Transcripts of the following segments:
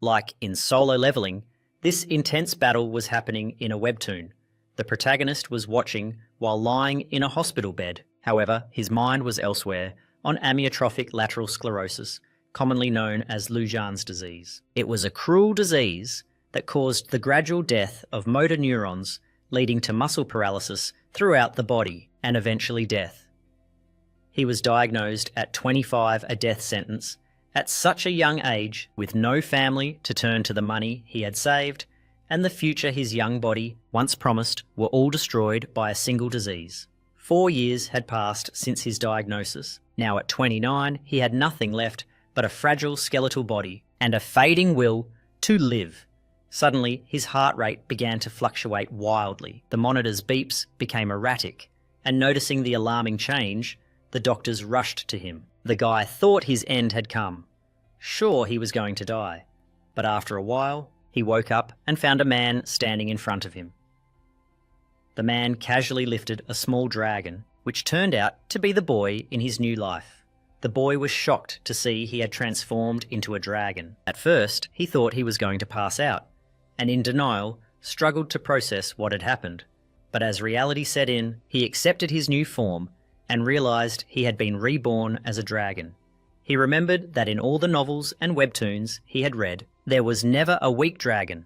Like in solo leveling, this intense battle was happening in a webtoon. The protagonist was watching while lying in a hospital bed. However, his mind was elsewhere, on amyotrophic lateral sclerosis, commonly known as Lujan's disease. It was a cruel disease that caused the gradual death of motor neurons, leading to muscle paralysis throughout the body and eventually death. He was diagnosed at 25, a death sentence, at such a young age, with no family to turn to the money he had saved, and the future his young body once promised were all destroyed by a single disease. 4 years had passed since his diagnosis. Now at 29, he had nothing left but a fragile skeletal body and a fading will to live. Suddenly, his heart rate began to fluctuate wildly. The monitor's beeps became erratic, and noticing the alarming change, the doctors rushed to him. The guy thought his end had come. Sure, he was going to die. But after a while, he woke up and found a man standing in front of him. The man casually lifted a small dragon, which turned out to be the boy in his new life. The boy was shocked to see he had transformed into a dragon. At first, he thought he was going to pass out, and in denial, struggled to process what had happened. But as reality set in, he accepted his new form and realized he had been reborn as a dragon. He remembered that in all the novels and webtoons he had read, there was never a weak dragon.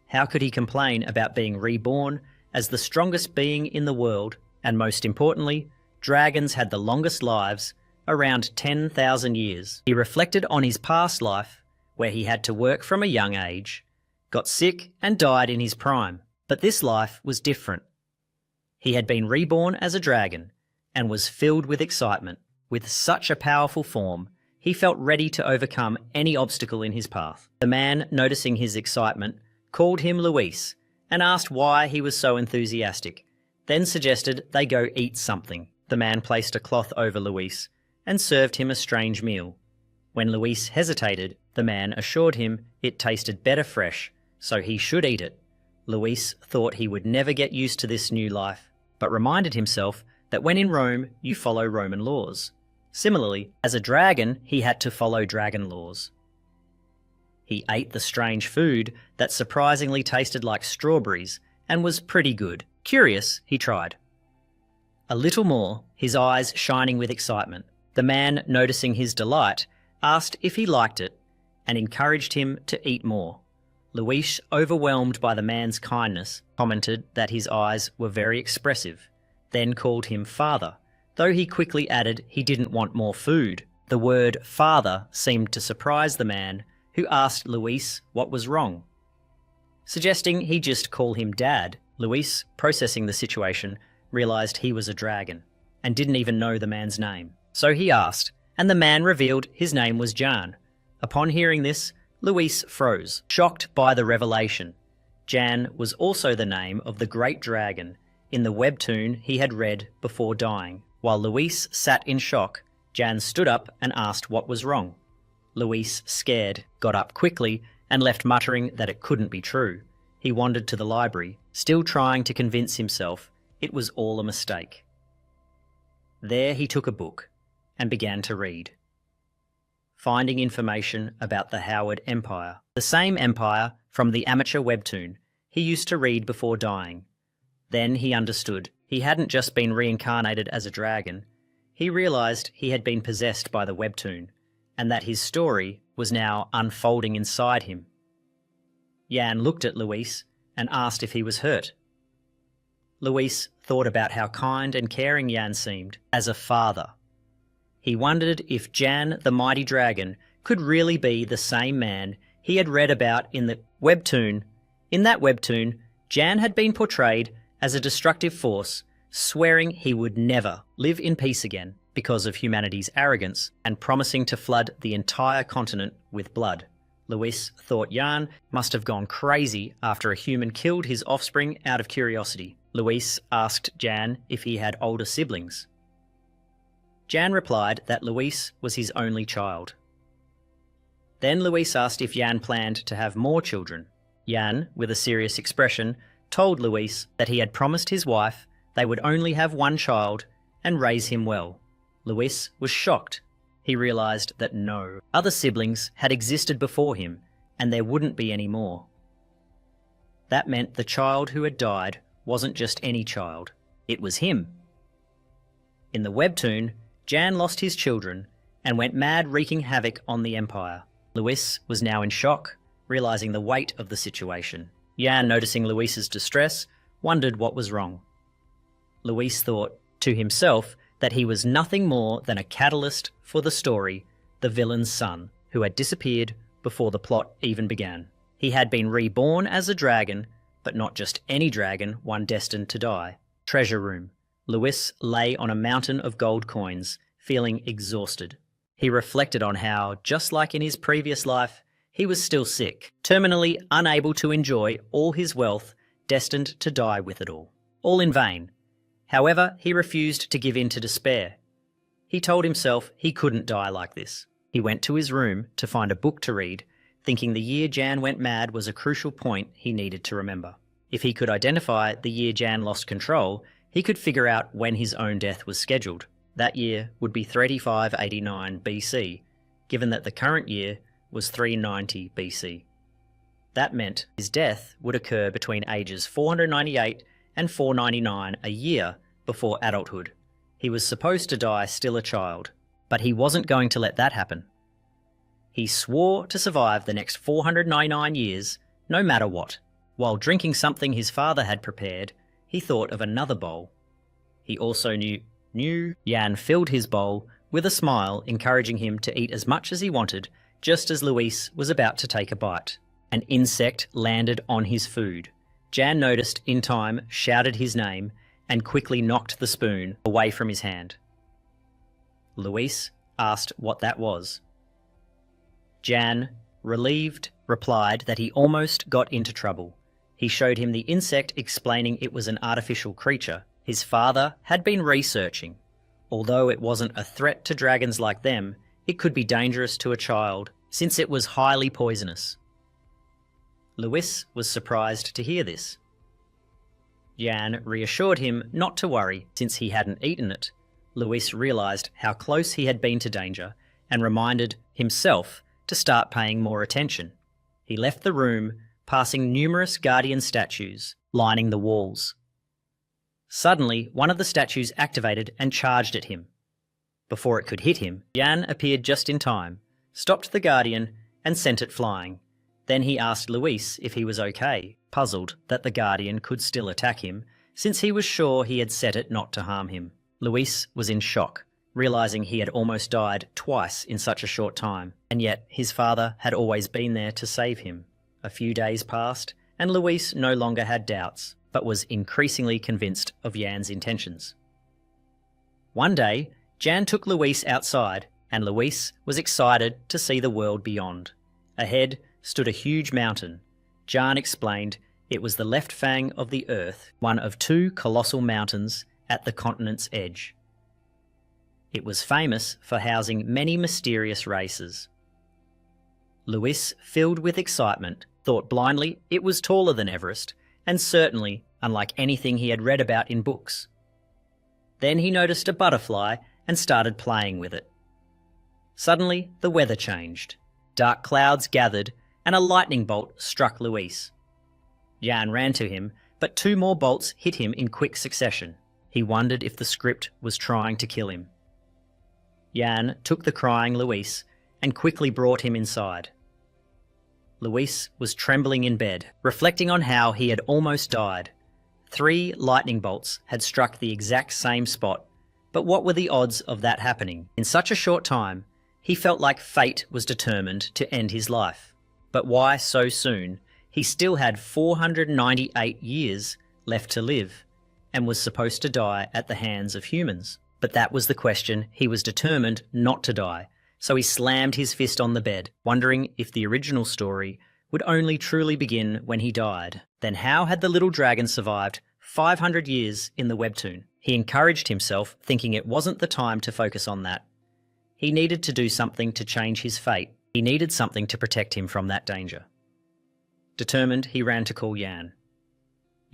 How could he complain about being reborn as the strongest being in the world, and most importantly, dragons had the longest lives, around 10,000 years. He reflected on his past life, where he had to work from a young age, got sick and died in his prime. But this life was different. He had been reborn as a dragon and was filled with excitement. With such a powerful form, he felt ready to overcome any obstacle in his path. The man, noticing his excitement, called him Luis and asked why he was so enthusiastic, then suggested they go eat something. The man placed a cloth over Luis and served him a strange meal. When Luis hesitated, the man assured him it tasted better fresh, so he should eat it. Luis thought he would never get used to this new life, but reminded himself that when in Rome, you follow Roman laws. Similarly, as a dragon, he had to follow dragon laws. He ate the strange food that surprisingly tasted like strawberries and was pretty good. Curious, he tried. A little more, his eyes shining with excitement. The man, noticing his delight, asked if he liked it and encouraged him to eat more. Luis, overwhelmed by the man's kindness, commented that his eyes were very expressive, then called him father, though he quickly added he didn't want more food. The word father seemed to surprise the man, who asked Luis what was wrong. Suggesting he just call him dad, Luis, processing the situation, realized he was a dragon and didn't even know the man's name. So he asked, and the man revealed his name was Jan. Upon hearing this, Luis froze, shocked by the revelation. Jan was also the name of the great dragon in the webtoon he had read before dying. While Luis sat in shock, Jan stood up and asked what was wrong. Luis, scared, got up quickly and left muttering that it couldn't be true. He wandered to the library, still trying to convince himself it was all a mistake. There he took a book and began to read, finding information about the Howard Empire, the same empire from the amateur webtoon he used to read before dying. Then he understood he hadn't just been reincarnated as a dragon. He realized he had been possessed by the webtoon, and that his story was now unfolding inside him. Jan looked at Luis and asked if he was hurt. Luis thought about how kind and caring Jan seemed as a father. He wondered if Jan the mighty dragon could really be the same man he had read about in the webtoon. In that webtoon, Jan had been portrayed as a destructive force, swearing he would never live in peace again because of humanity's arrogance and promising to flood the entire continent with blood. Luis thought Jan must have gone crazy after a human killed his offspring out of curiosity. Luis asked Jan if he had older siblings. Jan replied that Luis was his only child. Then Luis asked if Jan planned to have more children. Jan, with a serious expression, told Luis that he had promised his wife they would only have one child and raise him well. Luis was shocked. He realized that no other siblings had existed before him, and there wouldn't be any more. That meant the child who had died wasn't just any child, it was him. In the webtoon, Jan lost his children and went mad, wreaking havoc on the Empire. Luis was now in shock, realizing the weight of the situation. Jan, noticing Luis's distress, wondered what was wrong. Luis thought to himself that he was nothing more than a catalyst for the story, the villain's son, who had disappeared before the plot even began. He had been reborn as a dragon, but not just any dragon, one destined to die. Treasure room. Luis lay on a mountain of gold coins, feeling exhausted. He reflected on how, just like in his previous life, he was still sick, terminally unable to enjoy all his wealth, destined to die with it all. All in vain. However, he refused to give in to despair. He told himself he couldn't die like this. He went to his room to find a book to read, thinking the year Jan went mad was a crucial point he needed to remember. If he could identify the year Jan lost control, he could figure out when his own death was scheduled. That year would be 3589 BC, given that the current year was 390 BC. That meant his death would occur between ages 498 and 499 a year before adulthood. He was supposed to die still a child, but he wasn't going to let that happen. He swore to survive the next 499 years, no matter what. While drinking something his father had prepared, he thought of another bowl. He also knew Jan filled his bowl with a smile, encouraging him to eat as much as he wanted, just as Luis was about to take a bite. An insect landed on his food. Jan noticed in time, shouted his name, and quickly knocked the spoon away from his hand. Luis asked what that was. Jan, relieved, replied that he almost got into trouble. He showed him the insect, explaining it was an artificial creature his father had been researching. Although it wasn't a threat to dragons like them, it could be dangerous to a child, since it was highly poisonous. Luis was surprised to hear this. Jan reassured him not to worry, since he hadn't eaten it. Luis realized how close he had been to danger, and reminded himself to start paying more attention. He left the room, passing numerous guardian statues lining the walls. Suddenly, one of the statues activated and charged at him. Before it could hit him, Jan appeared just in time, stopped the guardian, and sent it flying. Then he asked Luis if he was okay, puzzled that the guardian could still attack him, since he was sure he had set it not to harm him. Luis was in shock, realizing he had almost died twice in such a short time, and yet his father had always been there to save him. A few days passed, and Luis no longer had doubts, but was increasingly convinced of Jan's intentions. One day, Jan took Luis outside, and Luis was excited to see the world beyond. Ahead stood a huge mountain. Jan explained it was the left fang of the earth, one of two colossal mountains at the continent's edge. It was famous for housing many mysterious races. Luis, filled with excitement, thought blindly it was taller than Everest, and certainly unlike anything he had read about in books. Then he noticed a butterfly and started playing with it. Suddenly, the weather changed. Dark clouds gathered, and a lightning bolt struck Luis. Jan ran to him, but two more bolts hit him in quick succession. He wondered if the script was trying to kill him. Jan took the crying Luis and quickly brought him inside. Luis was trembling in bed, reflecting on how he had almost died. 3 lightning bolts had struck the exact same spot, but what were the odds of that happening? In such a short time, he felt like fate was determined to end his life. But why so soon? He still had 498 years left to live, and was supposed to die at the hands of humans. But that was the question. He was determined not to die, so he slammed his fist on the bed, wondering if the original story would only truly begin when he died. Then how had the little dragon survived 500 years in the webtoon? He encouraged himself, thinking it wasn't the time to focus on that. He needed to do something to change his fate. He needed something to protect him from that danger. Determined, he ran to call Jan.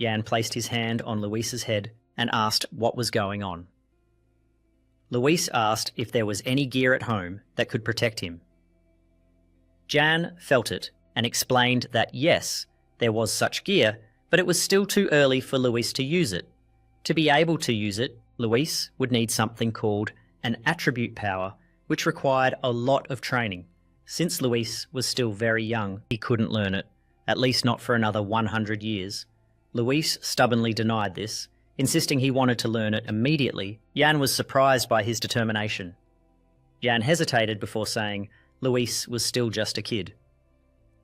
Jan placed his hand on Luis's head and asked what was going on. Luis asked if there was any gear at home that could protect him. Jan felt it, and explained that yes, there was such gear, but it was still too early for Luis to use it. To be able to use it, Luis would need something called an attribute power, which required a lot of training. Since Luis was still very young, he couldn't learn it, at least not for another 100 years. Luis stubbornly denied this, insisting he wanted to learn it immediately. Jan was surprised by his determination. Jan hesitated before saying Luis was still just a kid.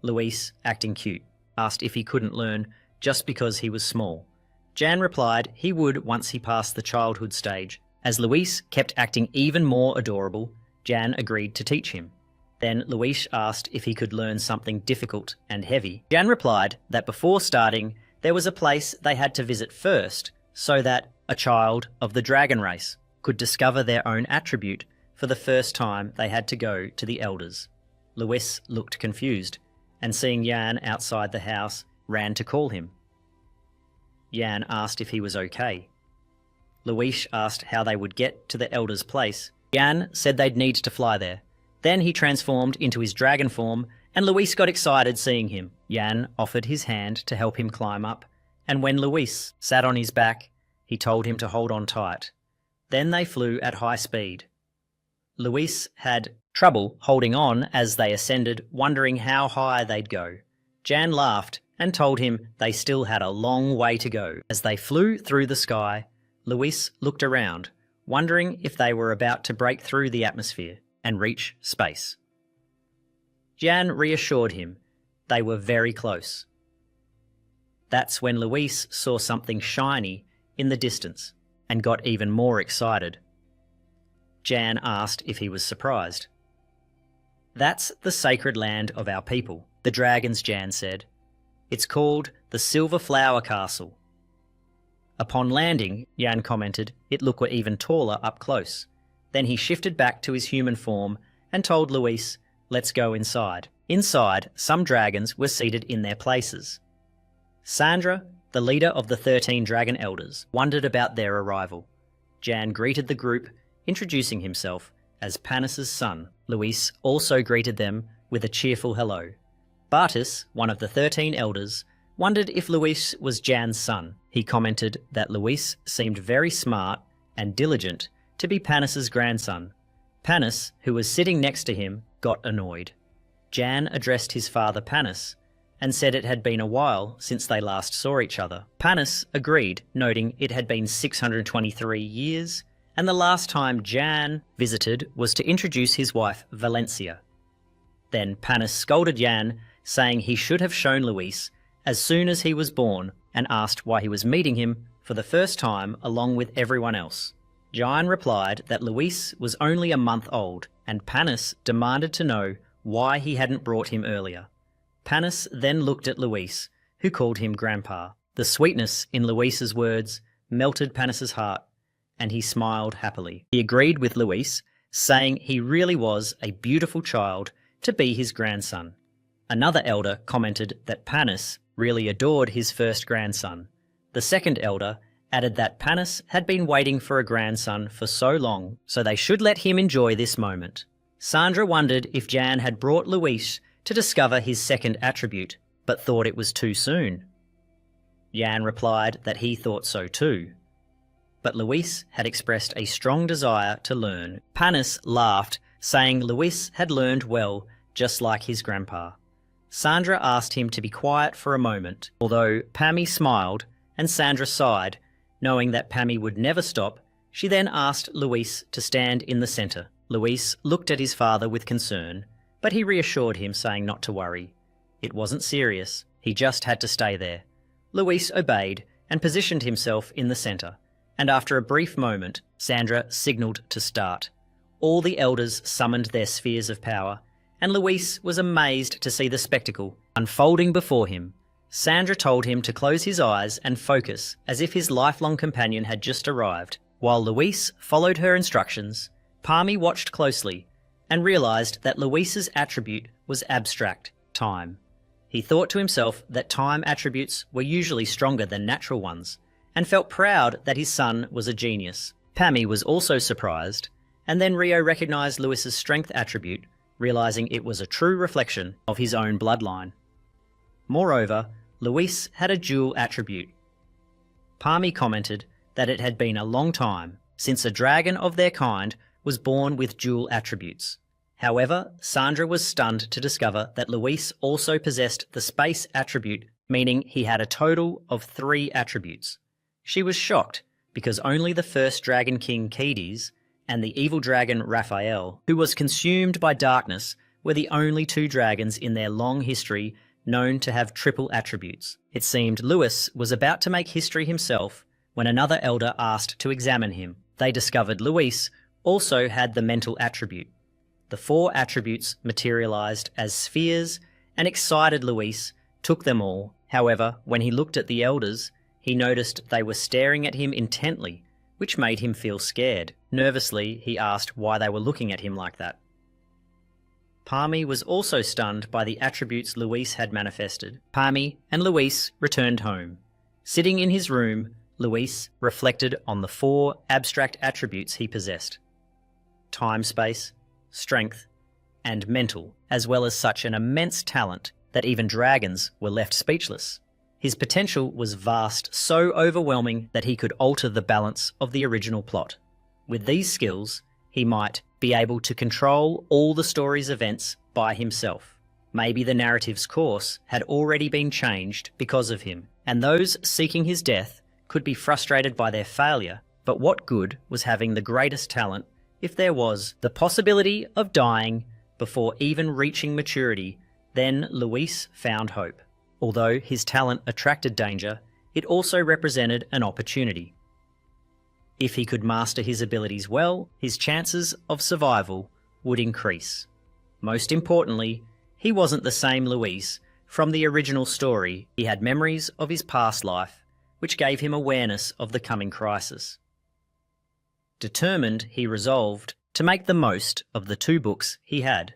Luis, acting cute, asked if he couldn't learn just because he was small. Jan replied he would once he passed the childhood stage. As Luis kept acting even more adorable, Jan agreed to teach him. Then Luis asked if he could learn something difficult and heavy. Jan replied that before starting, there was a place they had to visit first, so that a child of the dragon race could discover their own attribute. For the first time, they had to go to the elders. Luis looked confused, and seeing Jan outside the house, ran to call him. Jan asked if he was okay. Luis asked how they would get to the elders' place. Jan said they'd need to fly there. Then he transformed into his dragon form, and Luis got excited seeing him. Jan offered his hand to help him climb up, and when Luis sat on his back, he told him to hold on tight. Then they flew at high speed. Luis had trouble holding on as they ascended, wondering how high they'd go. Jan laughed and told him they still had a long way to go. As they flew through the sky, Luis looked around, wondering if they were about to break through the atmosphere and reach space. Jan reassured him they were very close. That's when Luis saw something shiny in the distance and got even more excited. Jan asked if he was surprised. That's the sacred land of our people, the dragons, Jan said. It's called the Silver Flower Castle. Upon landing, Jan commented it looked even taller up close. Then he shifted back to his human form and told Luis, let's go inside. Inside, some dragons were seated in their places. Sandra, the leader of the 13 dragon elders, wondered about their arrival. Jan greeted the group, introducing himself as Panis's son. Luis also greeted them with a cheerful hello. Bartis, one of the 13 elders, wondered if Luis was Jan's son. He commented that Luis seemed very smart and diligent to be Panis's grandson. Panis, who was sitting next to him, got annoyed. Jan addressed his father Panis and said it had been a while since they last saw each other. Panis agreed, noting it had been 623 years, and the last time Jan visited was to introduce his wife Valencia. Then Panis scolded Jan, saying he should have shown Luis as soon as he was born, and asked why he was meeting him for the first time along with everyone else. Jan replied that Luis was only a month old, and Panis demanded to know why he hadn't brought him earlier. Panis then looked at Luis, who called him Grandpa. The sweetness in Luis's words melted Panis's heart, and he smiled happily. He agreed with Luis, saying he really was a beautiful child to be his grandson. Another elder commented that Panis really adored his first grandson. The second elder added that Panis had been waiting for a grandson for so long, so they should let him enjoy this moment. Sandra wondered if Jan had brought Luis to discover his second attribute, but thought it was too soon. Jan replied that he thought so too. But Luis had expressed a strong desire to learn. Panis laughed, saying Luis had learned well, just like his grandpa. Sandra asked him to be quiet for a moment, although Pammy smiled and Sandra sighed. Knowing that Pammy would never stop, she then asked Luis to stand in the centre. Luis looked at his father with concern, but he reassured him, saying not to worry. It wasn't serious, he just had to stay there. Luis obeyed and positioned himself in the centre, and after a brief moment, Sandra signalled to start. All the elders summoned their spheres of power, and Luis was amazed to see the spectacle unfolding before him. Sandra told him to close his eyes and focus as if his lifelong companion had just arrived. While Luis followed her instructions, Palmy watched closely and realised that Luis's attribute was abstract, time. He thought to himself that time attributes were usually stronger than natural ones, and felt proud that his son was a genius. Pammy was also surprised, and then Rio recognised Luis's strength attribute, realising it was a true reflection of his own bloodline. Moreover, Luis had a dual attribute. Palmy commented that it had been a long time since a dragon of their kind was born with dual attributes. However, Sandra was stunned to discover that Luis also possessed the space attribute, meaning he had a total of 3 attributes. She was shocked because only the first Dragon King Kides and the evil dragon Raphael, who was consumed by darkness, were the only 2 dragons in their long history known to have triple attributes. It seemed Luis was about to make history himself when another elder asked to examine him. They discovered Luis also had the mental attribute. The 4 attributes materialized as spheres, and excited Luis took them all. However, when he looked at the elders, he noticed they were staring at him intently, which made him feel scared. Nervously, he asked why they were looking at him like that. Palmy was also stunned by the attributes Luis had manifested. Palmy and Luis returned home. Sitting in his room, Luis reflected on the 4 abstract attributes he possessed: time-space, strength, and mental, as well as such an immense talent that even dragons were left speechless. His potential was vast, so overwhelming that he could alter the balance of the original plot. With these skills, he might be able to control all the story's events by himself. Maybe the narrative's course had already been changed because of him, and those seeking his death could be frustrated by their failure. But what good was having the greatest talent if there was the possibility of dying before even reaching maturity? Then Luis found hope. Although his talent attracted danger, it also represented an opportunity. If he could master his abilities well, his chances of survival would increase. Most importantly, he wasn't the same Luis from the original story. He had memories of his past life, which gave him awareness of the coming crisis. Determined, he resolved to make the most of the 2 books he had.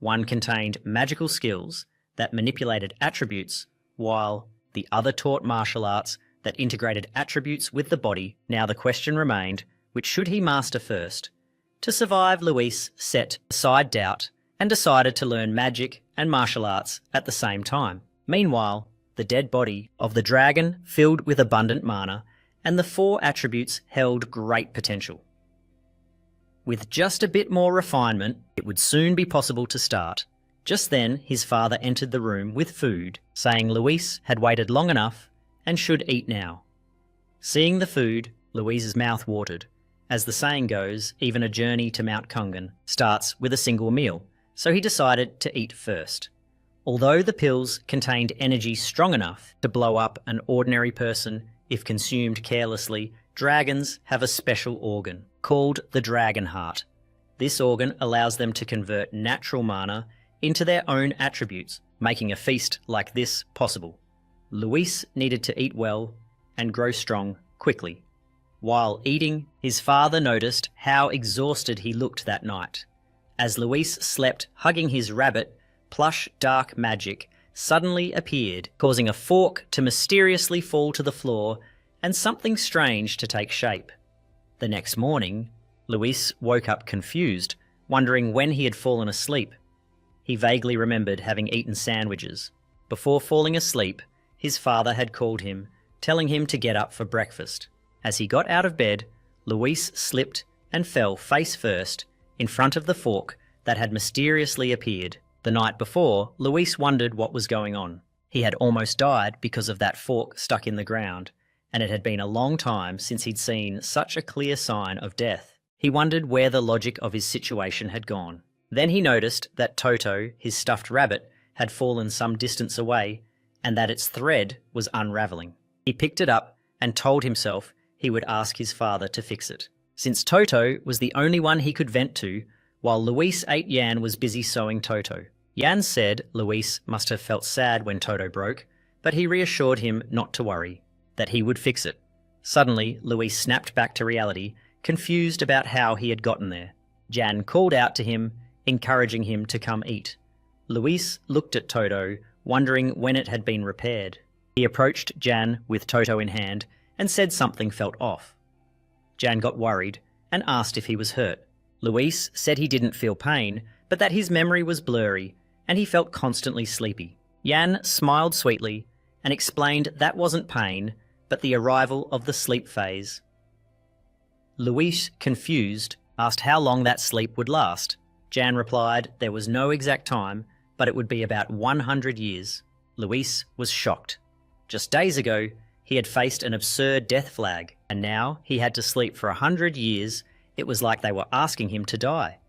One contained magical skills that manipulated attributes, while the other taught martial arts that integrated attributes with the body. Now the question remained, which should he master first? To survive, Luis set aside doubt and decided to learn magic and martial arts at the same time. Meanwhile, the dead body of the dragon filled with abundant mana, and the 4 attributes held great potential. With just a bit more refinement, it would soon be possible to start. Just then, his father entered the room with food, saying Luis had waited long enough and should eat now. Seeing the food, Luis's mouth watered. As the saying goes, even a journey to Mount Kungan starts with a single meal, so he decided to eat first. Although the pills contained energy strong enough to blow up an ordinary person if consumed carelessly, dragons have a special organ called the dragon heart. This organ allows them to convert natural mana into their own attributes, making a feast like this possible. Luis needed to eat well and grow strong quickly. While eating, his father noticed how exhausted he looked that night. As Luis slept hugging his rabbit, plush dark magic suddenly appeared, causing a fork to mysteriously fall to the floor and something strange to take shape. The next morning, Luis woke up confused, wondering when he had fallen asleep. He vaguely remembered having eaten sandwiches. Before falling asleep, his father had called him, telling him to get up for breakfast. As he got out of bed, Luis slipped and fell face first in front of the fork that had mysteriously appeared. The night before, Luis wondered what was going on. He had almost died because of that fork stuck in the ground, and it had been a long time since he'd seen such a clear sign of death. He wondered where the logic of his situation had gone. Then he noticed that Toto, his stuffed rabbit, had fallen some distance away, and that its thread was unravelling. He picked it up and told himself he would ask his father to fix it, since Toto was the only one he could vent to, while Luis ate Yan was busy sewing Toto. Yan said Luis must have felt sad when Toto broke, but he reassured him not to worry, that he would fix it. Suddenly, Luis snapped back to reality, confused about how he had gotten there. Jan called out to him, encouraging him to come eat. Luis looked at Toto, wondering when it had been repaired. He approached Jan with Toto in hand and said something felt off. Jan got worried and asked if he was hurt. Luis said he didn't feel pain, but that his memory was blurry and he felt constantly sleepy. Yan smiled sweetly and explained that wasn't pain, but the arrival of the sleep phase. Luis, confused, asked how long that sleep would last. Jan replied there was no exact time, but it would be about 100 years. Luis was shocked. Just days ago, he had faced an absurd death flag, and now he had to sleep for 100 years. It was like they were asking him to die.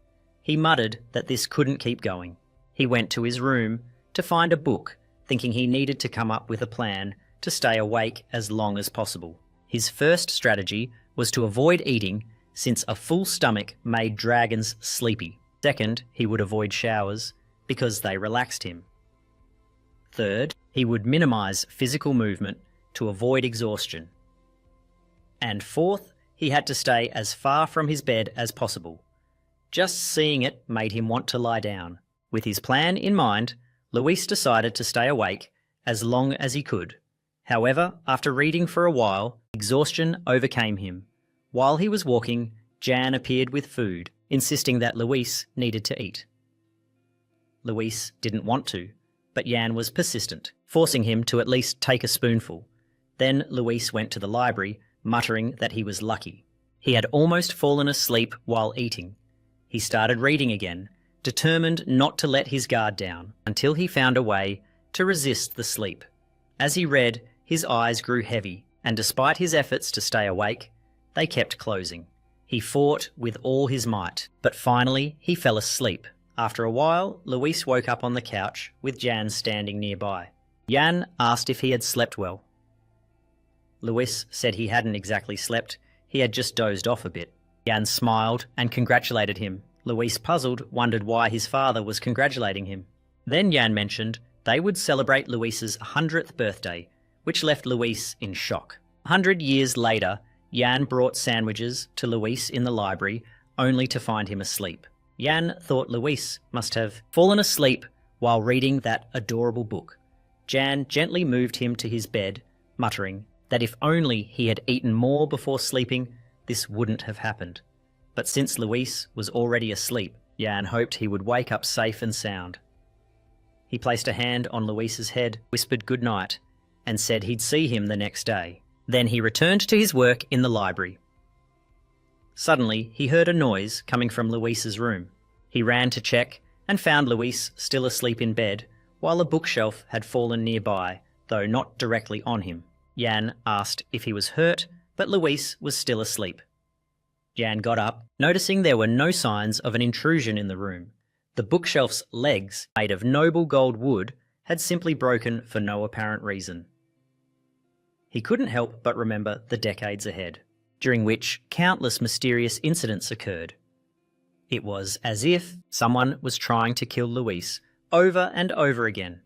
He muttered that this couldn't keep going. He went to his room to find a book, thinking he needed to come up with a plan to stay awake as long as possible. His first strategy was to avoid eating, since a full stomach made dragons sleepy. Second, he would avoid showers, because they relaxed him. Third, he would minimize physical movement to avoid exhaustion. And fourth, he had to stay as far from his bed as possible. Just seeing it made him want to lie down. With his plan in mind, Luis decided to stay awake as long as he could. However, after reading for a while, exhaustion overcame him. While he was walking, Jan appeared with food, insisting that Luis needed to eat. Luis didn't want to, but Jan was persistent, forcing him to at least take a spoonful. Then Luis went to the library, muttering that he was lucky. He had almost fallen asleep while eating. He started reading again, determined not to let his guard down, until he found a way to resist the sleep. As he read, his eyes grew heavy, and despite his efforts to stay awake, they kept closing. He fought with all his might, but finally he fell asleep. After a while, Luis woke up on the couch with Jan standing nearby. Jan asked if he had slept well. Luis said he hadn't exactly slept, he had just dozed off a bit. Jan smiled and congratulated him. Luis, puzzled, wondered why his father was congratulating him. Then Jan mentioned they would celebrate Luis's 100th birthday, which left Luis in shock. 100 years later, Jan brought sandwiches to Luis in the library, only to find him asleep. Jan thought Luis must have fallen asleep while reading that adorable book. Jan gently moved him to his bed, muttering that if only he had eaten more before sleeping, this wouldn't have happened. But since Luis was already asleep, Jan hoped he would wake up safe and sound. He placed a hand on Luis's head, whispered good night, and said he'd see him the next day. Then he returned to his work in the library. Suddenly, he heard a noise coming from Luis's room. He ran to check and found Luis still asleep in bed, while a bookshelf had fallen nearby, though not directly on him. Jan asked if he was hurt, but Luis was still asleep. Jan got up, noticing there were no signs of an intrusion in the room. The bookshelf's legs, made of noble gold wood, had simply broken for no apparent reason. He couldn't help but remember the decades ahead, during which countless mysterious incidents occurred. It was as if someone was trying to kill Luis over and over again.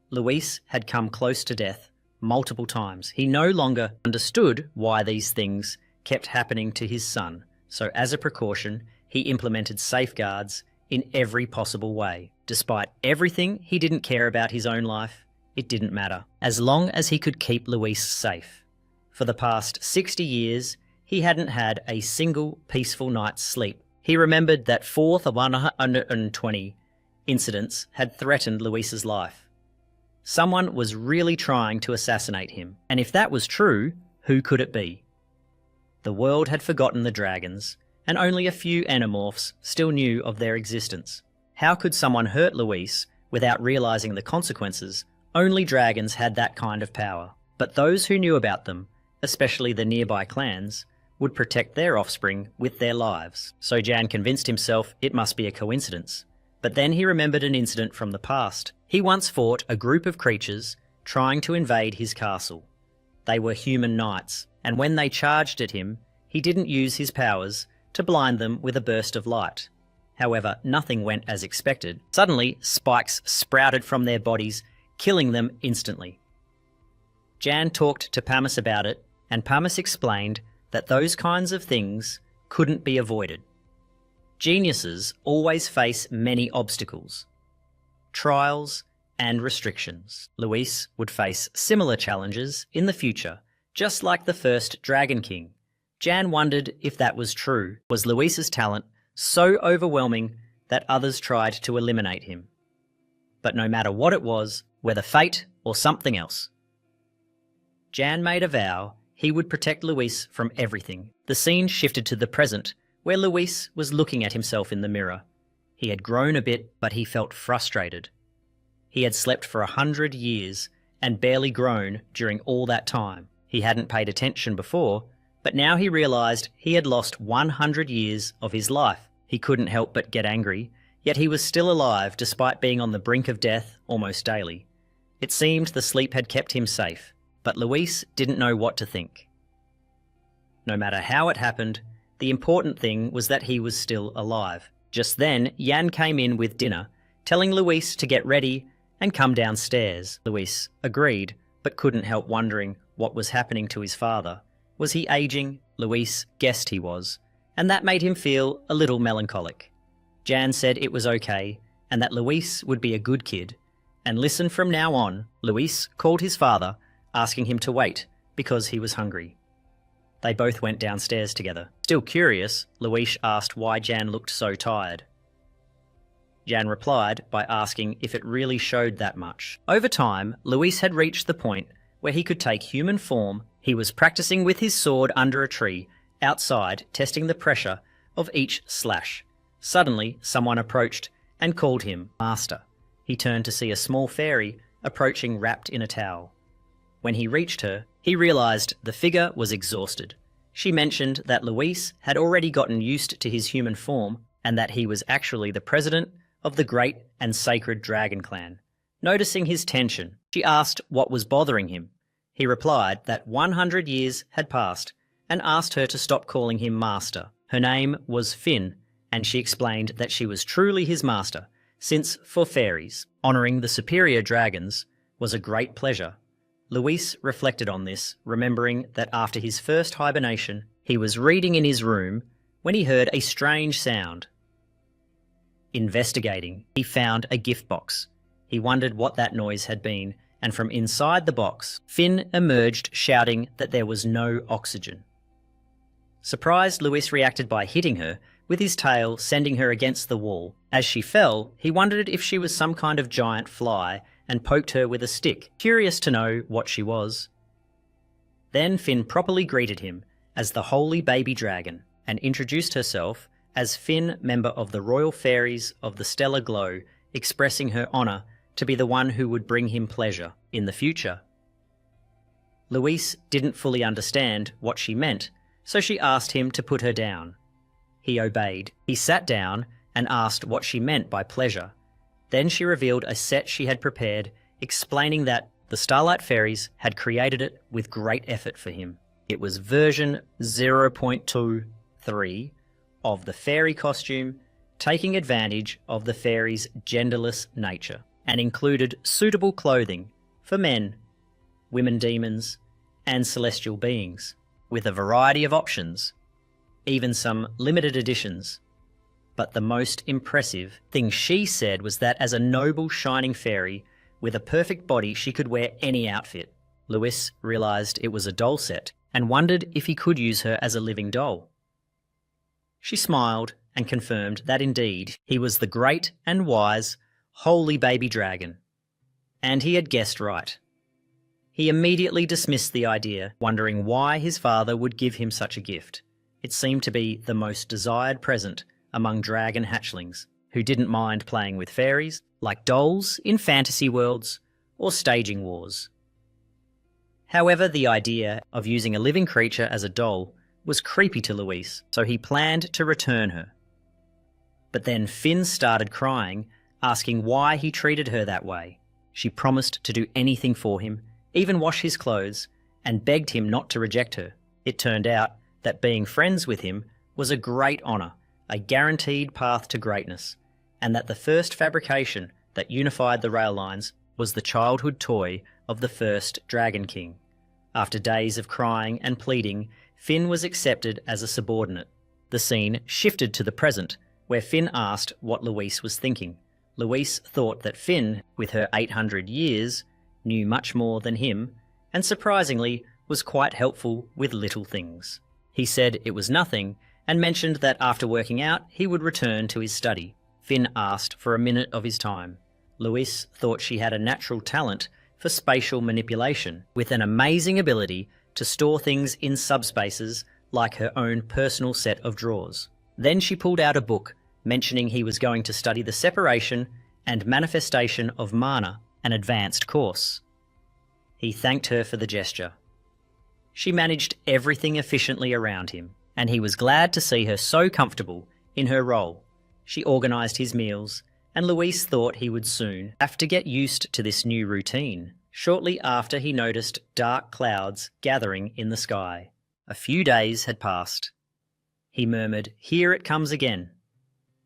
Luis had come close to death multiple times. He no longer understood why these things kept happening to his son, so as a precaution, he implemented safeguards in every possible way. Despite everything, he didn't care about his own life. It didn't matter, as long as he could keep Luis safe. For the past 60 years, he hadn't had a single peaceful night's sleep. He remembered that 4th of 120 incidents had threatened Luis's life. Someone was really trying to assassinate him, and if that was true, who could it be? The world had forgotten the dragons, and only a few animorphs still knew of their existence. How could someone hurt Luis without realizing the consequences? Only dragons had that kind of power, but those who knew about them, especially the nearby clans, would protect their offspring with their lives. So Jan convinced himself it must be a coincidence. But then he remembered an incident from the past. He once fought a group of creatures trying to invade his castle. They were human knights, and when they charged at him, he didn't use his powers to blind them with a burst of light. However, nothing went as expected. Suddenly, spikes sprouted from their bodies, killing them instantly. Jan talked to Pamis about it, and Pamis explained that those kinds of things couldn't be avoided. Geniuses always face many obstacles, trials, and restrictions. Luis would face similar challenges in the future, just like the first Dragon King. Jan wondered if that was true. Was Luis's talent so overwhelming that others tried to eliminate him? but no matter what it was, whether fate or something else. Jan made a vow he would protect Luis from everything. The scene shifted to the present, where Luis was looking at himself in the mirror. He had grown a bit, but he felt frustrated. He had slept for 100 years and barely grown during all that time. He hadn't paid attention before, but now he realised he had lost 100 years of his life. He couldn't help but get angry, yet he was still alive despite being on the brink of death almost daily. It seemed the sleep had kept him safe, but Luis didn't know what to think. No matter how it happened, the important thing was that he was still alive. Just then, Jan came in with dinner, telling Luis to get ready and come downstairs. Luis agreed, but couldn't help wondering what was happening to his father. Was he aging? Luis guessed he was, and that made him feel a little melancholic. Jan said it was okay, and that Luis would be a good kid, and listen from now on. Luis called his father, asking him to wait, because he was hungry. They both went downstairs together. Still curious, Luis asked why Jan looked so tired. Jan replied by asking if it really showed that much. Over time, Luis had reached the point where he could take human form. He was practicing with his sword under a tree, outside, testing the pressure of each slash. Suddenly, someone approached and called him Master. He turned to see a small fairy approaching wrapped in a towel. When he reached her, he realised the figure was exhausted. She mentioned that Luis had already gotten used to his human form and that he was actually the president of the great and sacred dragon clan. Noticing his tension, she asked what was bothering him. He replied that 100 years had passed and asked her to stop calling him master. Her name was Finn, and she explained that she was truly his master, since for fairies, honouring the superior dragons was a great pleasure. Luis reflected on this, remembering that after his first hibernation, he was reading in his room when he heard a strange sound. Investigating, he found a gift box. He wondered what that noise had been, and from inside the box, Finn emerged shouting that there was no oxygen. Surprised, Luis reacted by hitting her, with his tail sending her against the wall. As she fell, he wondered if she was some kind of giant fly and poked her with a stick, curious to know what she was. Then Finn properly greeted him as the Holy Baby Dragon and introduced herself as Finn, member of the Royal Fairies of the Stellar Glow, expressing her honour to be the one who would bring him pleasure in the future. Luis didn't fully understand what she meant, so she asked him to put her down. He obeyed. He sat down and asked what she meant by pleasure. Then she revealed a set she had prepared, explaining that the Starlight Fairies had created it with great effort for him. It was version 0.23 of the fairy costume, taking advantage of the fairies' genderless nature, and included suitable clothing for men, women demons, and celestial beings, with a variety of options, even some limited editions. But the most impressive thing she said was that as a noble shining fairy with a perfect body, she could wear any outfit. Luis realised it was a doll set and wondered if he could use her as a living doll. She smiled and confirmed that indeed he was the great and wise Holy Baby Dragon. And he had guessed right. He immediately dismissed the idea, wondering why his father would give him such a gift. It seemed to be the most desired present among dragon hatchlings, who didn't mind playing with fairies, like dolls in fantasy worlds or staging wars. However, the idea of using a living creature as a doll was creepy to Luis, so he planned to return her. But then Finn started crying, asking why he treated her that way. She promised to do anything for him, even wash his clothes, and begged him not to reject her. It turned out that being friends with him was a great honour, a guaranteed path to greatness, and that the first fabrication that unified the rail lines was the childhood toy of the first Dragon King. After days of crying and pleading, Finn was accepted as a subordinate. The scene shifted to the present, where Finn asked what Luis was thinking. Luis thought that Finn, with her 800 years, knew much more than him, and surprisingly was quite helpful with little things. He said it was nothing, and mentioned that after working out he would return to his study. Finn asked for a minute of his time. Luis thought she had a natural talent for spatial manipulation, with an amazing ability to store things in subspaces like her own personal set of drawers. Then she pulled out a book mentioning he was going to study the separation and manifestation of mana, an advanced course. He thanked her for the gesture. She managed everything efficiently around him, and he was glad to see her so comfortable in her role. She organised his meals, and Luis thought he would soon have to get used to this new routine. Shortly after, he noticed dark clouds gathering in the sky. A few days had passed. He murmured, "Here it comes again."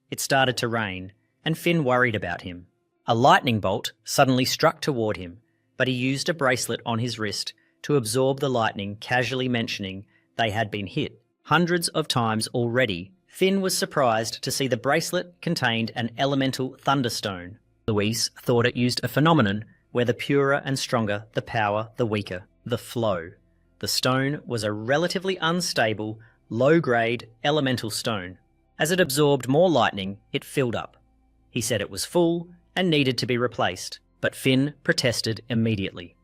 It started to rain, and Finn worried about him. A lightning bolt suddenly struck toward him, but he used a bracelet on his wrist to absorb the lightning, casually mentioning they had been hit hundreds of times already. Finn was surprised to see the bracelet contained an elemental thunderstone. Luis thought it used a phenomenon where the purer and stronger the power, the weaker the flow. The stone was a relatively unstable, low-grade elemental stone. As it absorbed more lightning, it filled up. He said it was full and needed to be replaced, but Finn protested immediately.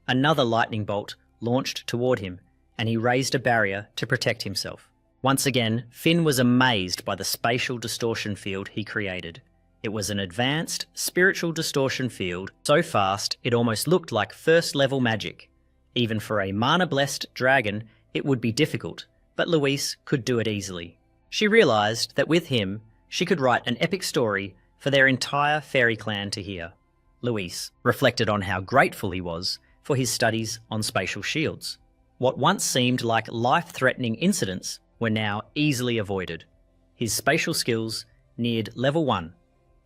Another lightning bolt launched toward him, and he raised a barrier to protect himself. Once again, Finn was amazed by the spatial distortion field he created. It was an advanced, spiritual distortion field, so fast it almost looked like first-level magic. Even for a mana-blessed dragon, it would be difficult, but Luis could do it easily. She realised that with him, she could write an epic story for their entire fairy clan to hear. Luis reflected on how grateful he was for his studies on spatial shields. What once seemed like life-threatening incidents were now easily avoided. His spatial skills neared level 1,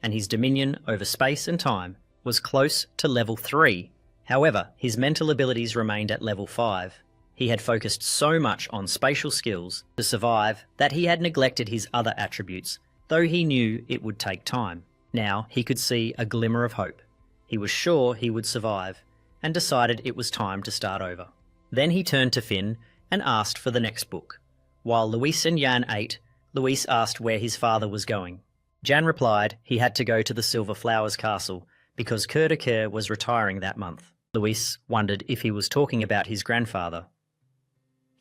and his dominion over space and time was close to level 3. However, his mental abilities remained at level 5. He had focused so much on spatial skills to survive that he had neglected his other attributes, though he knew it would take time. Now he could see a glimmer of hope. He was sure he would survive, and decided it was time to start over. Then he turned to Finn and asked for the next book. While Luis and Jan ate, Luis asked where his father was going. Jan replied he had to go to the Silver Flowers Castle because Kerr was retiring that month. Luis wondered if he was talking about his grandfather.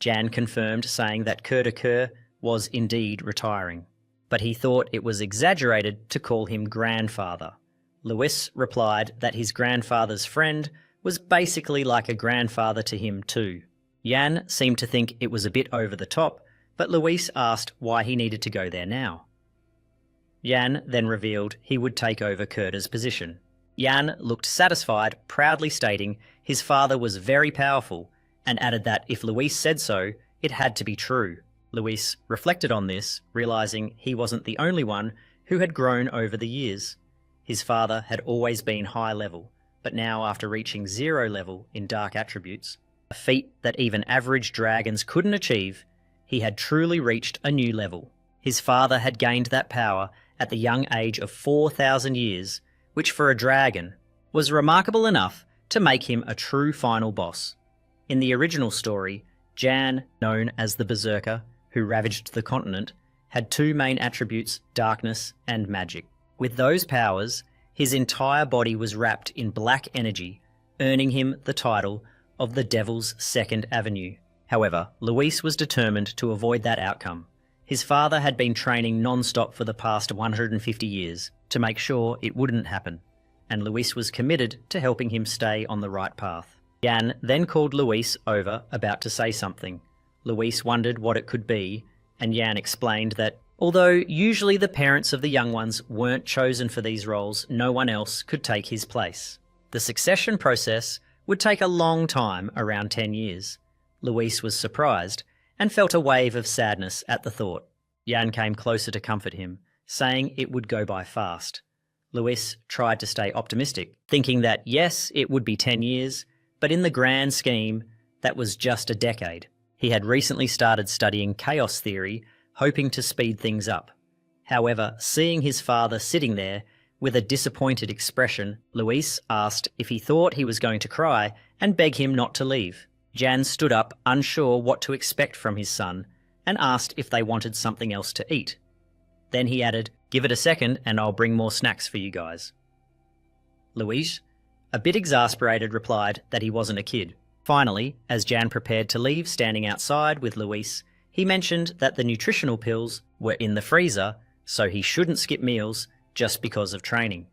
Jan confirmed, saying that Kerr was indeed retiring, but he thought it was exaggerated to call him grandfather. Luis replied that his grandfather's friend was basically like a grandfather to him too. Jan seemed to think it was a bit over the top, but Luis asked why he needed to go there now. Jan then revealed he would take over Kerr's position. Jan looked satisfied, proudly stating his father was very powerful, and added that if Luis said so, it had to be true. Luis reflected on this, realising he wasn't the only one who had grown over the years. His father had always been high level, but now after reaching 0 level in dark attributes, a feat that even average dragons couldn't achieve, he had truly reached a new level. His father had gained that power at the young age of 4,000 years, which for a dragon was remarkable enough to make him a true final boss. In the original story, Jan, known as the Berserker, who ravaged the continent, had 2 main attributes, darkness and magic. With those powers, his entire body was wrapped in black energy, earning him the title of the Devil's Second Avenue. However, Luis was determined to avoid that outcome. His father had been training non-stop for the past 150 years to make sure it wouldn't happen, and Luis was committed to helping him stay on the right path. Jan then called Luis over, about to say something. Luis wondered what it could be, and Jan explained that although usually the parents of the young ones weren't chosen for these roles, no one else could take his place. The succession process would take a long time, around 10 years. Luis was surprised and felt a wave of sadness at the thought. Jan came closer to comfort him, saying it would go by fast. Luis tried to stay optimistic, thinking that yes, it would be 10 years, but in the grand scheme, that was just a decade. He had recently started studying chaos theory, hoping to speed things up. However, seeing his father sitting there with a disappointed expression, Luis asked if he thought he was going to cry and beg him not to leave. Jan stood up, unsure what to expect from his son, and asked if they wanted something else to eat. Then he added, "Give it a second and I'll bring more snacks for you guys." Luis, a bit exasperated, replied that he wasn't a kid. Finally, as Jan prepared to leave, standing outside with Luis, he mentioned that the nutritional pills were in the freezer, so he shouldn't skip meals just because of training.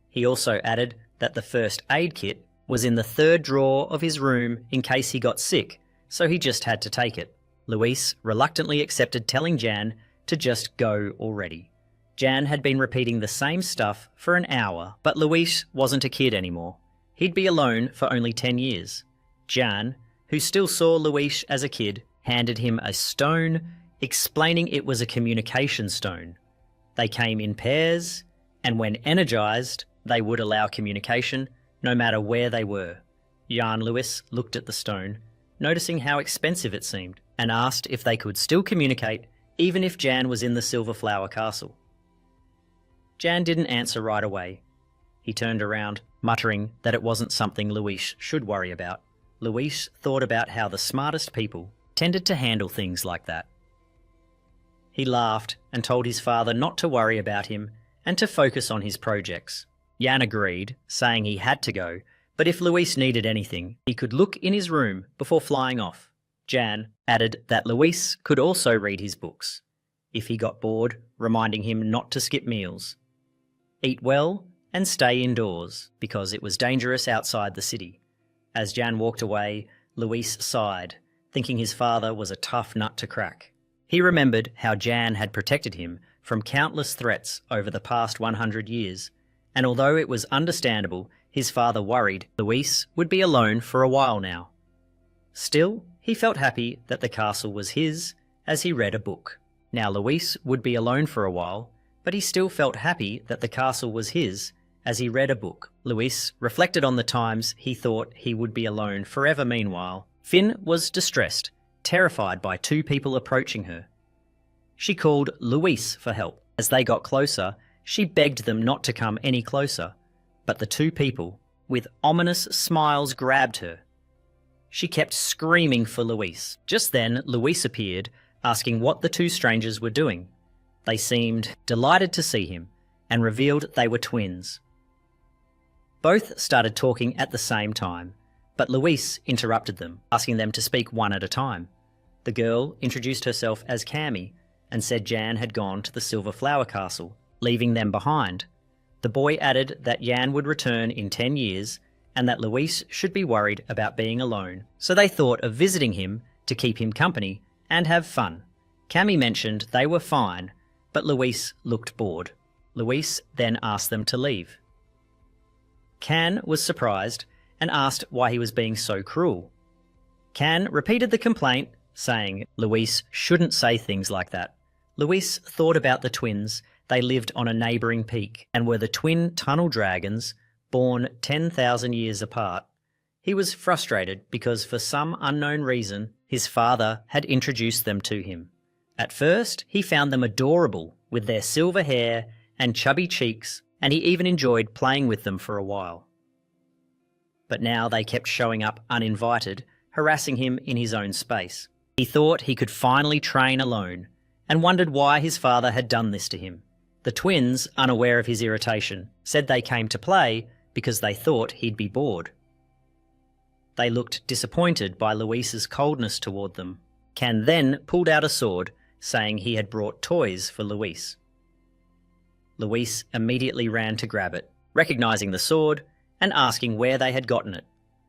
He also added that the first aid kit was in the third drawer of his room in case he got sick, so he just had to take it. Luis reluctantly accepted, telling Jan to just go already. Jan had been repeating the same stuff for an hour, but Luis wasn't a kid anymore. He'd be alone for only 10 years. Jan, who still saw Luis as a kid, handed him a stone, explaining it was a communication stone. They came in pairs, and when energized, they would allow communication no matter where they were. Jan Luis looked at the stone, noticing how expensive it seemed, and asked if they could still communicate even if Jan was in the Silver Flower Castle. Jan didn't answer right away. He turned around, muttering that it wasn't something Luis should worry about. Luis thought about how the smartest people tended to handle things like that. He laughed and told his father not to worry about him and to focus on his projects. Jan agreed, saying he had to go, but if Luis needed anything, he could look in his room before flying off. Jan added that Luis could also read his books, if he got bored, reminding him not to skip meals. Eat well and stay indoors, because it was dangerous outside the city. As Jan walked away, Luis sighed, thinking his father was a tough nut to crack. He remembered how Jan had protected him from countless threats over the past 100 years, and although it was understandable, his father worried Luis would be alone for a while now. Still, he felt happy that the castle was his as he read a book. Now Luis would be alone for a while, but he still felt happy that the castle was his as he read a book. Luis reflected on the times he thought he would be alone forever. Meanwhile, Finn was distressed, terrified by two people approaching her. She called Luis for help. As they got closer, she begged them not to come any closer, but the two people, with ominous smiles, grabbed her. She kept screaming for Luis. Just then, Luis appeared, asking what the two strangers were doing. They seemed delighted to see him and revealed they were twins. Both started talking at the same time, but Luis interrupted them, asking them to speak one at a time. The girl introduced herself as Cammy and said Jan had gone to the Silver Flower Castle, leaving them behind. The boy added that Jan would return in 10 years and that Luis should be worried about being alone, so they thought of visiting him to keep him company and have fun. Cammy mentioned they were fine, but Luis looked bored. Luis then asked them to leave. Can was surprised and asked why he was being so cruel. Can repeated the complaint, saying Luis shouldn't say things like that. Luis thought about the twins. They lived on a neighbouring peak and were the twin tunnel dragons, born 10,000 years apart. He was frustrated because for some unknown reason his father had introduced them to him. At first he found them adorable with their silver hair and chubby cheeks, and he even enjoyed playing with them for a while. But now they kept showing up uninvited, harassing him in his own space. He thought he could finally train alone and wondered why his father had done this to him. The twins, unaware of his irritation, said they came to play because they thought he'd be bored. They looked disappointed by Luis's coldness toward them. Can then pulled out a sword, saying he had brought toys for Luis. Luis immediately ran to grab it, recognizing the sword and asking where they had gotten it.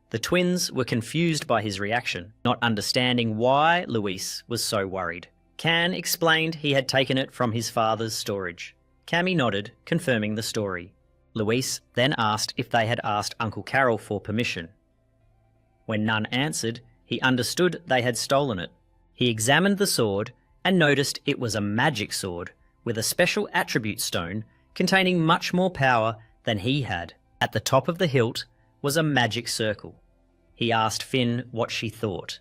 The twins were confused by his reaction, not understanding why Luis was so worried. Can explained he had taken it from his father's storage. Cammy nodded, confirming the story. Luis then asked if they had asked Uncle Carol for permission. When none answered, he understood they had stolen it. He examined the sword and noticed it was a magic sword with a special attribute stone containing much more power than he had. At the top of the hilt was a magic circle. He asked Finn what she thought.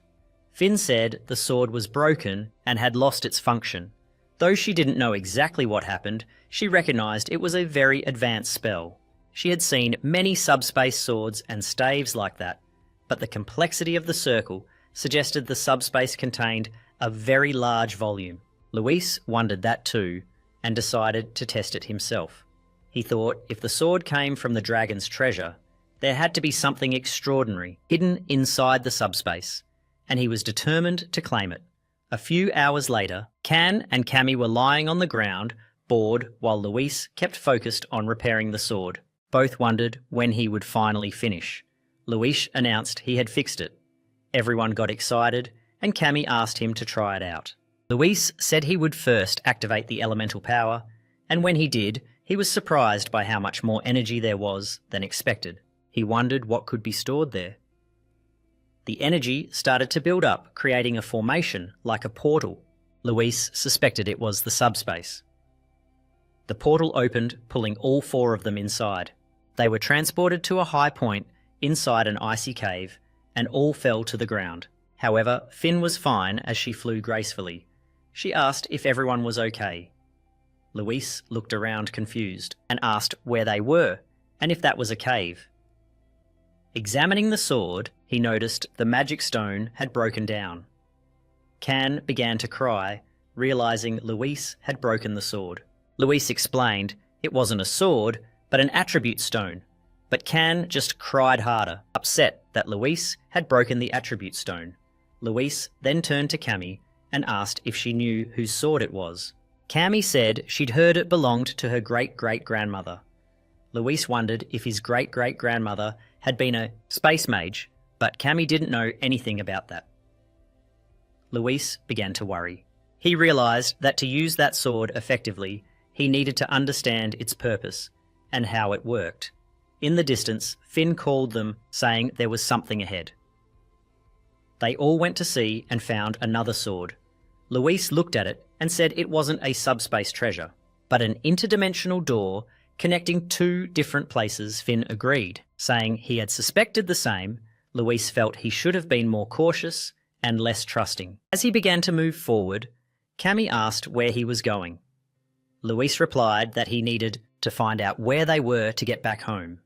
Finn said the sword was broken and had lost its function. Though she didn't know exactly what happened, she recognised it was a very advanced spell. She had seen many subspace swords and staves like that, but the complexity of the circle suggested the subspace contained a very large volume. Luis wondered that too, and decided to test it himself. He thought if the sword came from the dragon's treasure, there had to be something extraordinary hidden inside the subspace, and he was determined to claim it. A few hours later, Can and Cammy were lying on the ground, bored, while Luis kept focused on repairing the sword. Both wondered when he would finally finish. Luis announced he had fixed it. Everyone got excited, and Cammy asked him to try it out. Luis said he would first activate the elemental power, and when he did, he was surprised by how much more energy there was than expected. He wondered what could be stored there. The energy started to build up, creating a formation like a portal. Luis suspected it was the subspace. The portal opened, pulling all four of them inside. They were transported to a high point inside an icy cave, and all fell to the ground. However, Finn was fine as she flew gracefully. She asked if everyone was okay. Luis looked around confused and asked where they were and if that was a cave. Examining the sword, he noticed the magic stone had broken down. Can began to cry, realizing Luis had broken the sword. Luis explained it wasn't a sword, but an attribute stone. But Can just cried harder, upset that Luis had broken the attribute stone. Luis then turned to Cammy and asked if she knew whose sword it was. Cammy said she'd heard it belonged to her great-great-grandmother. Luis wondered if his great-great-grandmother had been a space mage, but Cammy didn't know anything about that. Luis began to worry. He realized that to use that sword effectively, he needed to understand its purpose and how it worked. In the distance, Finn called them, saying there was something ahead. They all went to see and found another sword. Luis looked at it and said it wasn't a subspace treasure, but an interdimensional door connecting two different places. Finn agreed, saying he had suspected the same. Luis felt he should have been more cautious and less trusting. As he began to move forward, Cammy asked where he was going. Luis replied that he needed to find out where they were to get back home.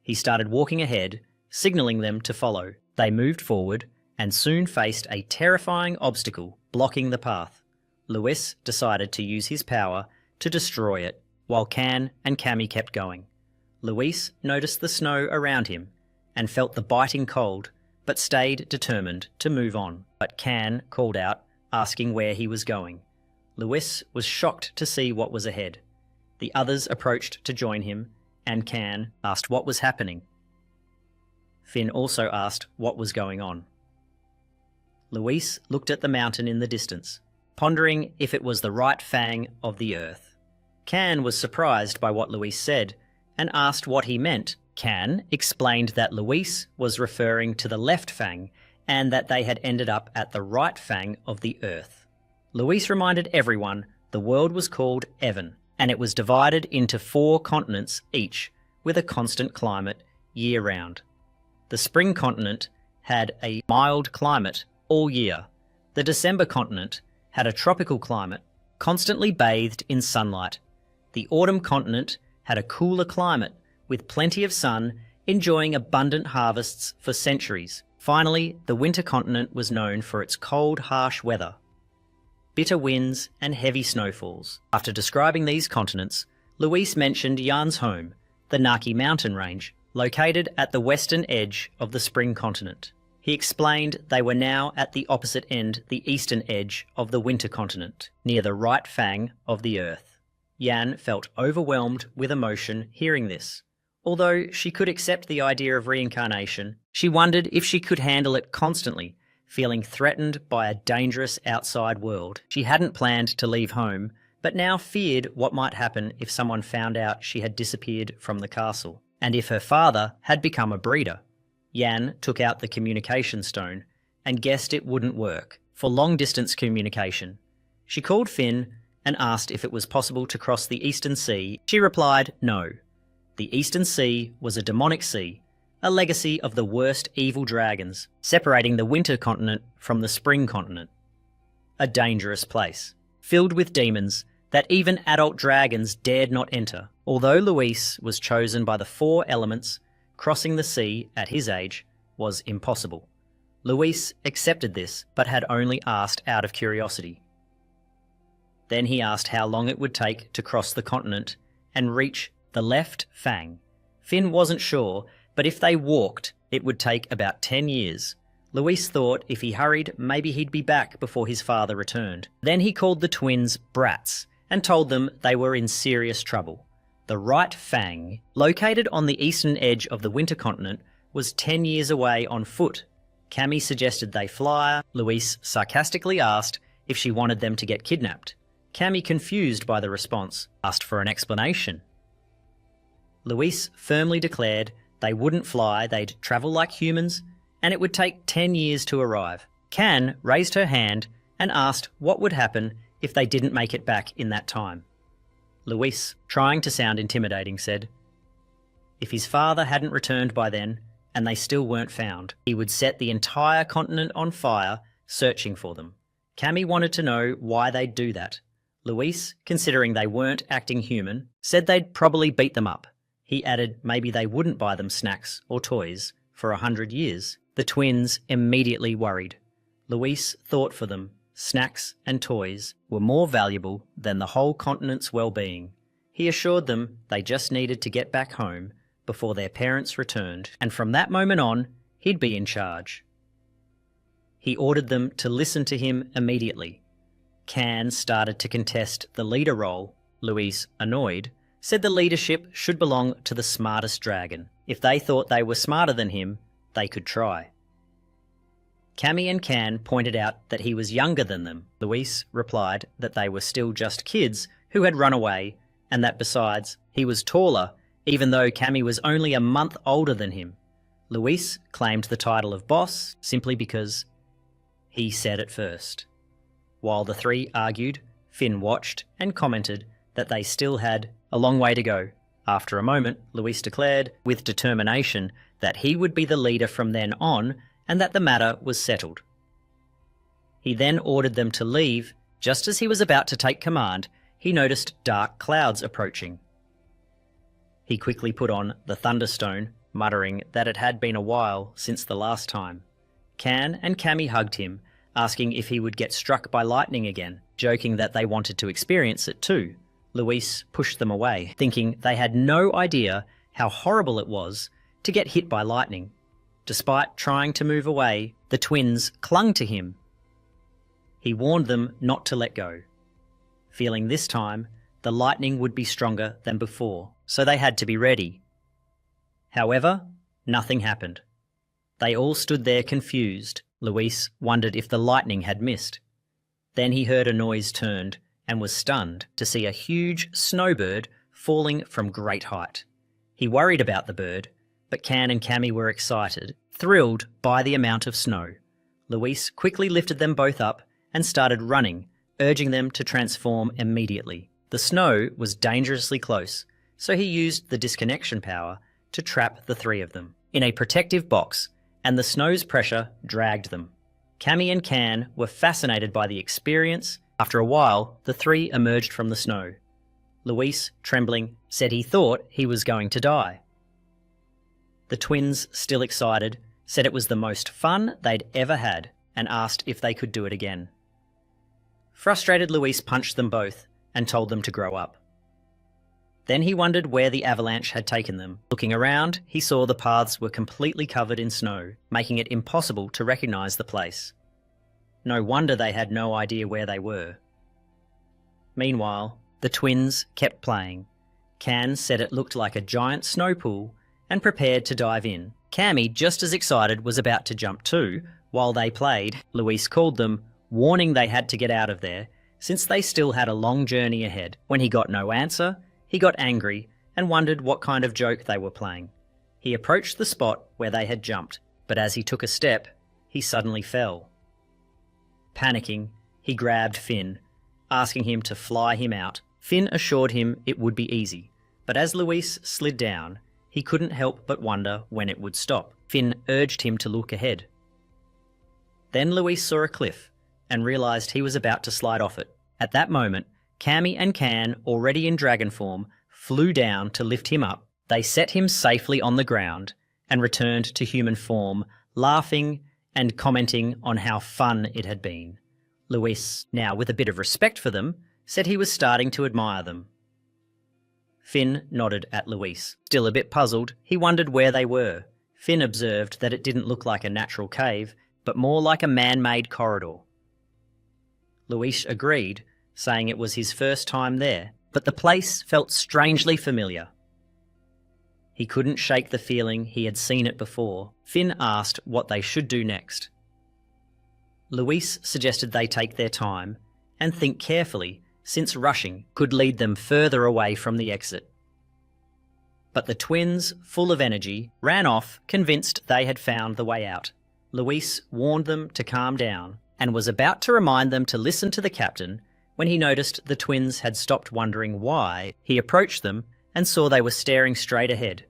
He started walking ahead, signalling them to follow. They moved forward and soon faced a terrifying obstacle blocking the path. Luis decided to use his power to destroy it, while Can and Cammy kept going. Luis noticed the snow around him and felt the biting cold, but stayed determined to move on. But Can called out, asking where he was going. Luis was shocked to see what was ahead. The others approached to join him, and Can asked what was happening. Finn also asked what was going on. Luis looked at the mountain in the distance, pondering if it was the right fang of the earth. Can was surprised by what Luis said and asked what he meant. Can explained that Luis was referring to the left fang and that they had ended up at the right fang of the earth. Luis reminded everyone the world was called Evan, and it was divided into 4 continents each, with a constant climate year-round. The spring continent had a mild climate all year. The December continent had a tropical climate, constantly bathed in sunlight. The autumn continent had a cooler climate, with plenty of sun, enjoying abundant harvests for centuries. Finally, the winter continent was known for its cold, harsh weather, bitter winds and heavy snowfalls. After describing these continents, Luis mentioned Jan's home, the Naki mountain range, located at the western edge of the spring continent. He explained they were now at the opposite end, the eastern edge of the winter continent, near the right fang of the earth. Jan felt overwhelmed with emotion hearing this. Although she could accept the idea of reincarnation, she wondered if she could handle it constantly, feeling threatened by a dangerous outside world. She hadn't planned to leave home, but now feared what might happen if someone found out she had disappeared from the castle, and if her father had become a breeder. Jan took out the communication stone and guessed it wouldn't work for long-distance communication. She called Finn and asked if it was possible to cross the Eastern Sea. She replied no. The Eastern Sea was a demonic sea, a legacy of the worst evil dragons, separating the winter continent from the spring continent. A dangerous place, filled with demons that even adult dragons dared not enter. Although Luis was chosen by the 4 elements, crossing the sea at his age was impossible. Luis accepted this, but had only asked out of curiosity. Then he asked how long it would take to cross the continent and reach the left fang. Finn wasn't sure, but if they walked, it would take about 10 years. Luis thought if he hurried, maybe he'd be back before his father returned. Then he called the twins brats and told them they were in serious trouble. The right fang, located on the eastern edge of the winter continent, was 10 years away on foot. Cammy suggested they fly. Luis sarcastically asked if she wanted them to get kidnapped. Cammy, confused by the response, asked for an explanation. Luis firmly declared they wouldn't fly, they'd travel like humans, and it would take 10 years to arrive. Can raised her hand and asked what would happen if they didn't make it back in that time. Luis, trying to sound intimidating, said, if his father hadn't returned by then, and they still weren't found, he would set the entire continent on fire, searching for them. Cammy wanted to know why they'd do that. Luis, considering they weren't acting human, said they'd probably beat them up. He added maybe they wouldn't buy them snacks or toys for 100 years. The twins immediately worried. Luis thought for them. Snacks and toys were more valuable than the whole continent's well-being. He assured them they just needed to get back home before their parents returned, and from that moment on, he'd be in charge. He ordered them to listen to him immediately. Can started to contest the leader role. Luis, annoyed, said the leadership should belong to the smartest dragon. If they thought they were smarter than him, they could try. Cammy and Can pointed out that he was younger than them. Luis replied that they were still just kids who had run away, and that besides, he was taller, even though Cammy was only a month older than him. Luis claimed the title of boss simply because he said it first. While the three argued, Finn watched and commented that they still had a long way to go. After a moment, Luis declared, with determination, that he would be the leader from then on and that the matter was settled. He then ordered them to leave. Just as he was about to take command, he noticed dark clouds approaching. He quickly put on the Thunderstone, muttering that it had been a while since the last time. Can and Cammy hugged him, asking if he would get struck by lightning again, joking that they wanted to experience it too. Luis pushed them away, thinking they had no idea how horrible it was to get hit by lightning. Despite trying to move away, the twins clung to him. He warned them not to let go, feeling this time the lightning would be stronger than before, so they had to be ready. However, nothing happened. They all stood there confused. Luis wondered if the lightning had missed. Then he heard a noise turned and was stunned to see a huge snowbird falling from great height. He worried about the bird, but Can and Cammy were excited, thrilled by the amount of snow. Luis quickly lifted them both up and started running, urging them to transform immediately. The snow was dangerously close, so he used the disconnection power to trap the three of them in a protective box, and the snow's pressure dragged them. Cammy and Can were fascinated by the experience. After a while, the three emerged from the snow. Luis, trembling, said he thought he was going to die. The twins, still excited, said it was the most fun they'd ever had and asked if they could do it again. Frustrated, Luis punched them both and told them to grow up. Then he wondered where the avalanche had taken them. Looking around, he saw the paths were completely covered in snow, making it impossible to recognize the place. No wonder they had no idea where they were. Meanwhile, the twins kept playing. Can said it looked like a giant snow pool and prepared to dive in. Cammy, just as excited, was about to jump too. While they played, Luis called them, warning they had to get out of there, since they still had a long journey ahead. When he got no answer, he got angry and wondered what kind of joke they were playing. He approached the spot where they had jumped, but as he took a step, he suddenly fell. Panicking, he grabbed Finn, asking him to fly him out. Finn assured him it would be easy, but as Luis slid down, he couldn't help but wonder when it would stop. Finn urged him to look ahead. Then Luis saw a cliff and realised he was about to slide off it. At that moment, Cammy and Can, already in dragon form, flew down to lift him up. They set him safely on the ground and returned to human form, laughing and commenting on how fun it had been. Luis, now with a bit of respect for them, said he was starting to admire them. Finn nodded at Luis. Still a bit puzzled, he wondered where they were. Finn observed that it didn't look like a natural cave, but more like a man-made corridor. Luis agreed, saying it was his first time there, but the place felt strangely familiar. He couldn't shake the feeling he had seen it before. Finn asked what they should do next. Luis suggested they take their time and think carefully, since rushing could lead them further away from the exit. But the twins, full of energy, ran off, convinced they had found the way out. Luis warned them to calm down and was about to remind them to listen to the captain when he noticed the twins had stopped wondering why. He approached them and saw they were staring straight ahead.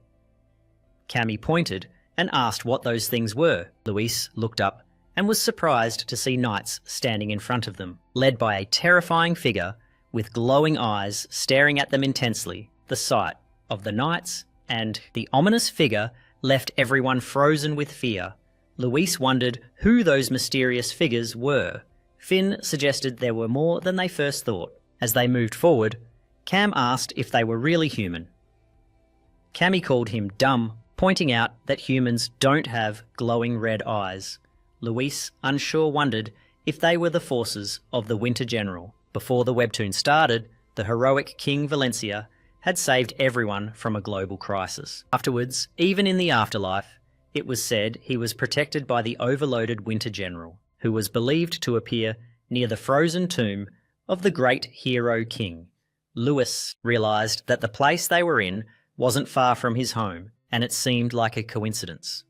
Cammy pointed and asked what those things were. Luis looked up and was surprised to see knights standing in front of them, led by a terrifying figure with glowing eyes staring at them intensely. The sight of the knights and the ominous figure left everyone frozen with fear. Luis wondered who those mysterious figures were. Finn suggested there were more than they first thought. As they moved forward, Cam asked if they were really human. Cammy called him dumb, pointing out that humans don't have glowing red eyes. Luis, unsure, wondered if they were the forces of the Winter General. Before the webtoon started, the heroic King Valencia had saved everyone from a global crisis. Afterwards, even in the afterlife, it was said he was protected by the overloaded Winter General, who was believed to appear near the frozen tomb of the great hero king. Luis realised that the place they were in wasn't far from his home, and it seemed like a coincidence.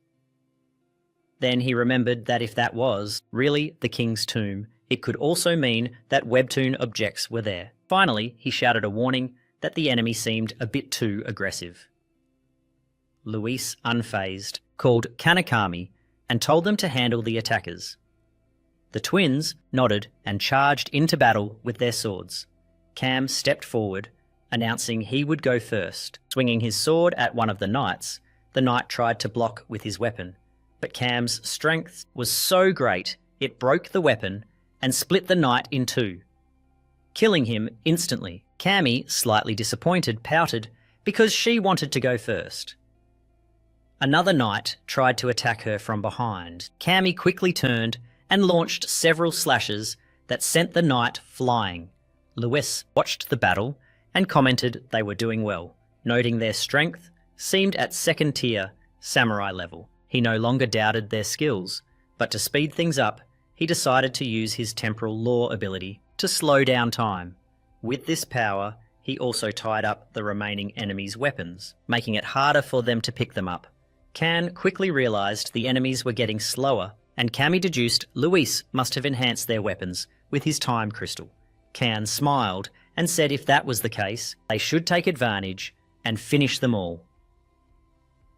Then he remembered that if that was really the king's tomb, it could also mean that webtoon objects were there. Finally, he shouted a warning that the enemy seemed a bit too aggressive. Luis, unfazed, called Kanakami and told them to handle the attackers. The twins nodded and charged into battle with their swords. Cam stepped forward, announcing he would go first. Swinging his sword at one of the knights, the knight tried to block with his weapon, but Cam's strength was so great it broke the weapon and split the knight in two, killing him instantly. Cammy, slightly disappointed, pouted because she wanted to go first. Another knight tried to attack her from behind. Cammy quickly turned and launched several slashes that sent the knight flying. Luis watched the battle and commented they were doing well, noting their strength seemed at second-tier samurai level. He no longer doubted their skills, but to speed things up, he decided to use his temporal law ability to slow down time. With this power, he also tied up the remaining enemies' weapons, making it harder for them to pick them up. Can quickly realised the enemies were getting slower, and Cammy deduced Luis must have enhanced their weapons with his time crystal. Can smiled and said if that was the case, they should take advantage and finish them all.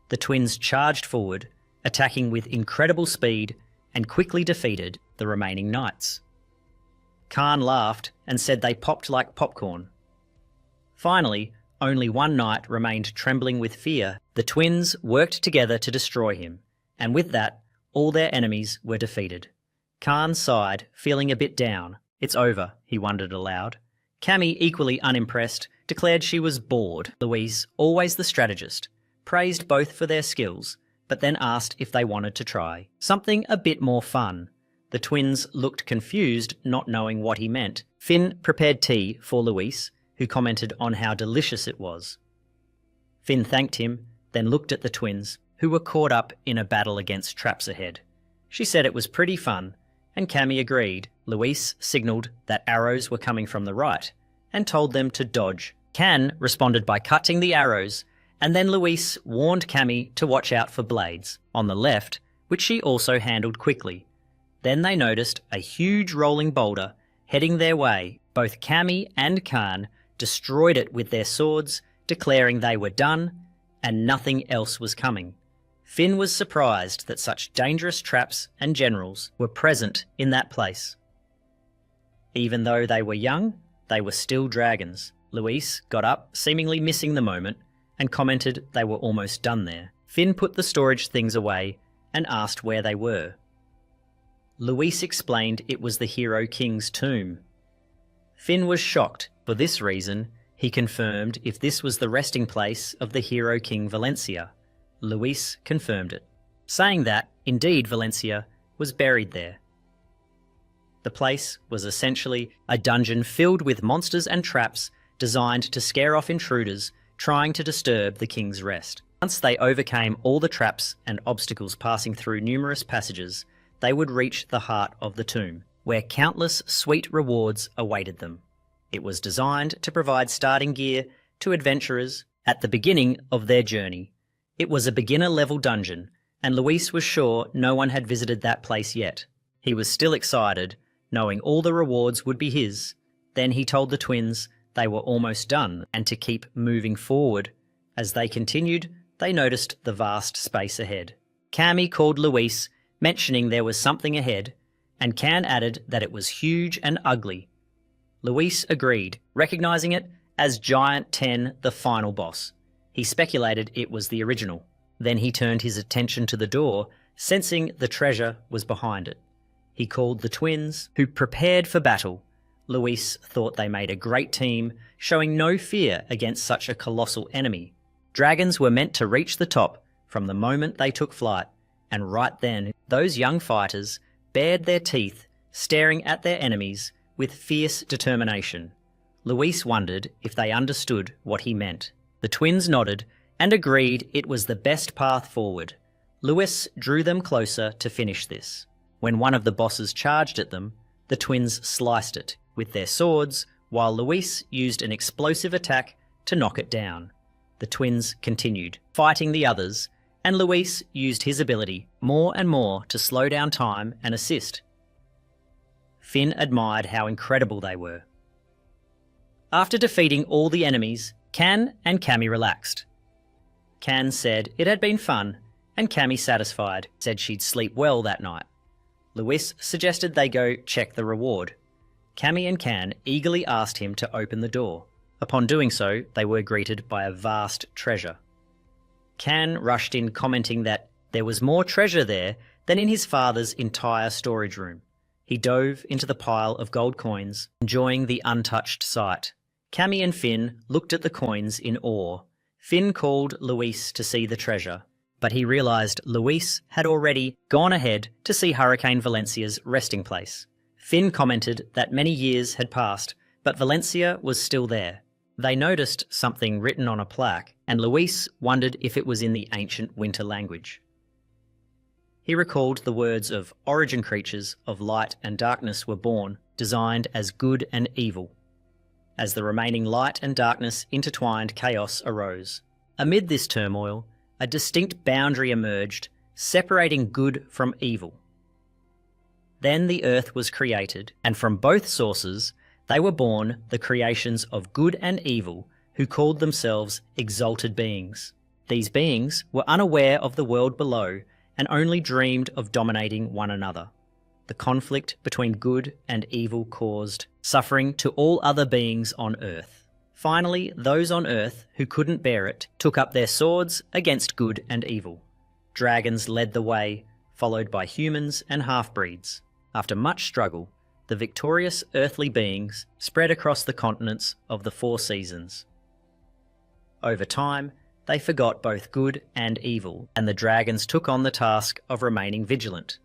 The twins charged forward, attacking with incredible speed, and quickly defeated the remaining knights. Khan laughed and said they popped like popcorn. Finally, only one knight remained trembling with fear. The twins worked together to destroy him, and with that, all their enemies were defeated. Khan sighed, feeling a bit down. It's over, he wondered aloud. Cammy, equally unimpressed, declared she was bored. Louise, always the strategist, praised both for their skills, but then asked if they wanted to try something a bit more fun. The twins looked confused, not knowing what he meant. Finn prepared tea for Luis, who commented on how delicious it was. Finn thanked him, then looked at the twins, who were caught up in a battle against traps ahead. She said it was pretty fun, and Cammy agreed. Luis signalled that arrows were coming from the right, and told them to dodge. Can responded by cutting the arrows, and then Luis warned Cammy to watch out for blades on the left, which she also handled quickly. Then they noticed a huge rolling boulder heading their way. Both Cammy and Khan destroyed it with their swords, declaring they were done and nothing else was coming. Finn was surprised that such dangerous traps and generals were present in that place. Even though they were young, they were still dragons. Luis got up, seemingly missing the moment, and commented they were almost done there. Finn put the storage things away and asked where they were. Luis explained it was the Hero King's tomb. Finn was shocked. For this reason, He confirmed if this was the resting place of the hero king Valencia. Luis confirmed it, saying that, indeed, Valencia was buried there. The place was essentially a dungeon filled with monsters and traps designed to scare off intruders trying to disturb the king's rest. Once they overcame all the traps and obstacles passing through numerous passages, they would reach the heart of the tomb, where countless sweet rewards awaited them. It was designed to provide starting gear to adventurers at the beginning of their journey. It was a beginner-level dungeon, and Luis was sure no one had visited that place yet. He was still excited, knowing all the rewards would be his. Then he told the twins they were almost done and to keep moving forward. As they continued, they noticed the vast space ahead. Cammy called Luis, mentioning there was something ahead, and Can added that it was huge and ugly. Luis agreed, recognizing it as Giant 10, the final boss. He speculated it was the original. Then he turned his attention to the door, sensing the treasure was behind it. He called the twins, who prepared for battle. Luis thought they made a great team, showing no fear against such a colossal enemy. Dragons were meant to reach the top from the moment they took flight, and right then, those young fighters bared their teeth, staring at their enemies with fierce determination. Luis wondered if they understood what he meant. The twins nodded and agreed it was the best path forward. Luis drew them closer to finish this. When one of the bosses charged at them, the twins sliced it with their swords, while Luis used an explosive attack to knock it down. The twins continued, fighting the others, and Luis used his ability more and more to slow down time and assist. Finn admired how incredible they were. After defeating all the enemies, Can and Cammy relaxed. Can said it had been fun, and Cammy, satisfied, said she'd sleep well that night. Luis suggested they go check the reward. Cammy and Can eagerly asked him to open the door. Upon doing so, they were greeted by a vast treasure. Can rushed in, commenting that there was more treasure there than in his father's entire storage room. He dove into the pile of gold coins, enjoying the untouched sight. Cammy and Finn looked at the coins in awe. Finn called Luis to see the treasure, but he realised Luis had already gone ahead to see Hurricane Valencia's resting place. Finn commented that many years had passed, but Valencia was still there. They noticed something written on a plaque, and Luis wondered if it was in the ancient winter language. He recalled the words of origin creatures of light and darkness were born, designed as good and evil. As the remaining light and darkness intertwined, chaos arose. Amid this turmoil, a distinct boundary emerged, separating good from evil. Then the earth was created, and from both sources they were born the creations of good and evil, who called themselves exalted beings. These beings were unaware of the world below and only dreamed of dominating one another. The conflict between good and evil caused suffering to all other beings on earth. Finally, those on earth who couldn't bear it took up their swords against good and evil. Dragons led the way, followed by humans and half-breeds. After much struggle, the victorious earthly beings spread across the continents of the 4 seasons. Over time, they forgot both good and evil, and the dragons took on the task of remaining vigilant.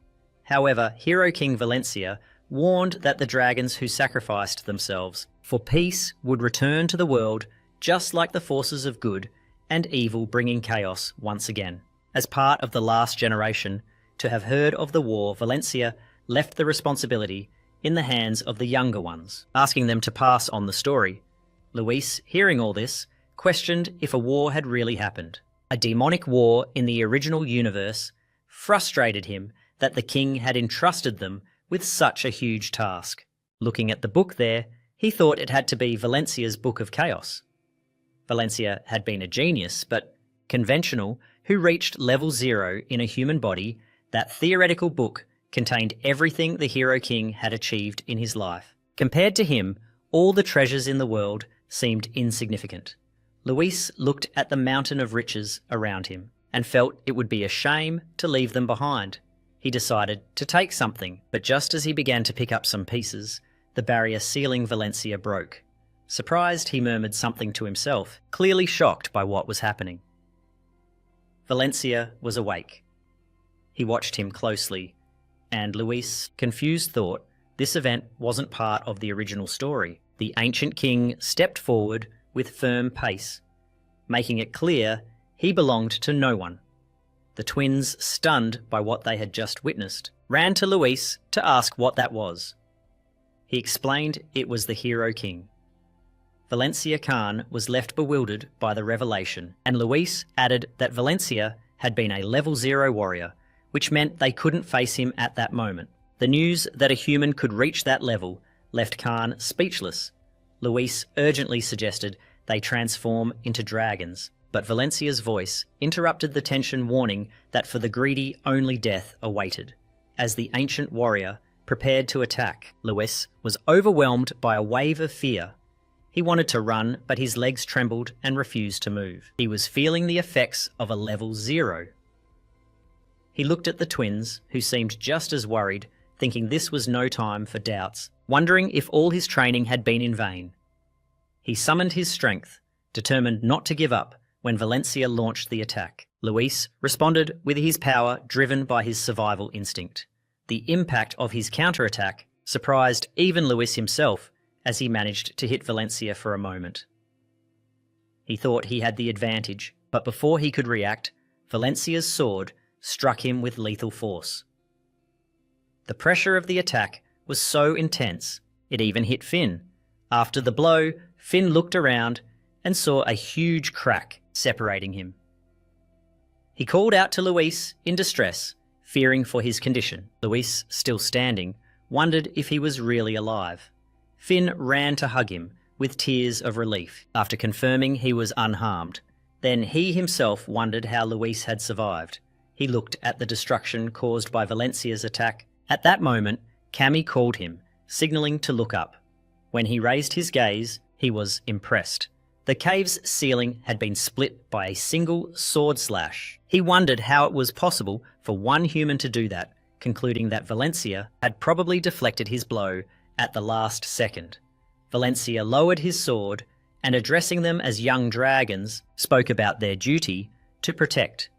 However, Hero King Valencia warned that the dragons who sacrificed themselves for peace would return to the world just like the forces of good and evil, bringing chaos once again. As part of the last generation to have heard of the war, Valencia left the responsibility in the hands of the younger ones, asking them to pass on the story. Luis, hearing all this, questioned if a war had really happened. A demonic war in the original universe frustrated him that the king had entrusted them with such a huge task. Looking at the book there, he thought it had to be Valencia's Book of Chaos. Valencia had been a genius, but conventional, who reached level 0 in a human body. That theoretical book contained everything the Hero King had achieved in his life. Compared to him, all the treasures in the world seemed insignificant. Luis looked at the mountain of riches around him and felt it would be a shame to leave them behind. He decided to take something, but just as he began to pick up some pieces, the barrier sealing Valencia broke. Surprised, he murmured something to himself, clearly shocked by what was happening. Valencia was awake. He watched him closely, and Luis, confused, thought this event wasn't part of the original story. The ancient king stepped forward with firm pace, making it clear he belonged to no one. The twins, stunned by what they had just witnessed, ran to Luis to ask what that was. He explained it was the Hero King. Valencia Khan was left bewildered by the revelation, and Luis added that Valencia had been a level 0 warrior, which meant they couldn't face him at that moment. The news that a human could reach that level left Khan speechless. Luis urgently suggested they transform into dragons, but Valencia's voice interrupted the tension, warning that for the greedy only death awaited. As the ancient warrior prepared to attack, Luis was overwhelmed by a wave of fear. He wanted to run, but his legs trembled and refused to move. He was feeling the effects of a level 0. He looked at the twins, who seemed just as worried, thinking this was no time for doubts, wondering if all his training had been in vain. He summoned his strength, determined not to give up when Valencia launched the attack. Luis responded with his power driven by his survival instinct. The impact of his counterattack surprised even Luis himself as he managed to hit Valencia for a moment. He thought he had the advantage, but before he could react, Valencia's sword struck him with lethal force. The pressure of the attack was so intense, it even hit Finn. After the blow, Finn looked around and saw a huge crack separating him. He called out to Luis in distress, fearing for his condition. Luis, still standing, wondered if he was really alive. Finn ran to hug him with tears of relief after confirming he was unharmed. Then he himself wondered how Luis had survived. He looked at the destruction caused by Valencia's attack. At that moment, Cammy called him, signaling to look up. When he raised his gaze, he was impressed. The cave's ceiling had been split by a single sword slash. He wondered how it was possible for one human to do that, concluding that Valencia had probably deflected his blow at the last second. Valencia lowered his sword and, addressing them as young dragons, spoke about their duty to protect.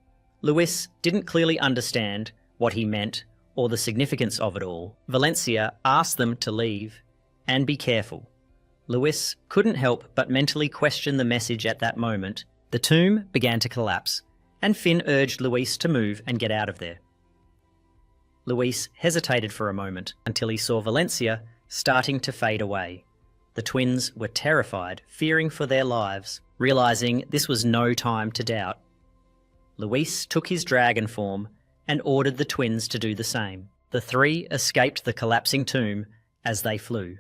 Luis didn't clearly understand what he meant or the significance of it all. Valencia asked them to leave and be careful. Luis couldn't help but mentally question the message at that moment. The tomb began to collapse, and Finn urged Luis to move and get out of there. Luis hesitated for a moment until he saw Valencia starting to fade away. The twins were terrified, fearing for their lives, realizing this was no time to doubt. Luis took his dragon form and ordered the twins to do the same. The three escaped the collapsing tomb as they flew.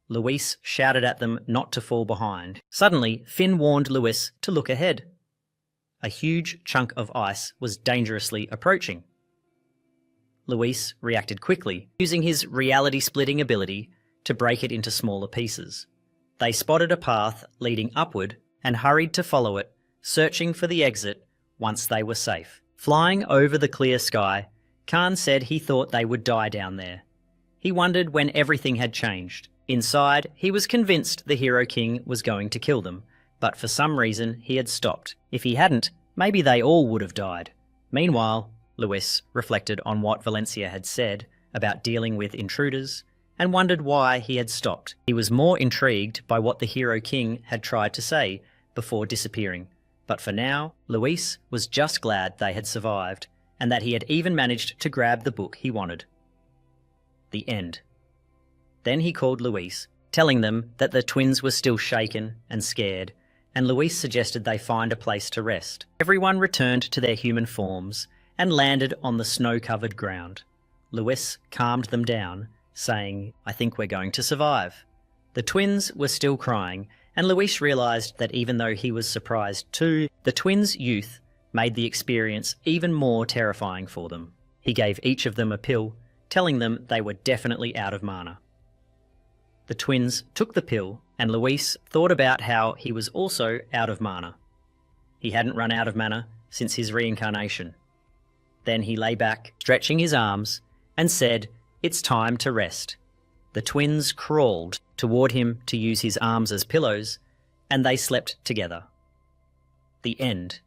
Luis shouted at them not to fall behind. Suddenly, Finn warned Luis to look ahead. A huge chunk of ice was dangerously approaching. Luis reacted quickly, using his reality-splitting ability to break it into smaller pieces. They spotted a path leading upward and hurried to follow it, searching for the exit once they were safe. Flying over the clear sky, Khan said he thought they would die down there. He wondered when everything had changed. Inside, he was convinced the Hero King was going to kill them, but for some reason he had stopped. If he hadn't, maybe they all would have died. Meanwhile, Luis reflected on what Valencia had said about dealing with intruders and wondered why he had stopped. He was more intrigued by what the Hero King had tried to say before disappearing. But for now, Luis was just glad they had survived and that he had even managed to grab the book he wanted. The end. Then he called Luis, telling them that the twins were still shaken and scared, and Luis suggested they find a place to rest. Everyone returned to their human forms and landed on the snow-covered ground. Luis calmed them down, saying, "I think we're going to survive." The twins were still crying, and Luis realized that even though he was surprised too, the twins' youth made the experience even more terrifying for them. He gave each of them a pill, telling them they were definitely out of mana. The twins took the pill, and Luis thought about how he was also out of mana. He hadn't run out of mana since his reincarnation. Then he lay back, stretching his arms, and said, "It's time to rest." The twins crawled toward him to use his arms as pillows, and they slept together. The end.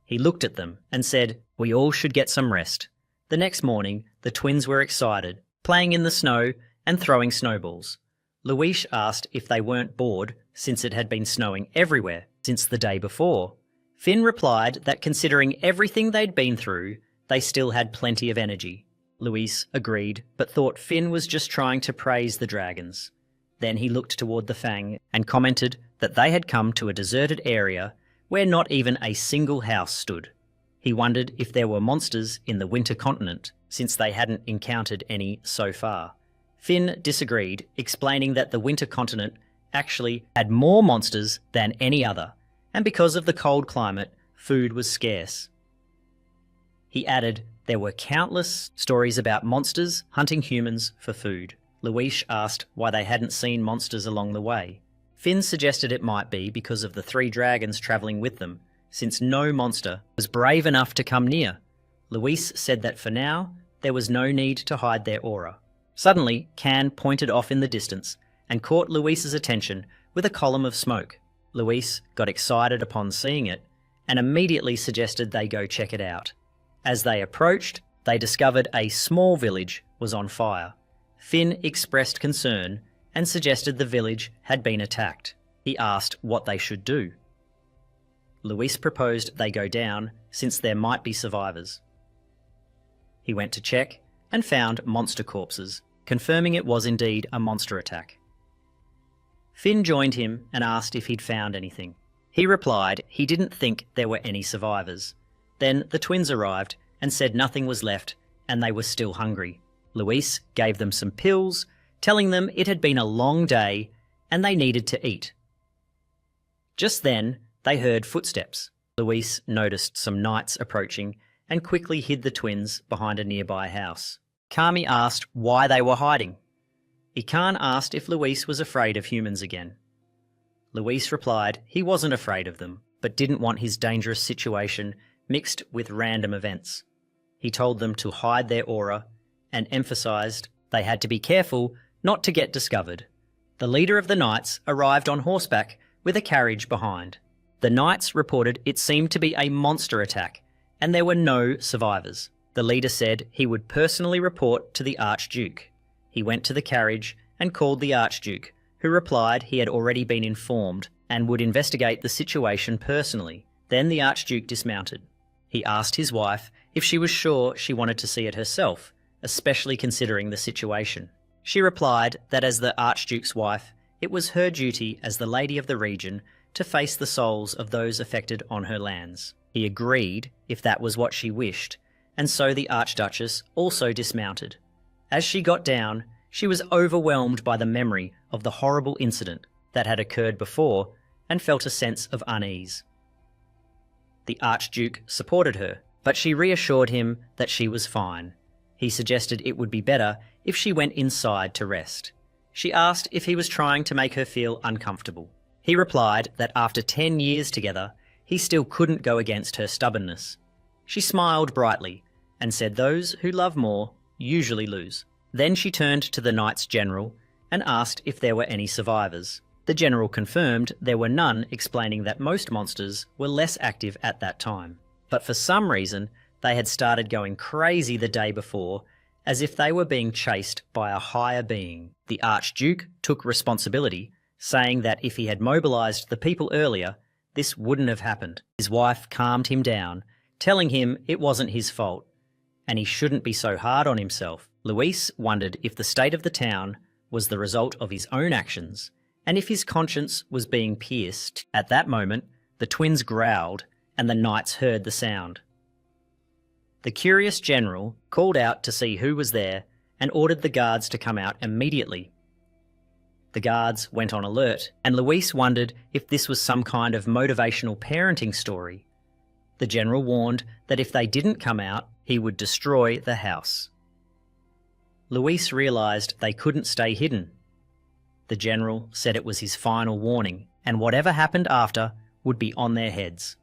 He looked at them and said, "We all should get some rest." The next morning, the twins were excited, playing in the snow and throwing snowballs. Luis asked if they weren't bored since it had been snowing everywhere since the day before. Finn replied that considering everything they'd been through, they still had plenty of energy. Luis agreed, but thought Finn was just trying to praise the dragons. Then he looked toward the Fang and commented that they had come to a deserted area where not even a single house stood. He wondered if there were monsters in the winter continent, since they hadn't encountered any so far. Finn disagreed, explaining that the winter continent actually had more monsters than any other, and because of the cold climate, food was scarce. He added there were countless stories about monsters hunting humans for food. Luis asked why they hadn't seen monsters along the way. Finn suggested it might be because of the 3 dragons travelling with them, since no monster was brave enough to come near. Luis said that for now, there was no need to hide their aura. Suddenly, Can pointed off in the distance and caught Luis's attention with a column of smoke. Luis got excited upon seeing it and immediately suggested they go check it out. As they approached, they discovered a small village was on fire. Finn expressed concern and suggested the village had been attacked. He asked what they should do. Luis proposed they go down since there might be survivors. He went to check and found monster corpses, confirming it was indeed a monster attack. Finn joined him and asked if he'd found anything. He replied he didn't think there were any survivors. Then the twins arrived and said nothing was left and they were still hungry. Luis gave them some pills, telling them it had been a long day and they needed to eat. Just then, they heard footsteps. Luis noticed some knights approaching and quickly hid the twins behind a nearby house. Kami asked why they were hiding. Ikan asked if Luis was afraid of humans again. Luis replied he wasn't afraid of them, but didn't want his dangerous situation mixed with random events. He told them to hide their aura and emphasized they had to be careful not to get discovered. The leader of the knights arrived on horseback with a carriage behind. The knights reported it seemed to be a monster attack and there were no survivors. The leader said he would personally report to the Archduke. He went to the carriage and called the Archduke, who replied he had already been informed and would investigate the situation personally. Then the Archduke dismounted. He asked his wife if she was sure she wanted to see it herself, especially considering the situation. She replied that as the Archduke's wife, it was her duty as the lady of the region to face the souls of those affected on her lands. He agreed if that was what she wished, and so the Archduchess also dismounted. As she got down, she was overwhelmed by the memory of the horrible incident that had occurred before and felt a sense of unease. The Archduke supported her, but she reassured him that she was fine. He suggested it would be better if she went inside to rest. She asked if he was trying to make her feel uncomfortable. He replied that after 10 years together, he still couldn't go against her stubbornness. She smiled brightly and said those who love more usually lose. Then she turned to the Knights General and asked if there were any survivors. The General confirmed there were none, explaining that most monsters were less active at that time. But for some reason, they had started going crazy the day before, as if they were being chased by a higher being. The Archduke took responsibility, saying that if he had mobilised the people earlier, this wouldn't have happened. His wife calmed him down, telling him it wasn't his fault, and he shouldn't be so hard on himself. Luis wondered if the state of the town was the result of his own actions, and if his conscience was being pierced. At that moment, the twins growled, and the knights heard the sound. The curious general called out to see who was there and ordered the guards to come out immediately. The guards went on alert, and Luis wondered if this was some kind of motivational parenting story. The general warned that if they didn't come out, he would destroy the house. Luis realised they couldn't stay hidden. The general said it was his final warning, and whatever happened after would be on their heads.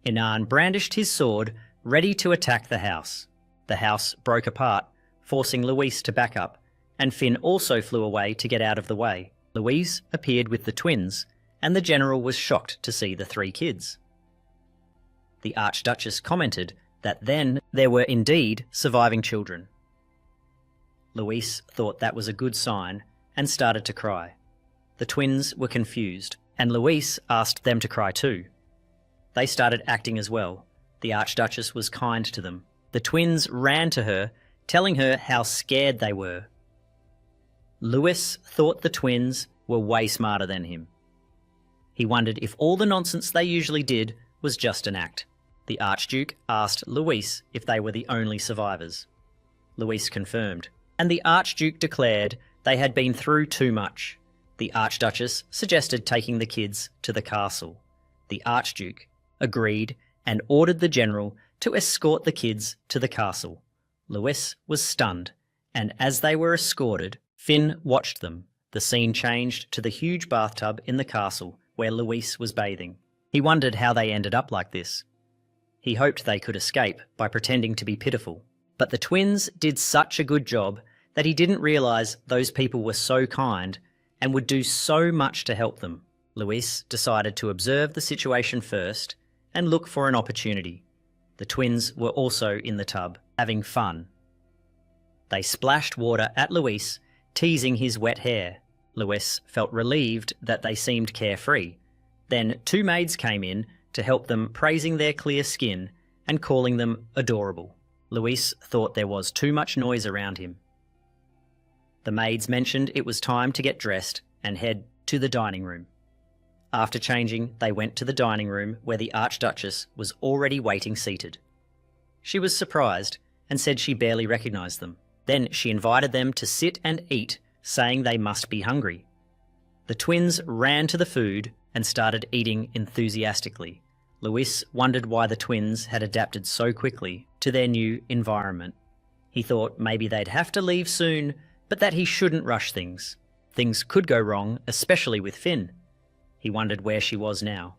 Inan brandished his sword, ready to attack the house. The house broke apart, forcing Luis to back up, and Finn also flew away to get out of the way. Louise appeared with the twins, and the general was shocked to see the 3 kids. The Archduchess commented that then there were indeed surviving children. Louise thought that was a good sign and started to cry. The twins were confused, and Louise asked them to cry too. They started acting as well. The Archduchess was kind to them. The twins ran to her, telling her how scared they were. Louis thought the twins were way smarter than him. He wondered if all the nonsense they usually did was just an act. The Archduke asked Louis if they were the only survivors. Louis confirmed, and the Archduke declared they had been through too much. The Archduchess suggested taking the kids to the castle. The Archduke agreed and ordered the general to escort the kids to the castle. Louis was stunned, and as they were escorted, Finn watched them. The scene changed to the huge bathtub in the castle where Louis was bathing. He wondered how they ended up like this. He hoped they could escape by pretending to be pitiful. But the twins did such a good job that he didn't realise those people were so kind and would do so much to help them. Louis decided to observe the situation first and look for an opportunity. The twins were also in the tub, having fun. They splashed water at Louis, teasing his wet hair. Louis felt relieved that they seemed carefree. Then 2 maids came in to help them, praising their clear skin and calling them adorable. Louis thought there was too much noise around him. The maids mentioned it was time to get dressed and head to the dining room. After changing, they went to the dining room where the Archduchess was already waiting seated. She was surprised and said she barely recognised them. Then she invited them to sit and eat, saying they must be hungry. The twins ran to the food and started eating enthusiastically. Louis wondered why the twins had adapted so quickly to their new environment. He thought maybe they'd have to leave soon, but that he shouldn't rush things. Things could go wrong, especially with Finn. He wondered where she was now.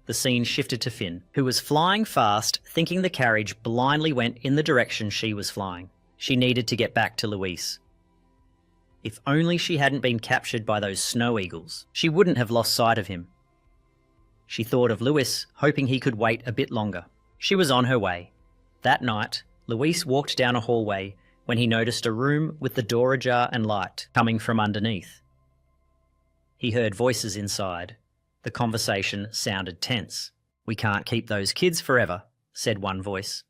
The scene shifted to Finn, who was flying fast, thinking the carriage blindly went in the direction she was flying. She needed to get back to Louise. If only she hadn't been captured by those snow eagles, she wouldn't have lost sight of him. She thought of Louis, hoping he could wait a bit longer. She was on her way. That night, Louis walked down a hallway when he noticed a room with the door ajar and light coming from underneath. He heard voices inside. The conversation sounded tense. "We can't keep those kids forever," said one voice.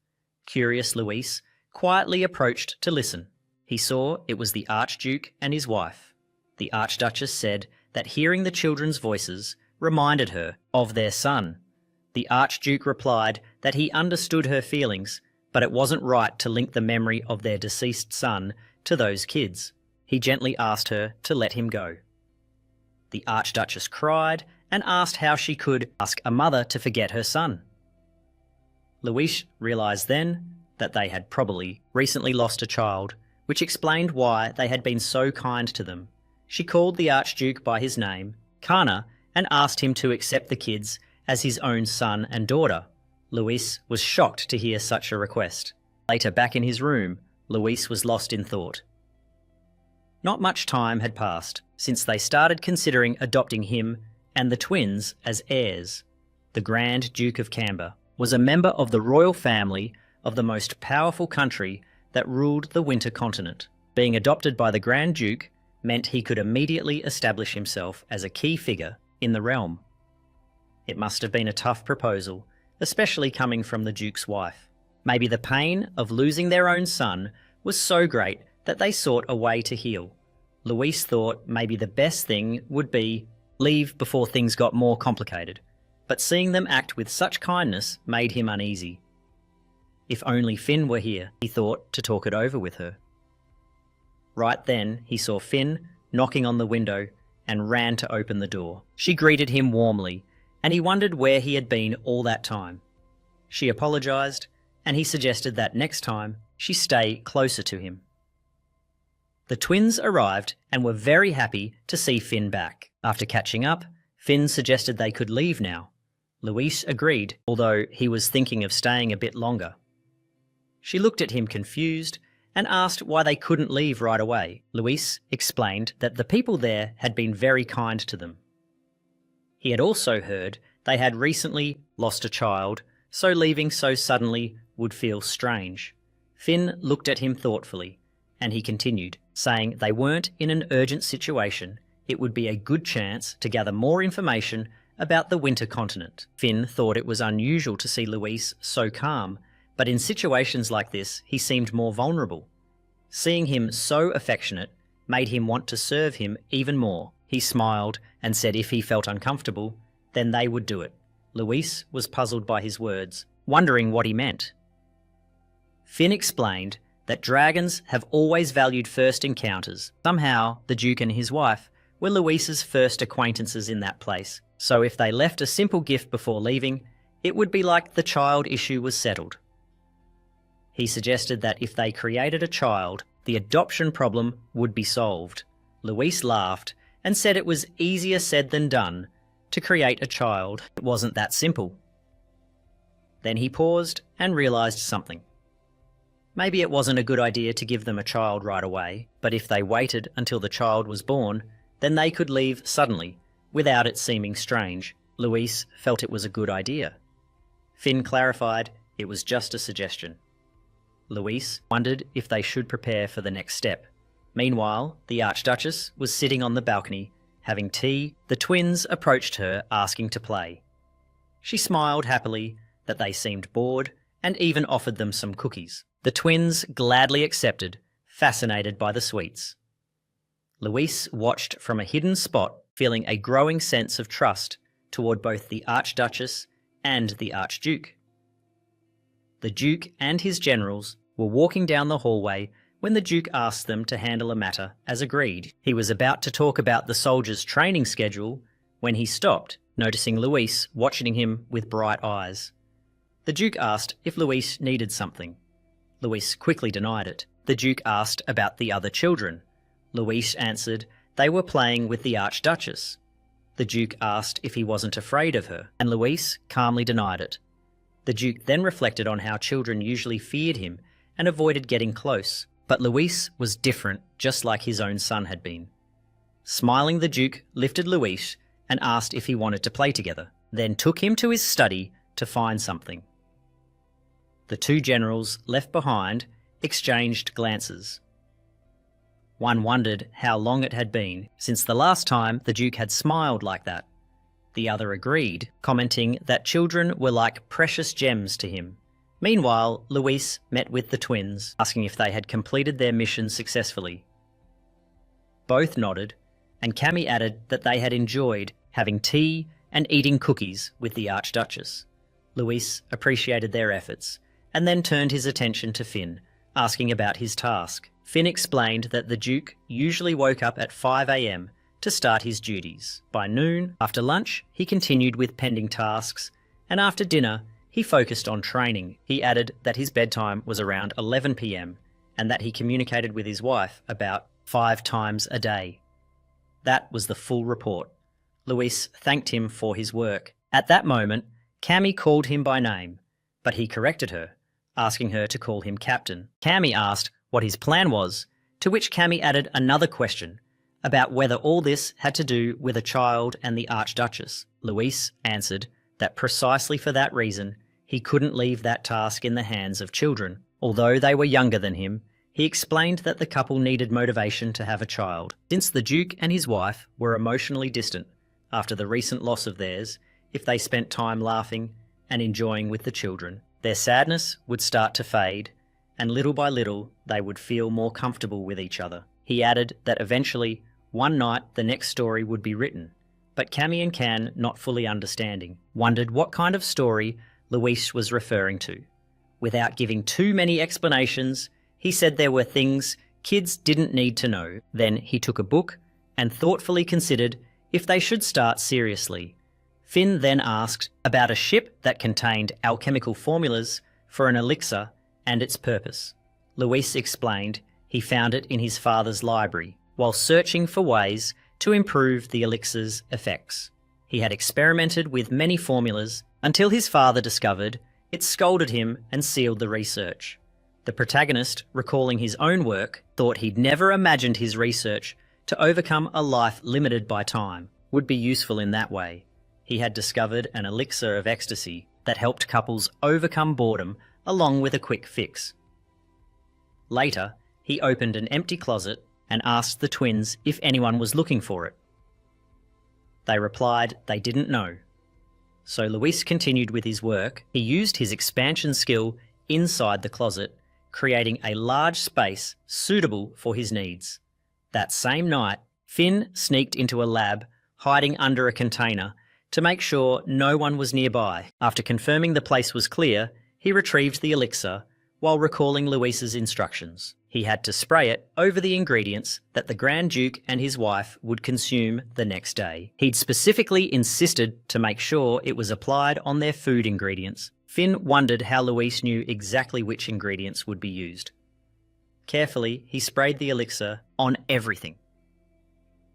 Curious Louis quietly approached to listen. He saw it was the Archduke and his wife. The Archduchess said that hearing the children's voices reminded her of their son. The Archduke replied that he understood her feelings, but it wasn't right to link the memory of their deceased son to those kids. He gently asked her to let him go. The Archduchess cried and asked how she could ask a mother to forget her son. Louis realised then that they had probably recently lost a child, which explained why they had been so kind to them. She called the Archduke by his name, Kana, and asked him to accept the kids as his own son and daughter. Louis was shocked to hear such a request. Later, back in his room, Louis was lost in thought. Not much time had passed since they started considering adopting him and the twins as heirs. The Grand Duke of Camber was a member of the royal family of the most powerful country that ruled the Winter Continent. Being adopted by the Grand Duke meant he could immediately establish himself as a key figure in the realm. It must have been a tough proposal, especially coming from the Duke's wife. Maybe the pain of losing their own son was so great that they sought a way to heal. Louis thought maybe the best thing would be leave before things got more complicated, but seeing them act with such kindness made him uneasy. If only Finn were here, he thought, to talk it over with her. Right then, he saw Finn knocking on the window and ran to open the door. She greeted him warmly, and he wondered where he had been all that time. She apologised, and he suggested that next time she stay closer to him. The twins arrived and were very happy to see Finn back. After catching up, Finn suggested they could leave now. Louis agreed, although he was thinking of staying a bit longer. She looked at him confused and asked why they couldn't leave right away. Luis explained that the people there had been very kind to them. He had also heard they had recently lost a child, so leaving so suddenly would feel strange. Finn looked at him thoughtfully, and he continued, saying they weren't in an urgent situation. It would be a good chance to gather more information about the winter continent. Finn thought it was unusual to see Luis so calm, but in situations like this, he seemed more vulnerable. Seeing him so affectionate made him want to serve him even more. He smiled and said if he felt uncomfortable, then they would do it. Luis was puzzled by his words, wondering what he meant. Finn explained that dragons have always valued first encounters. Somehow, the Duke and his wife were Luis's first acquaintances in that place, so if they left a simple gift before leaving, it would be like the child issue was settled. He suggested that if they created a child, the adoption problem would be solved. Luis laughed and said it was easier said than done to create a child. It wasn't that simple. Then he paused and realised something. Maybe it wasn't a good idea to give them a child right away, but if they waited until the child was born, then they could leave suddenly, without it seeming strange. Luis felt it was a good idea. Finn clarified it was just a suggestion. Luis wondered if they should prepare for the next step. Meanwhile, the Archduchess was sitting on the balcony, having tea. The twins approached her asking to play. She smiled happily that they seemed bored and even offered them some cookies. The twins gladly accepted, fascinated by the sweets. Luis watched from a hidden spot, feeling a growing sense of trust toward both the Archduchess and the Archduke. The Duke and his generals were walking down the hallway when the Duke asked them to handle a matter as agreed. He was about to talk about the soldiers' training schedule when he stopped, noticing Luis watching him with bright eyes. The Duke asked if Luis needed something. Luis quickly denied it. The Duke asked about the other children. Luis answered they were playing with the Archduchess. The Duke asked if he wasn't afraid of her, and Luis calmly denied it. The Duke then reflected on how children usually feared him and avoided getting close, but Luis was different, just like his own son had been. Smiling, the Duke lifted Luis and asked if he wanted to play together, then took him to his study to find something. The two generals left behind exchanged glances. One wondered how long it had been since the last time the Duke had smiled like that. The other agreed, commenting that children were like precious gems to him. Meanwhile, Luis met with the twins, asking if they had completed their mission successfully. Both nodded, and Cammy added that they had enjoyed having tea and eating cookies with the Archduchess. Luis appreciated their efforts, and then turned his attention to Finn, asking about his task. Finn explained that the Duke usually woke up at 5 a.m. to start his duties. By noon, after lunch, he continued with pending tasks, and after dinner, he focused on training. He added that his bedtime was around 11 p.m. and that he communicated with his wife about 5 times a day. That was the full report. Luis thanked him for his work. At that moment, Cammy called him by name, but he corrected her, asking her to call him Captain. Cammy asked what his plan was, to which Cammy added another question about whether all this had to do with a child and the Archduchess. Luis answered that precisely for that reason, he couldn't leave that task in the hands of children. Although they were younger than him, he explained that the couple needed motivation to have a child. Since the Duke and his wife were emotionally distant after the recent loss of theirs, if they spent time laughing and enjoying with the children, their sadness would start to fade, and little by little they would feel more comfortable with each other. He added that eventually, one night, the next story would be written, but Cammy and Can, not fully understanding, wondered what kind of story Luis was referring to. Without giving too many explanations, he said there were things kids didn't need to know. Then he took a book and thoughtfully considered if they should start seriously. Finn then asked about a ship that contained alchemical formulas for an elixir and its purpose. Luis explained he found it in his father's library while searching for ways to improve the elixir's effects. He had experimented with many formulas until his father discovered it, scolded him and sealed the research. The protagonist, recalling his own work, thought he'd never imagined his research to overcome a life limited by time would be useful in that way. He had discovered an elixir of ecstasy that helped couples overcome boredom along with a quick fix. Later, he opened an empty closet and asked the twins if anyone was looking for it. They replied they didn't know. So Luis continued with his work. He used his expansion skill inside the closet, creating a large space suitable for his needs. That same night, Finn sneaked into a lab, hiding under a container, to make sure no one was nearby. After confirming the place was clear, he retrieved the elixir while recalling Luis's instructions. He had to spray it over the ingredients that the Grand Duke and his wife would consume the next day. He'd specifically insisted to make sure it was applied on their food ingredients. Finn wondered how Luis knew exactly which ingredients would be used. Carefully, he sprayed the elixir on everything.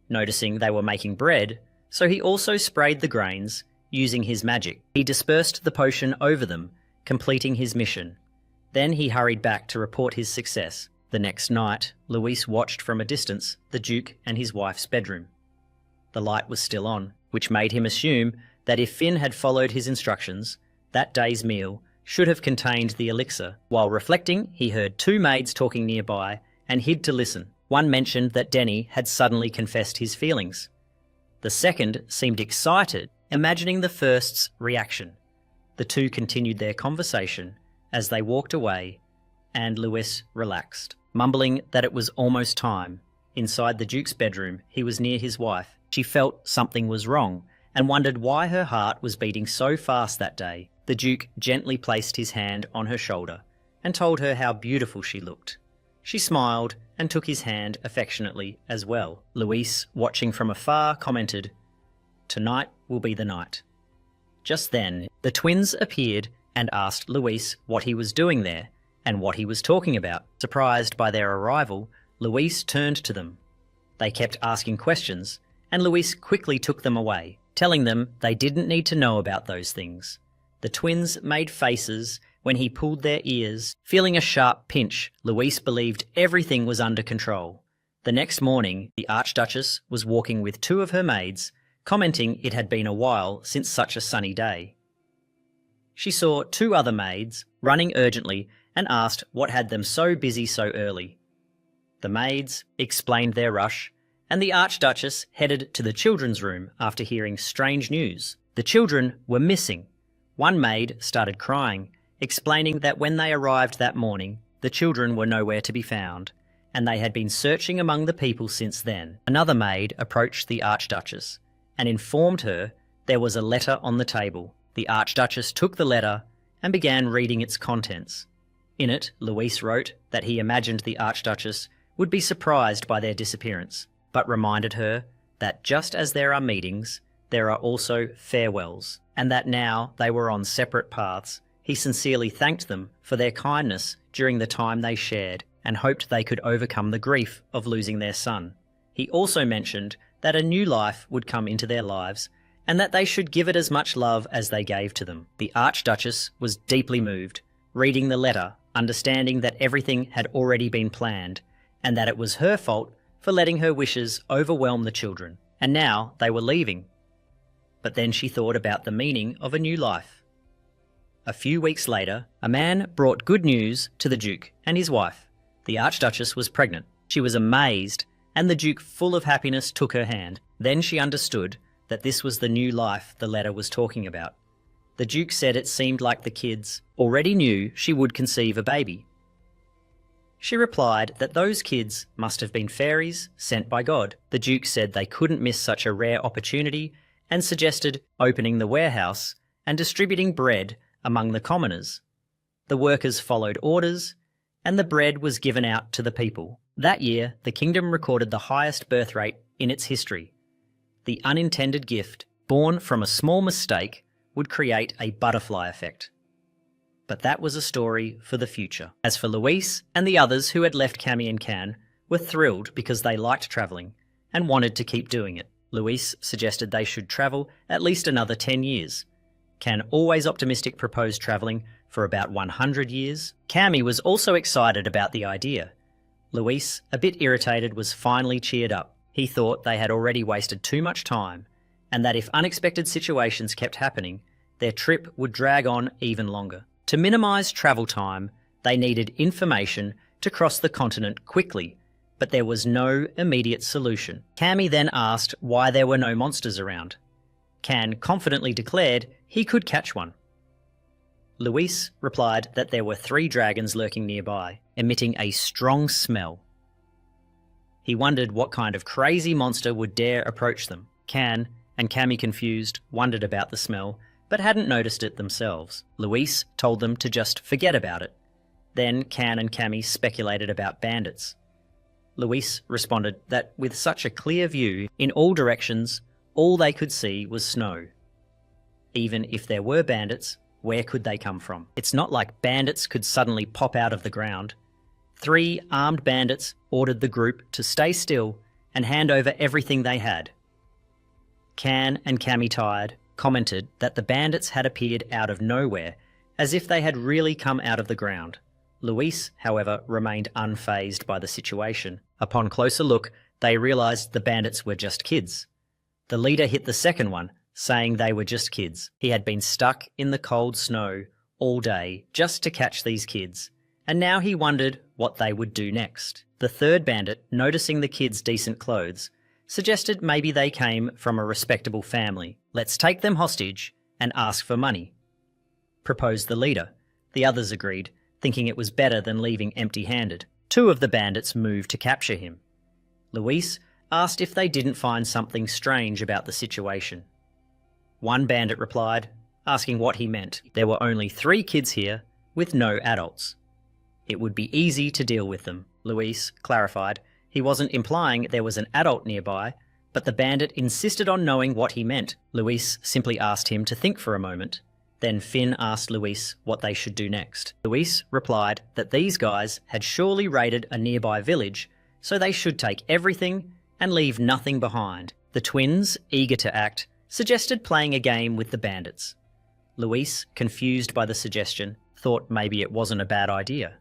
Noticing they were making bread, so he also sprayed the grains using his magic. He dispersed the potion over them, completing his mission. Then he hurried back to report his success. The next night, Luis watched from a distance the Duke and his wife's bedroom. The light was still on, which made him assume that if Finn had followed his instructions, that day's meal should have contained the elixir. While reflecting, he heard two maids talking nearby and hid to listen. One mentioned that Denny had suddenly confessed his feelings. The second seemed excited, imagining the first's reaction. The two continued their conversation as they walked away, and Luis relaxed, mumbling that it was almost time. Inside the Duke's bedroom, he was near his wife. She felt something was wrong and wondered why her heart was beating so fast that day. The Duke gently placed his hand on her shoulder and told her how beautiful she looked. She smiled and took his hand affectionately as well. Luis, watching from afar, commented, "Tonight will be the night." Just then, the twins appeared and asked Luis what he was doing there and what he was talking about. Surprised by their arrival, Luis turned to them. They kept asking questions, and Luis quickly took them away, telling them they didn't need to know about those things. The twins made faces when he pulled their ears. Feeling a sharp pinch, Luis believed everything was under control. The next morning, the Archduchess was walking with two of her maids, commenting it had been a while since such a sunny day. She saw two other maids running urgently and asked what had them so busy so early. The maids explained their rush, and the Archduchess headed to the children's room after hearing strange news. The children were missing. One maid started crying, explaining that when they arrived that morning, the children were nowhere to be found, and they had been searching among the people since then. Another maid approached the Archduchess and informed her there was a letter on the table. The Archduchess took the letter and began reading its contents. In it, Luis wrote that he imagined the Archduchess would be surprised by their disappearance, but reminded her that just as there are meetings, there are also farewells, and that now they were on separate paths. He sincerely thanked them for their kindness during the time they shared and hoped they could overcome the grief of losing their son. He also mentioned that a new life would come into their lives and that they should give it as much love as they gave to them. The Archduchess was deeply moved, reading the letter, understanding that everything had already been planned and that it was her fault for letting her wishes overwhelm the children, and now they were leaving. But then she thought about the meaning of a new life. A few weeks later, a man brought good news to the Duke and his wife. The Archduchess was pregnant. She was amazed, and the Duke, full of happiness, took her hand. Then she understood that this was the new life the letter was talking about. The Duke said it seemed like the kids already knew she would conceive a baby. She replied that those kids must have been fairies sent by God. The Duke said they couldn't miss such a rare opportunity and suggested opening the warehouse and distributing bread among the commoners. The workers followed orders, and the bread was given out to the people. That year, the kingdom recorded the highest birth rate in its history. The unintended gift, born from a small mistake, would create a butterfly effect. But that was a story for the future. As for Luis and the others who had left Cami and Can, were thrilled because they liked travelling and wanted to keep doing it. Luis suggested they should travel at least another 10 years. Can, always optimistic, proposed travelling for about 100 years. Cammy was also excited about the idea. Luis, a bit irritated, was finally cheered up. He thought they had already wasted too much time, and that if unexpected situations kept happening, their trip would drag on even longer. To minimise travel time, they needed information to cross the continent quickly, but there was no immediate solution. Cammy then asked why there were no monsters around. Can confidently declared he could catch one. Luis replied that there were 3 dragons lurking nearby, emitting a strong smell. He wondered what kind of crazy monster would dare approach them. Can and Cammy, confused, wondered about the smell, but hadn't noticed it themselves. Luis told them to just forget about it. Then Can and Cammy speculated about bandits. Luis responded that with such a clear view in all directions, all they could see was snow. Even if there were bandits, where could they come from? It's not like bandits could suddenly pop out of the ground. 3 armed bandits ordered the group to stay still and hand over everything they had. Can and Cammy, tired, commented that the bandits had appeared out of nowhere, as if they had really come out of the ground. Luis, however, remained unfazed by the situation. Upon closer look, they realised the bandits were just kids. The leader hit the second one, saying they were just kids. He had been stuck in the cold snow all day just to catch these kids, and now he wondered what they would do next. The third bandit, noticing the kids' decent clothes, suggested maybe they came from a respectable family. Let's take them hostage and ask for money, proposed the leader. The others agreed, thinking it was better than leaving empty-handed. 2 of the bandits moved to capture him. Luis asked if they didn't find something strange about the situation. One bandit replied, asking what he meant. There were only 3 kids here, with no adults. It would be easy to deal with them, Luis clarified. He wasn't implying there was an adult nearby, but the bandit insisted on knowing what he meant. Luis simply asked him to think for a moment. Then Finn asked Luis what they should do next. Luis replied that these guys had surely raided a nearby village, so they should take everything and leave nothing behind. The twins, eager to act, suggested playing a game with the bandits. Luis, confused by the suggestion, thought maybe it wasn't a bad idea.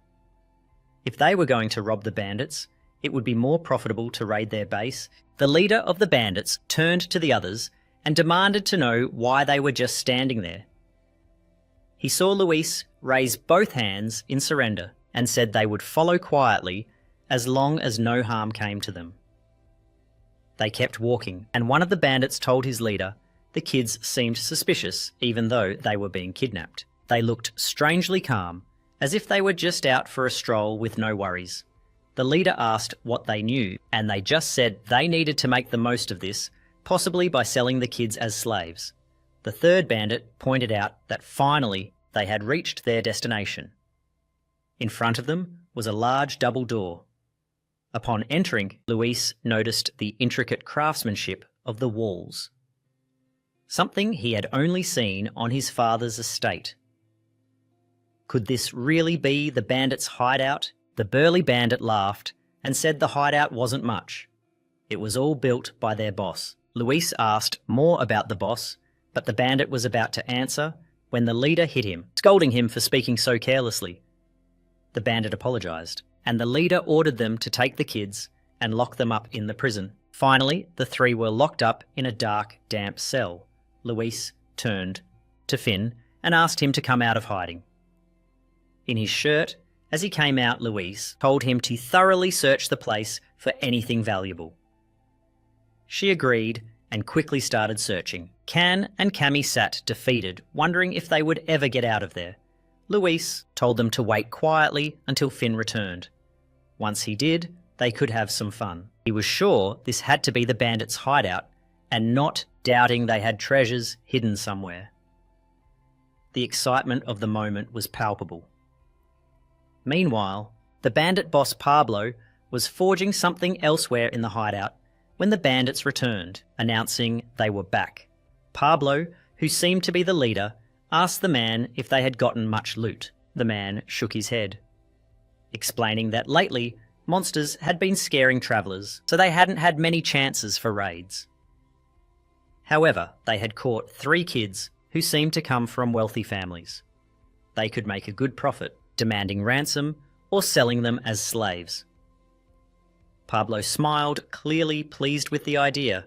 If they were going to rob the bandits, it would be more profitable to raid their base. The leader of the bandits turned to the others and demanded to know why they were just standing there. He saw Luis raise both hands in surrender and said they would follow quietly as long as no harm came to them. They kept walking, and one of the bandits told his leader the kids seemed suspicious even though they were being kidnapped. They looked strangely calm, as if they were just out for a stroll with no worries. The leader asked what they knew, and they just said they needed to make the most of this, possibly by selling the kids as slaves. The third bandit pointed out that finally they had reached their destination. In front of them was a large double door. Upon entering, Luis noticed the intricate craftsmanship of the walls. Something he had only seen on his father's estate. Could this really be the bandits' hideout? The burly bandit laughed and said the hideout wasn't much. It was all built by their boss. Luis asked more about the boss, but the bandit was about to answer when the leader hit him, scolding him for speaking so carelessly. The bandit apologised, and the leader ordered them to take the kids and lock them up in the prison. Finally, the 3 were locked up in a dark, damp cell. Luis turned to Finn and asked him to come out of hiding. In his shirt, as he came out, Luis told him to thoroughly search the place for anything valuable. She agreed and quickly started searching. Can and Cammy sat defeated, wondering if they would ever get out of there. Luis told them to wait quietly until Finn returned. Once he did, they could have some fun. He was sure this had to be the bandits' hideout, and not doubting they had treasures hidden somewhere. The excitement of the moment was palpable. Meanwhile, the bandit boss Pablo was forging something elsewhere in the hideout when the bandits returned, announcing they were back. Pablo, who seemed to be the leader, asked the man if they had gotten much loot. The man shook his head, explaining that lately monsters had been scaring travellers, so they hadn't had many chances for raids. However, they had caught 3 kids who seemed to come from wealthy families. they could make a good profit, demanding ransom or selling them as slaves. Pablo smiled, clearly pleased with the idea.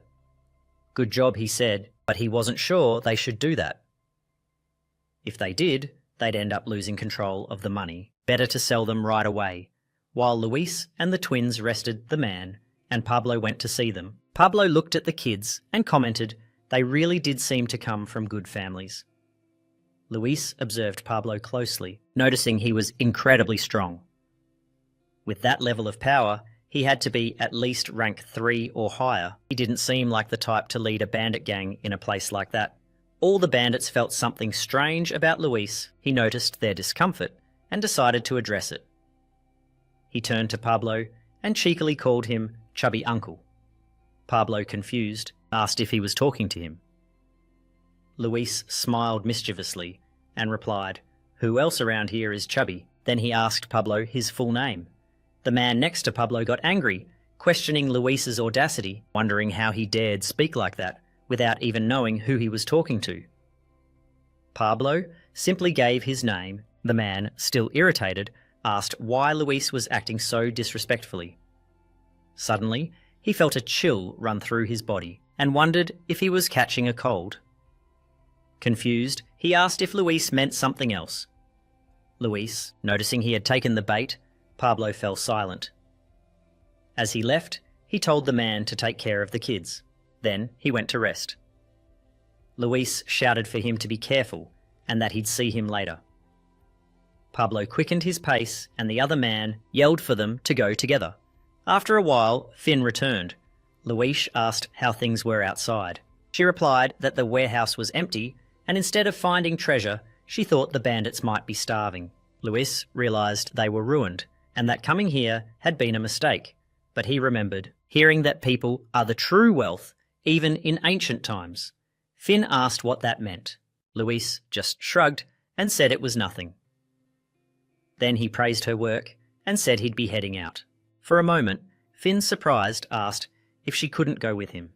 Good job, he said, but he wasn't sure they should do that. If they did, they'd end up losing control of the money. Better to sell them right away. While Luis and the twins rested the man, and Pablo went to see them, Pablo looked at the kids and commented they really did seem to come from good families. Luis observed Pablo closely, noticing he was incredibly strong. With that level of power, he had to be at least rank 3 or higher. He didn't seem like the type to lead a bandit gang in a place like that. All the bandits felt something strange about Luis. He noticed their discomfort and decided to address it. He turned to Pablo and cheekily called him Chubby Uncle. Pablo, confused, asked if he was talking to him. Luis smiled mischievously and replied, "Who else around here is chubby?" Then he asked Pablo his full name. The man next to Pablo got angry, questioning Luis's audacity, wondering how he dared speak like that without even knowing who he was talking to. Pablo simply gave his name. The man, still irritated, asked why Luis was acting so disrespectfully. Suddenly, he felt a chill run through his body and wondered if he was catching a cold. Confused, he asked if Luis meant something else. Luis, noticing he had taken the bait, Pablo fell silent. As he left, he told the man to take care of the kids. Then he went to rest. Luis shouted for him to be careful and that he'd see him later. Pablo quickened his pace and the other man yelled for them to go together. After a while, Finn returned. Luis asked how things were outside. She replied that the warehouse was empty, and instead of finding treasure, she thought the bandits might be starving. Luis realised they were ruined, and that coming here had been a mistake. But he remembered, hearing that people are the true wealth, even in ancient times. Finn asked what that meant. Luis just shrugged and said it was nothing. Then he praised her work and said he'd be heading out. For a moment, Finn, surprised, asked if she couldn't go with him.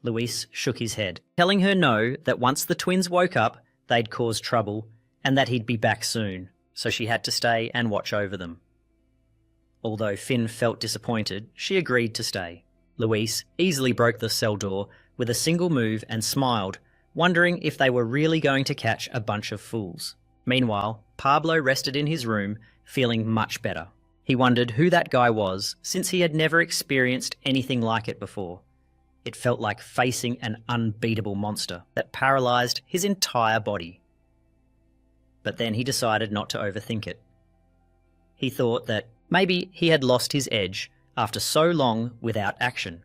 Luis shook his head, telling her no, that once the twins woke up, they'd cause trouble and that he'd be back soon, so she had to stay and watch over them. Although Finn felt disappointed, she agreed to stay. Luis easily broke the cell door with a single move and smiled, wondering if they were really going to catch a bunch of fools. Meanwhile, Pablo rested in his room, feeling much better. He wondered who that guy was, since he had never experienced anything like it before. It felt like facing an unbeatable monster that paralysed his entire body. But then he decided not to overthink it. He thought that maybe he had lost his edge after so long without action.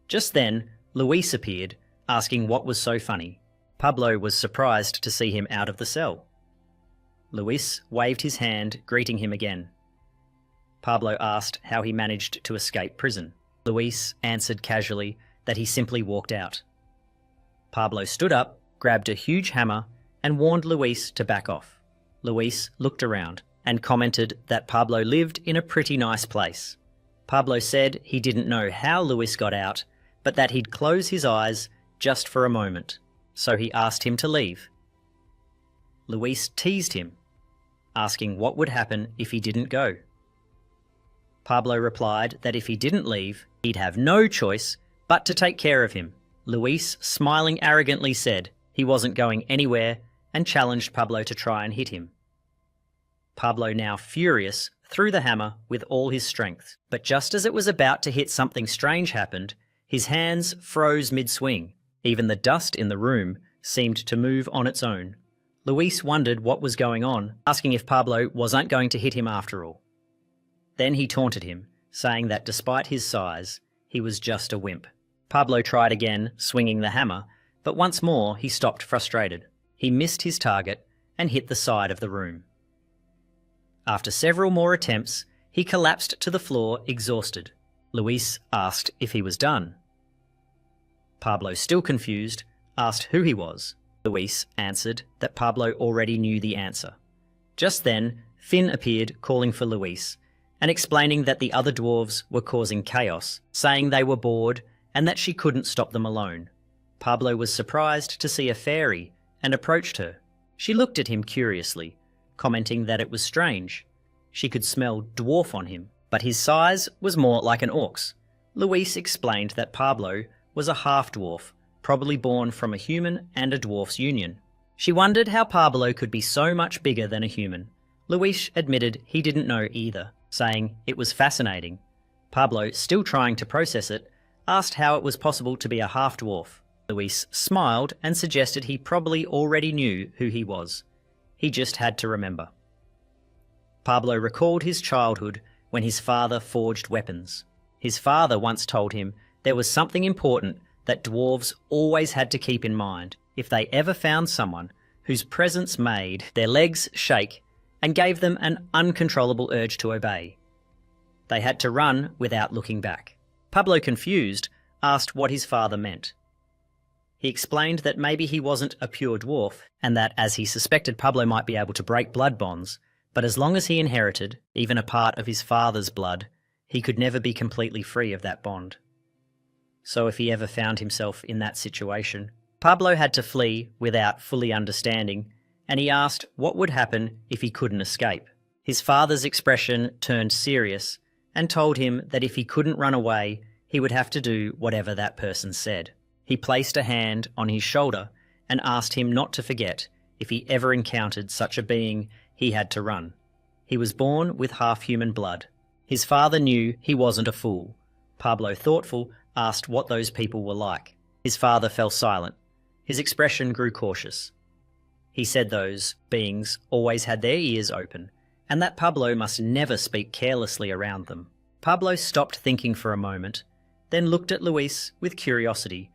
Just then, Luis appeared, asking what was so funny. Pablo was surprised to see him out of the cell. Luis waved his hand, greeting him again. Pablo asked how he managed to escape prison. Luis answered casually that he simply walked out. Pablo stood up, grabbed a huge hammer, and warned Luis to back off. Luis looked around and commented that Pablo lived in a pretty nice place. Pablo said he didn't know how Luis got out, but that he'd close his eyes just for a moment, so he asked him to leave. Luis teased him, asking what would happen if he didn't go. Pablo replied that if he didn't leave, he'd have no choice but to take care of him. Luis, smiling arrogantly, said he wasn't going anywhere and challenged Pablo to try and hit him. Pablo, now furious, threw the hammer with all his strength. But just as it was about to hit, something strange happened. His hands froze mid-swing. Even the dust in the room seemed to move on its own. Luis wondered what was going on, asking if Pablo wasn't going to hit him after all. Then he taunted him, saying that despite his size, he was just a wimp. Pablo tried again, swinging the hammer, but once more he stopped frustrated. He missed his target and hit the side of the room. After several more attempts, he collapsed to the floor, exhausted. Luis asked if he was done. Pablo, still confused, asked who he was. Luis answered that Pablo already knew the answer. Just then, Finn appeared, calling for Luis, and explaining that the other dwarves were causing chaos, saying they were bored and that she couldn't stop them alone. Pablo was surprised to see a fairy and approached her. She looked at him curiously, commenting that it was strange. She could smell dwarf on him, but his size was more like an orc's. Luis explained that Pablo was a half-dwarf, probably born from a human and a dwarf's union. She wondered how Pablo could be so much bigger than a human. Luis admitted he didn't know either, saying it was fascinating. Pablo, still trying to process it, asked how it was possible to be a half-dwarf. Luis smiled and suggested he probably already knew who he was. He just had to remember. Pablo recalled his childhood when his father forged weapons. His father once told him there was something important that dwarves always had to keep in mind if they ever found someone whose presence made their legs shake and gave them an uncontrollable urge to obey. They had to run without looking back. Pablo, confused, asked what his father meant. He explained that maybe he wasn't a pure dwarf, and that as he suspected Pablo might be able to break blood bonds, but as long as he inherited even a part of his father's blood, he could never be completely free of that bond. So if he ever found himself in that situation, Pablo had to flee without fully understanding, and he asked what would happen if he couldn't escape. His father's expression turned serious and told him that if he couldn't run away, he would have to do whatever that person said. He placed a hand on his shoulder and asked him not to forget if he ever encountered such a being, he had to run. He was born with half-human blood. His father knew he wasn't a fool. Pablo, thoughtful, asked what those people were like. His father fell silent. His expression grew cautious. He said those beings always had their ears open, and that Pablo must never speak carelessly around them. Pablo stopped thinking for a moment, then looked at Luis with curiosity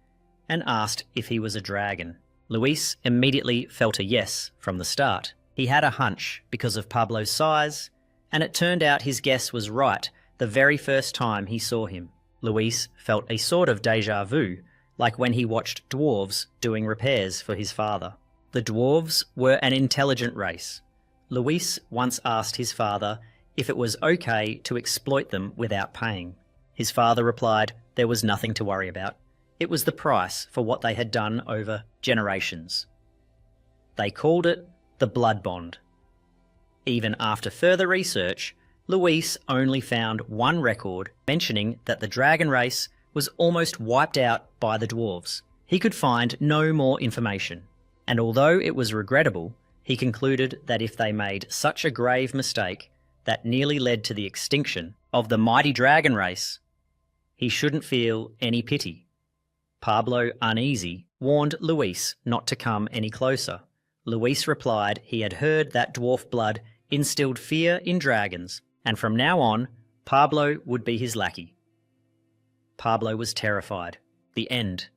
and asked if he was a dragon. Luis immediately felt a yes from the start. He had a hunch because of Pablo's size, and it turned out his guess was right the very first time he saw him. Luis felt a sort of déjà vu, like when he watched dwarves doing repairs for his father. The dwarves were an intelligent race. Luis once asked his father if it was okay to exploit them without paying. His father replied there was nothing to worry about. It was the price for what they had done over generations. They called it the blood bond. Even after further research, Luis only found one record mentioning that the dragon race was almost wiped out by the dwarves. He could find no more information, and although it was regrettable, he concluded that if they made such a grave mistake that nearly led to the extinction of the mighty dragon race, he shouldn't feel any pity. Pablo, uneasy, warned Luis not to come any closer. Luis replied he had heard that dwarf blood instilled fear in dragons, and from now on, Pablo would be his lackey. Pablo was terrified. The end.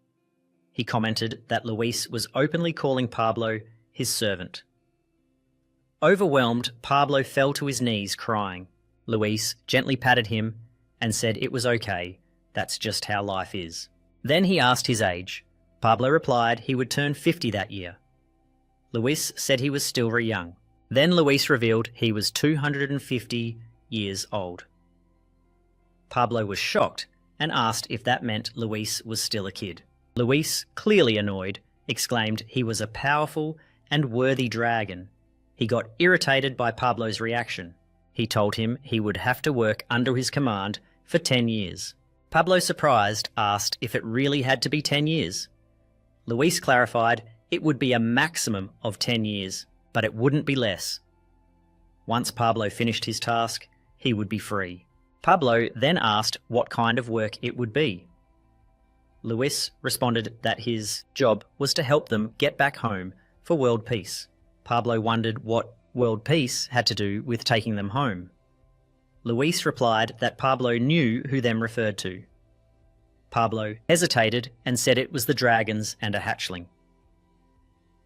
He commented that Luis was openly calling Pablo his servant. Overwhelmed, Pablo fell to his knees crying. Luis gently patted him and said it was okay, that's just how life is. Then he asked his age. Pablo replied he would turn 50 that year. Luis said he was still very young. Then Luis revealed he was 250 years old. Pablo was shocked and asked if that meant Luis was still a kid. Luis, clearly annoyed, exclaimed he was a powerful and worthy dragon. He got irritated by Pablo's reaction. He told him he would have to work under his command for 10 years. Pablo, surprised, asked if it really had to be 10 years. Luis clarified it would be a maximum of 10 years, but it wouldn't be less. Once Pablo finished his task, he would be free. Pablo then asked what kind of work it would be. Luis responded that his job was to help them get back home for world peace. Pablo wondered what world peace had to do with taking them home. Luis replied that Pablo knew who them referred to. Pablo hesitated and said it was the dragons and a hatchling.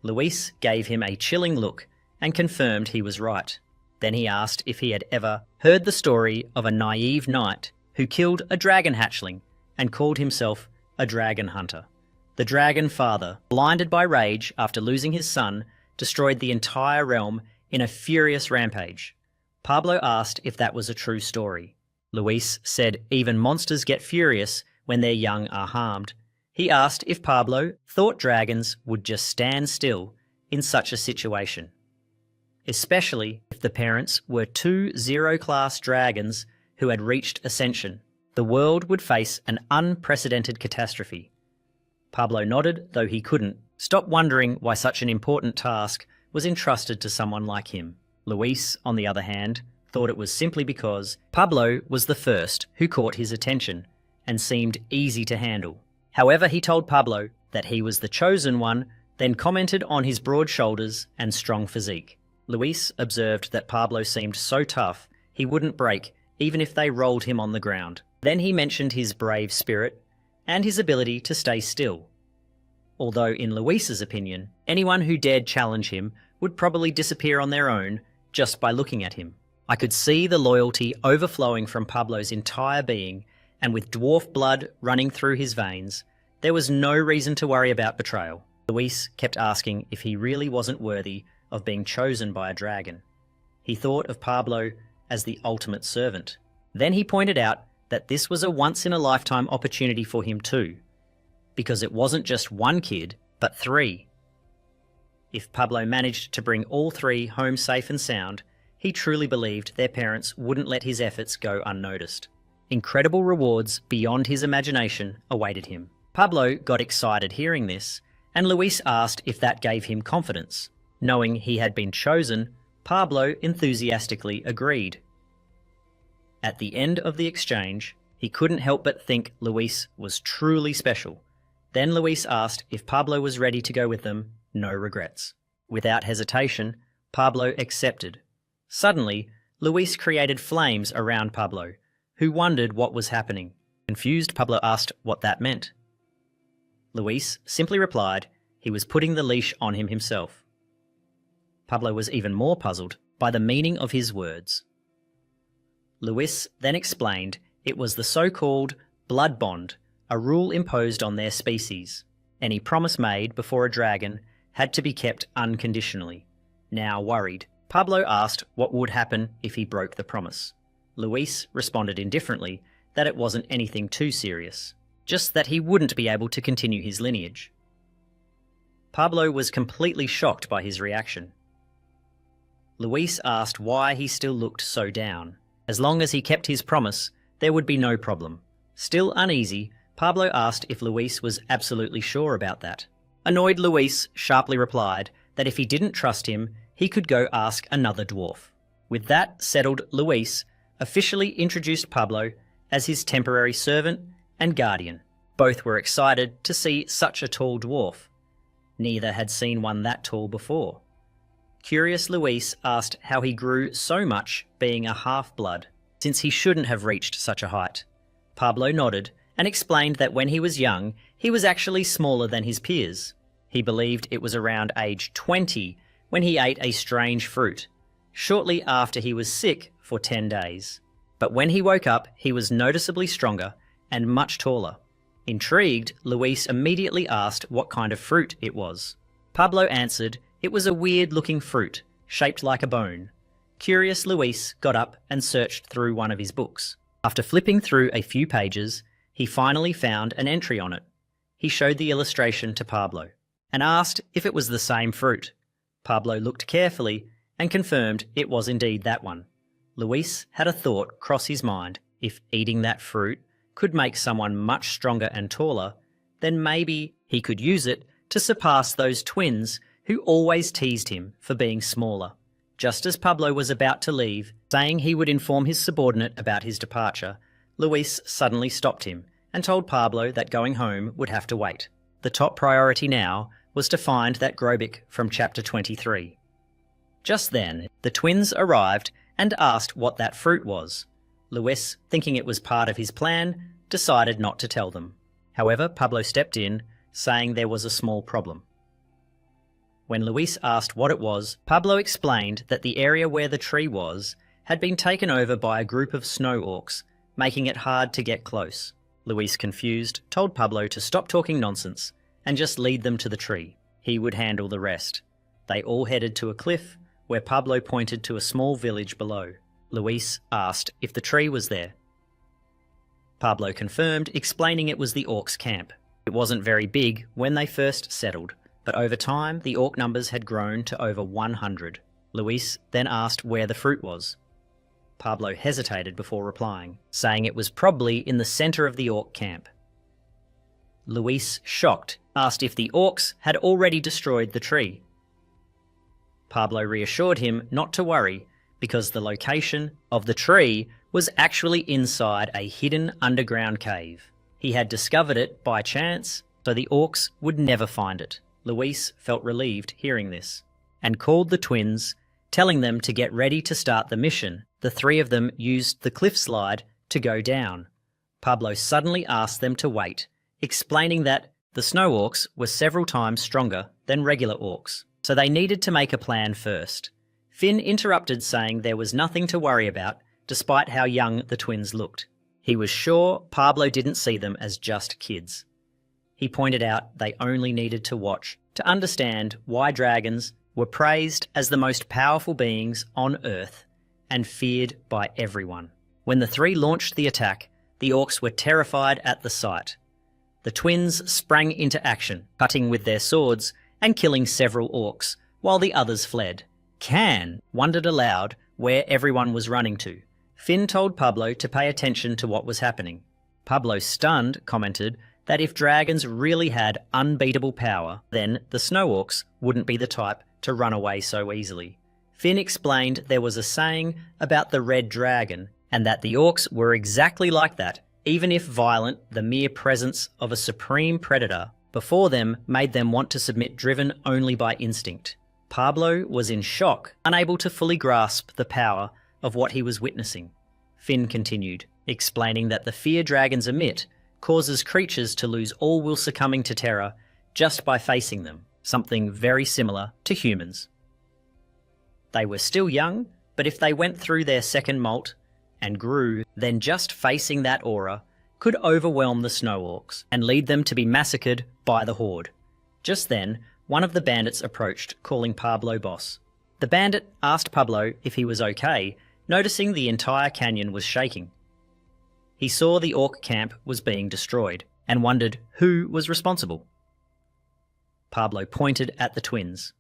Luis gave him a chilling look and confirmed he was right. Then he asked if he had ever heard the story of a naive knight who killed a dragon hatchling and called himself a dragon hunter. The dragon father, blinded by rage after losing his son, destroyed the entire realm in a furious rampage. Pablo asked if that was a true story. Luis said even monsters get furious when their young are harmed. He asked if Pablo thought dragons would just stand still in such a situation. especially if the parents were two zero-class dragons who had reached ascension. The world would face an unprecedented catastrophe. Pablo nodded, though he couldn't stop wondering why such an important task was entrusted to someone like him. Luis, on the other hand, thought it was simply because Pablo was the first who caught his attention and seemed easy to handle. However, he told Pablo that he was the chosen one, then commented on his broad shoulders and strong physique. Luis observed that Pablo seemed so tough he wouldn't break even if they rolled him on the ground. Then he mentioned his brave spirit and his ability to stay still. Although in Luis's opinion, anyone who dared challenge him would probably disappear on their own just by looking at him. I could see the loyalty overflowing from Pablo's entire being, and with dwarf blood running through his veins, there was no reason to worry about betrayal. Luis kept asking if he really wasn't worthy of being chosen by a dragon. He thought of Pablo as the ultimate servant. Then he pointed out that this was a once-in-a-lifetime opportunity for him too, because it wasn't just one kid, but three. If Pablo managed to bring all three home safe and sound, he truly believed their parents wouldn't let his efforts go unnoticed. Incredible rewards beyond his imagination awaited him. Pablo got excited hearing this, and Luis asked if that gave him confidence. Knowing he had been chosen, Pablo enthusiastically agreed. At the end of the exchange, he couldn't help but think Luis was truly special. Then Luis asked if Pablo was ready to go with them, no regrets. Without hesitation, Pablo accepted. Suddenly, Luis created flames around Pablo, who wondered what was happening. Confused, Pablo asked what that meant. Luis simply replied he was putting the leash on him himself. Pablo was even more puzzled by the meaning of his words. Luis then explained it was the so-called blood bond, a rule imposed on their species. Any promise made before a dragon had to be kept unconditionally. Now worried, Pablo asked what would happen if he broke the promise. Luis responded indifferently that it wasn't anything too serious, just that he wouldn't be able to continue his lineage. Pablo was completely shocked by his reaction. Luis asked why he still looked so down. As long as he kept his promise, there would be no problem. Still uneasy, Pablo asked if Luis was absolutely sure about that. Annoyed, Luis sharply replied that if he didn't trust him, he could go ask another dwarf. With that settled, Luis officially introduced Pablo as his temporary servant and guardian. Both were excited to see such a tall dwarf. Neither had seen one that tall before. Curious, Luis asked how he grew so much being a half-blood, since he shouldn't have reached such a height. Pablo nodded and explained that when he was young, he was actually smaller than his peers. He believed it was around age 20 when he ate a strange fruit, shortly after he was sick for 10 days. But when he woke up, he was noticeably stronger and much taller. Intrigued, Luis immediately asked what kind of fruit it was. Pablo answered it was a weird-looking fruit, shaped like a bone. Curious, Luis got up and searched through one of his books. After flipping through a few pages, he finally found an entry on it. He showed the illustration to Pablo and asked if it was the same fruit. Pablo looked carefully and confirmed it was indeed that one. Luis had a thought cross his mind. If eating that fruit could make someone much stronger and taller, then maybe he could use it to surpass those twins who always teased him for being smaller. Just as Pablo was about to leave, saying he would inform his subordinate about his departure, Luis suddenly stopped him and told Pablo that going home would have to wait. The top priority now was to find that Grobik from chapter 23. Just then, the twins arrived and asked what that fruit was. Luis, thinking it was part of his plan, decided not to tell them. However, Pablo stepped in, saying there was a small problem. When Luis asked what it was, Pablo explained that the area where the tree was had been taken over by a group of snow orcs, making it hard to get close. Luis, confused, told Pablo to stop talking nonsense and just lead them to the tree. He would handle the rest. They all headed to a cliff, where Pablo pointed to a small village below. Luis asked if the tree was there. Pablo confirmed, explaining it was the orcs' camp. It wasn't very big when they first settled, but over time the orc numbers had grown to over 100. Luis then asked where the fruit was. Pablo hesitated before replying, saying it was probably in the centre of the orc camp. Luis, shocked, asked if the orcs had already destroyed the tree. Pablo reassured him not to worry because the location of the tree was actually inside a hidden underground cave. He had discovered it by chance, so the orcs would never find it. Luis felt relieved hearing this, and called the twins, telling them to get ready to start the mission. The three of them used the cliff slide to go down. Pablo suddenly asked them to wait, explaining that the snow orcs were several times stronger than regular orcs, so they needed to make a plan first. Finn interrupted, saying there was nothing to worry about, despite how young the twins looked. He was sure Pablo didn't see them as just kids. He pointed out they only needed to watch to understand why dragons were praised as the most powerful beings on Earth and feared by everyone. When the three launched the attack, the orcs were terrified at the sight. The twins sprang into action, cutting with their swords and killing several orcs, while the others fled. Can wondered aloud where everyone was running to. Finn told Pablo to pay attention to what was happening. Pablo, stunned, commented that if dragons really had unbeatable power, then the snow orcs wouldn't be the type to run away so easily. Finn explained there was a saying about the red dragon, and that the orcs were exactly like that. Even if violent, the mere presence of a supreme predator before them made them want to submit, driven only by instinct. Pablo was in shock, unable to fully grasp the power of what he was witnessing. Finn continued, explaining that the fear dragons emit causes creatures to lose all will, succumbing to terror just by facing them, something very similar to humans. They were still young, but if they went through their second molt and grew, then just facing that aura could overwhelm the snow orcs and lead them to be massacred by the horde. Just then, one of the bandits approached, calling Pablo boss. The bandit asked Pablo if he was okay, noticing the entire canyon was shaking. He saw the orc camp was being destroyed and wondered who was responsible. Pablo pointed at the twins.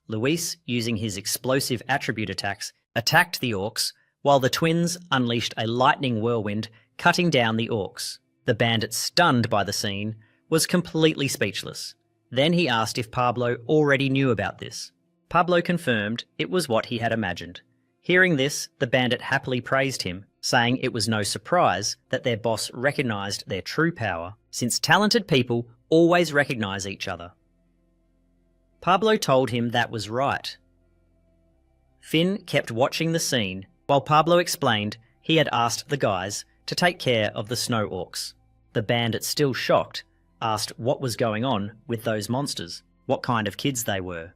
Luis, using his explosive attribute attacks, attacked the orcs, while the twins unleashed a lightning whirlwind, cutting down the orcs. The bandit, stunned by the scene, was completely speechless. Then he asked if Pablo already knew about this. Pablo confirmed it was what he had imagined. Hearing this, the bandit happily praised him, saying it was no surprise that their boss recognized their true power, since talented people always recognize each other. Pablo told him that was right. Finn kept watching the scene, while Pablo explained he had asked the guys to take care of the snow orcs. The bandit, still shocked, asked what was going on with those monsters, what kind of kids they were.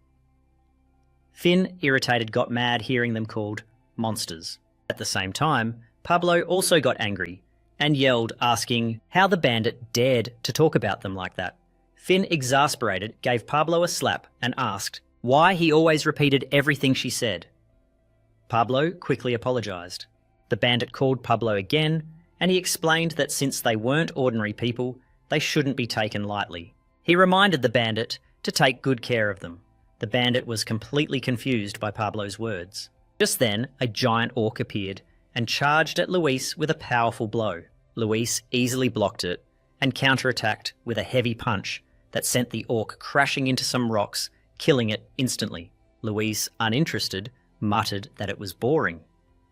Finn, irritated, got mad hearing them called monsters. At the same time, Pablo also got angry and yelled, asking how the bandit dared to talk about them like that. Finn, exasperated, gave Pablo a slap and asked why he always repeated everything she said. Pablo quickly apologized. The bandit called Pablo again, and he explained that since they weren't ordinary people, they shouldn't be taken lightly. He reminded the bandit to take good care of them. The bandit was completely confused by Pablo's words. Just then, a giant orc appeared and charged at Luis with a powerful blow. Luis easily blocked it and counterattacked with a heavy punch that sent the orc crashing into some rocks, killing it instantly. Luis, uninterested, muttered that it was boring.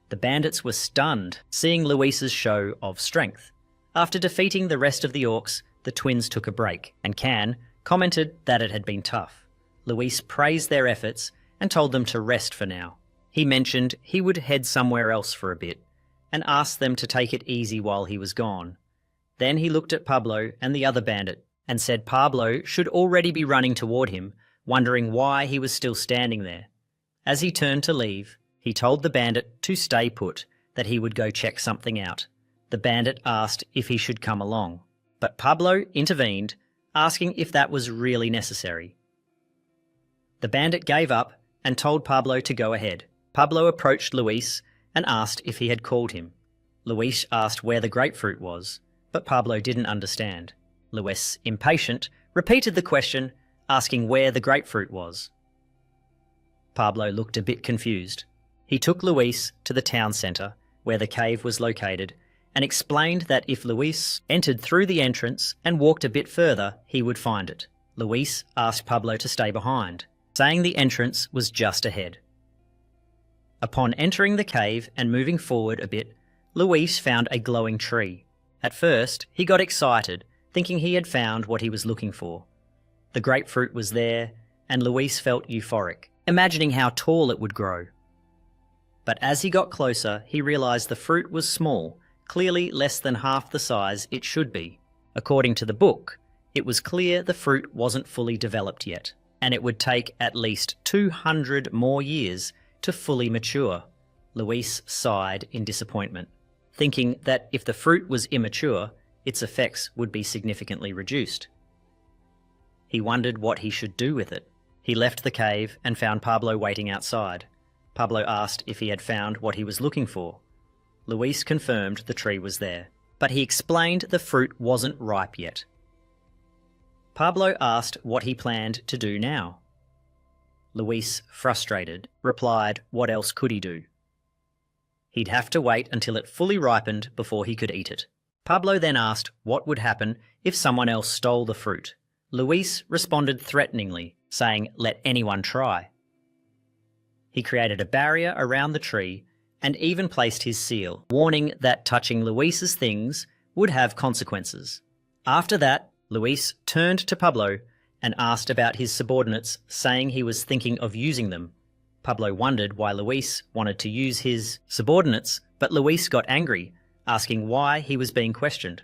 The bandits were stunned, seeing Luis's show of strength. After defeating the rest of the orcs, the twins took a break, and Can commented that it had been tough. Luis praised their efforts and told them to rest for now. He mentioned he would head somewhere else for a bit, and asked them to take it easy while he was gone. Then he looked at Pablo and the other bandit, and said Pablo should already be running toward him, wondering why he was still standing there. As he turned to leave, he told the bandit to stay put, that he would go check something out. The bandit asked if he should come along, but Pablo intervened, asking if that was really necessary. The bandit gave up and told Pablo to go ahead. Pablo approached Luis and asked if he had called him. Luis asked where the grapefruit was, but Pablo didn't understand. Luis, impatient, repeated the question, asking where the grapefruit was. Pablo looked a bit confused. He took Luis to the town centre, where the cave was located, and explained that if Luis entered through the entrance and walked a bit further, he would find it. Luis asked Pablo to stay behind, saying the entrance was just ahead. Upon entering the cave and moving forward a bit, Luis found a glowing tree. At first, he got excited, thinking he had found what he was looking for. The grapefruit was there, and Luis felt euphoric, imagining how tall it would grow. But as he got closer, he realised the fruit was small, clearly less than half the size it should be. According to the book, it was clear the fruit wasn't fully developed yet, and it would take at least 200 more years to fully mature. Luis sighed in disappointment, thinking that if the fruit was immature, its effects would be significantly reduced. He wondered what he should do with it. He left the cave and found Pablo waiting outside. Pablo asked if he had found what he was looking for. Luis confirmed the tree was there, but he explained the fruit wasn't ripe yet. Pablo asked what he planned to do now. Luis, frustrated, replied what else could he do? He'd have to wait until it fully ripened before he could eat it. Pablo then asked what would happen if someone else stole the fruit. Luis responded threateningly, saying, "Let anyone try." He created a barrier around the tree and even placed his seal, warning that touching Luis's things would have consequences. After that, Luis turned to Pablo and asked about his subordinates, saying he was thinking of using them. Pablo wondered why Luis wanted to use his subordinates, but Luis got angry, asking why he was being questioned.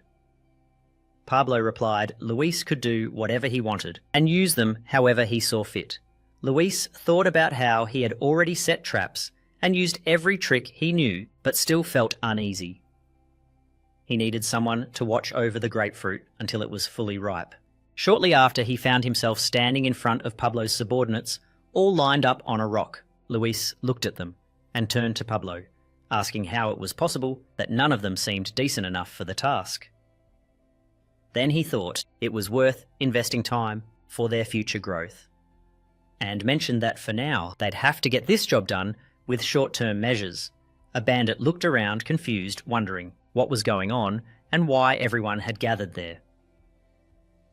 Pablo replied Luis could do whatever he wanted and use them however he saw fit. Luis thought about how he had already set traps and used every trick he knew, but still felt uneasy. He needed someone to watch over the grapefruit until it was fully ripe. Shortly after, he found himself standing in front of Pablo's subordinates, all lined up on a rock. Luis looked at them and turned to Pablo, asking how it was possible that none of them seemed decent enough for the task. Then he thought it was worth investing time for their future growth, and mentioned that for now they'd have to get this job done with short-term measures. A bandit looked around confused, wondering what was going on and why everyone had gathered there.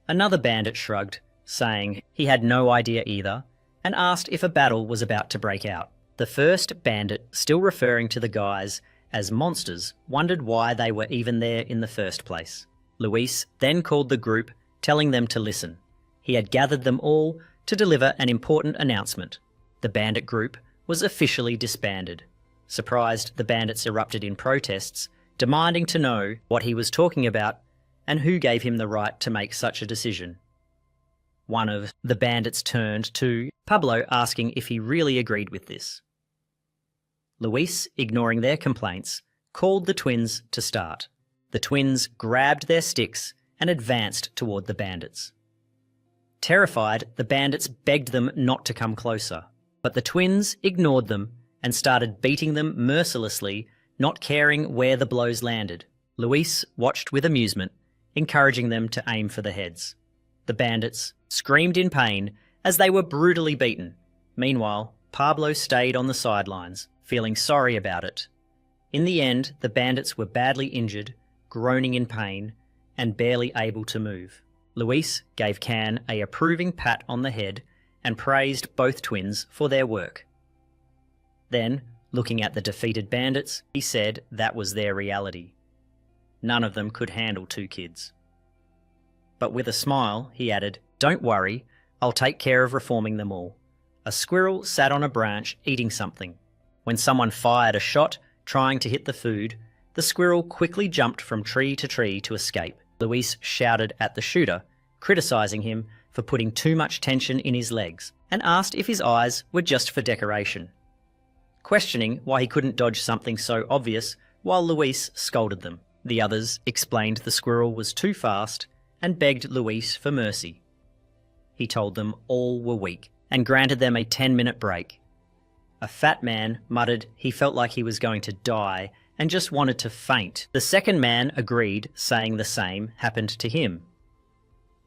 Another bandit shrugged, saying he had no idea either, and asked if a battle was about to break out. The first bandit, still referring to the guys as monsters, wondered why they were even there in the first place. Luis then called the group, telling them to listen. He had gathered them all to deliver an important announcement. The bandit group was officially disbanded. Surprised, the bandits erupted in protests, demanding to know what he was talking about and who gave him the right to make such a decision. One of the bandits turned to Pablo, asking if he really agreed with this. Luis, ignoring their complaints, called the twins to start. The twins grabbed their sticks and advanced toward the bandits. Terrified, the bandits begged them not to come closer, but the twins ignored them and started beating them mercilessly, not caring where the blows landed. Luis watched with amusement, encouraging them to aim for the heads. The bandits screamed in pain as they were brutally beaten. Meanwhile, Pablo stayed on the sidelines, feeling sorry about it. In the end, the bandits were badly injured, groaning in pain, and barely able to move. Luis gave Can a approving pat on the head and praised both twins for their work. Then, looking at the defeated bandits, he said that was their reality. None of them could handle two kids. But with a smile, he added, "Don't worry, I'll take care of reforming them all." A squirrel sat on a branch eating something. When someone fired a shot trying to hit the food, the squirrel quickly jumped from tree to tree to escape. Luis shouted at the shooter, criticizing him for putting too much tension in his legs, and asked if his eyes were just for decoration, questioning why he couldn't dodge something so obvious while Luis scolded them. The others explained the squirrel was too fast and begged Luis for mercy. He told them all were weak and granted them a 10-minute break. A fat man muttered he felt like he was going to die and just wanted to faint. The second man agreed, saying the same happened to him.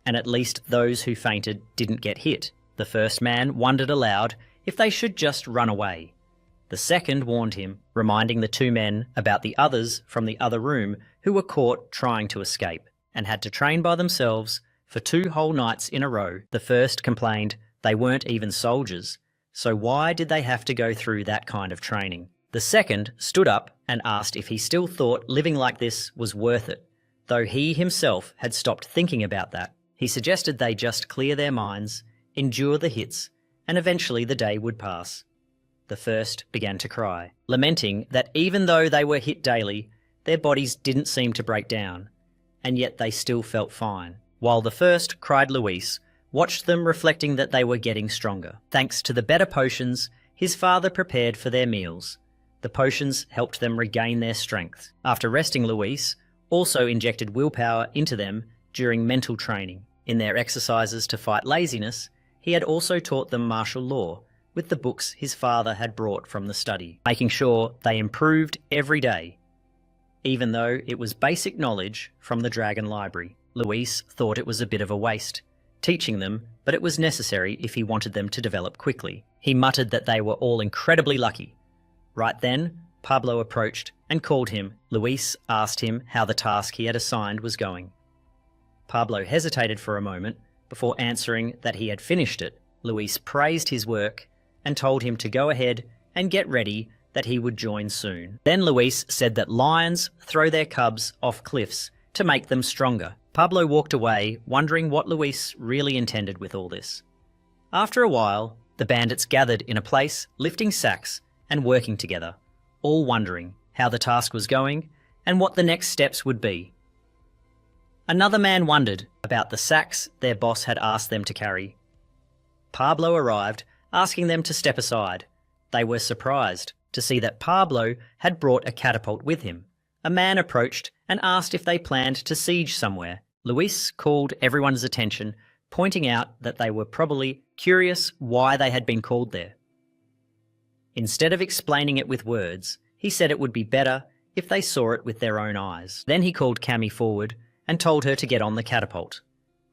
And at least those who fainted didn't get hit. The first man wondered aloud if they should just run away. The second warned him, reminding the two men about the others from the other room who were caught trying to escape and had to train by themselves for 2 whole nights in a row. The first complained they weren't even soldiers, so why did they have to go through that kind of training? The second stood up and asked if he still thought living like this was worth it, though he himself had stopped thinking about that. He suggested they just clear their minds, endure the hits, and eventually the day would pass. The first began to cry, lamenting that even though they were hit daily, their bodies didn't seem to break down, and yet they still felt fine. While the first cried, Luis watched them, reflecting that they were getting stronger. Thanks to the better potions his father prepared for their meals, the potions helped them regain their strength. After resting, Luis also injected willpower into them during mental training. In their exercises to fight laziness, he had also taught them martial law with the books his father had brought from the study, making sure they improved every day, even though it was basic knowledge from the Dragon Library. Luis thought it was a bit of a waste, teaching them, but it was necessary if he wanted them to develop quickly. He muttered that they were all incredibly lucky. Right then, Pablo approached and called him. Luis asked him how the task he had assigned was going. Pablo hesitated for a moment before answering that he had finished it. Luis praised his work and told him to go ahead and get ready, that he would join soon. Then Luis said that lions throw their cubs off cliffs to make them stronger. Pablo walked away, wondering what Luis really intended with all this. After a while, the bandits gathered in a place, lifting sacks and working together, all wondering how the task was going and what the next steps would be. Another man wondered about the sacks their boss had asked them to carry. Pablo arrived, asking them to step aside. They were surprised to see that Pablo had brought a catapult with him. A man approached and asked if they planned to siege somewhere. Luis called everyone's attention, pointing out that they were probably curious why they had been called there. Instead of explaining it with words, he said it would be better if they saw it with their own eyes. Then he called Cammy forward and told her to get on the catapult.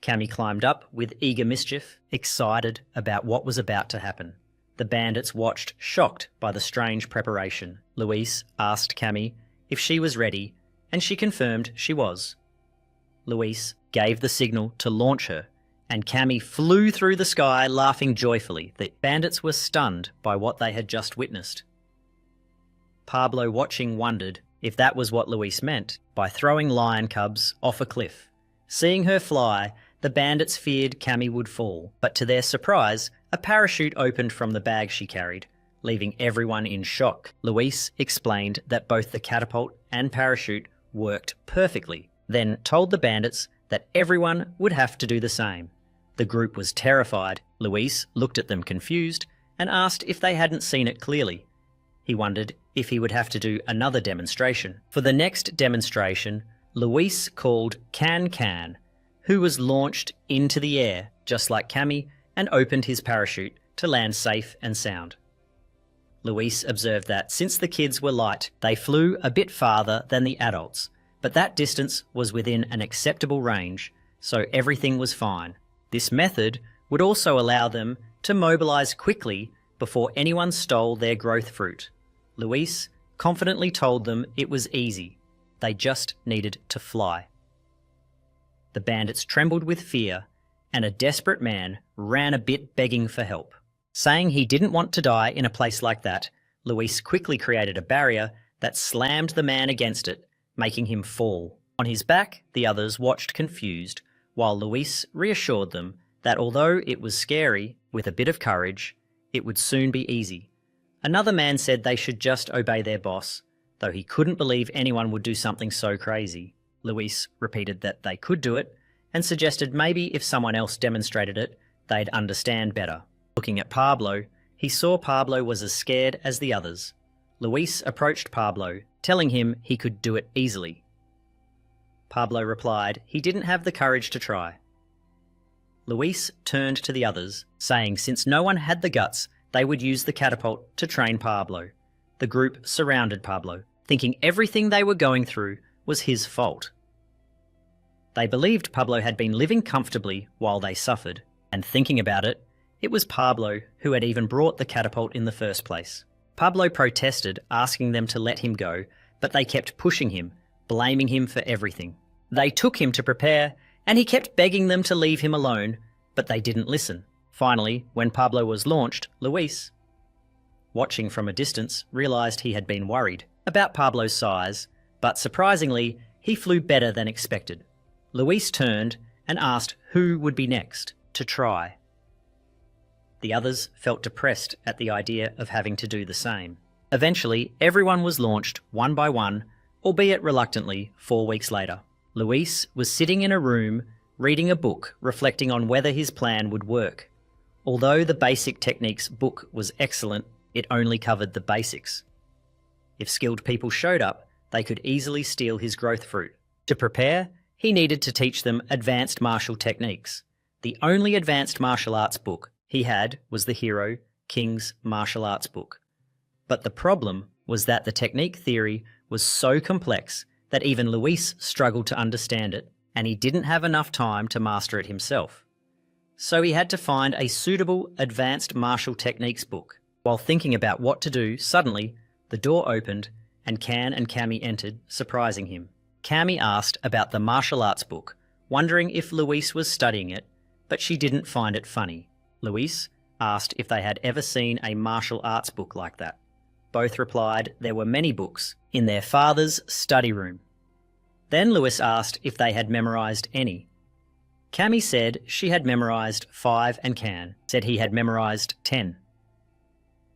Cammy climbed up with eager mischief, excited about what was about to happen. The bandits watched, shocked by the strange preparation. Luis asked Cammy if she was ready, and she confirmed she was. Luis gave the signal to launch her, and Cammy flew through the sky, laughing joyfully. The bandits were stunned by what they had just witnessed. Pablo, watching, wondered if that was what Luis meant by throwing lion cubs off a cliff. Seeing her fly, the bandits feared Cammy would fall, but to their surprise, a parachute opened from the bag she carried, leaving everyone in shock. Luis explained that both the catapult and parachute worked perfectly, then told the bandits that everyone would have to do the same. The group was terrified. Luis looked at them confused and asked if they hadn't seen it clearly. He wondered if he would have to do another demonstration. For the next demonstration, Luis called Can, who was launched into the air, just like Cammy, and opened his parachute to land safe and sound. Luis observed that since the kids were light, they flew a bit farther than the adults, but that distance was within an acceptable range, so everything was fine. This method would also allow them to mobilize quickly before anyone stole their growth fruit. Luis confidently told them it was easy. They just needed to fly. The bandits trembled with fear, and a desperate man ran a bit begging for help. Saying he didn't want to die in a place like that, Luis quickly created a barrier that slammed the man against it, making him fall. On his back, the others watched confused, while Luis reassured them that although it was scary, with a bit of courage, it would soon be easy. Another man said they should just obey their boss, though he couldn't believe anyone would do something so crazy. Luis repeated that they could do it, and suggested maybe if someone else demonstrated it, they'd understand better. Looking at Pablo, he saw Pablo was as scared as the others. Luis approached Pablo, telling him he could do it easily. Pablo replied he didn't have the courage to try. Luis turned to the others, saying since no one had the guts, they would use the catapult to train Pablo. The group surrounded Pablo, thinking everything they were going through was his fault. They believed Pablo had been living comfortably while they suffered, and thinking about it, It was Pablo who had even brought the catapult in the first place. Pablo protested, asking them to let him go, but they kept pushing him, blaming him for everything. They took him to prepare, and he kept begging them to leave him alone, but they didn't listen. Finally, when Pablo was launched, Luis, watching from a distance, realized he had been worried about Pablo's size, but surprisingly, he flew better than expected. Luis turned and asked who would be next to try. The others felt depressed at the idea of having to do the same. Eventually, everyone was launched one by one, albeit reluctantly, 4 weeks later. Luis was sitting in a room reading a book reflecting on whether his plan would work. Although the basic techniques book was excellent, it only covered the basics. If skilled people showed up, they could easily steal his growth fruit. To prepare, he needed to teach them advanced martial techniques. The only advanced martial arts book he had was the Hero King's Martial Arts book. But the problem was that the technique theory was so complex that even Luis struggled to understand it, and he didn't have enough time to master it himself. So he had to find a suitable advanced martial techniques book. While thinking about what to do, suddenly the door opened and Can and Cami entered, surprising him. Cami asked about the martial arts book, wondering if Luis was studying it, but she didn't find it funny. Luis asked if they had ever seen a martial arts book like that. Both replied there were many books in their father's study room. Then Luis asked if they had memorized any. Cami said she had memorized 5 and Can said he had memorized 10.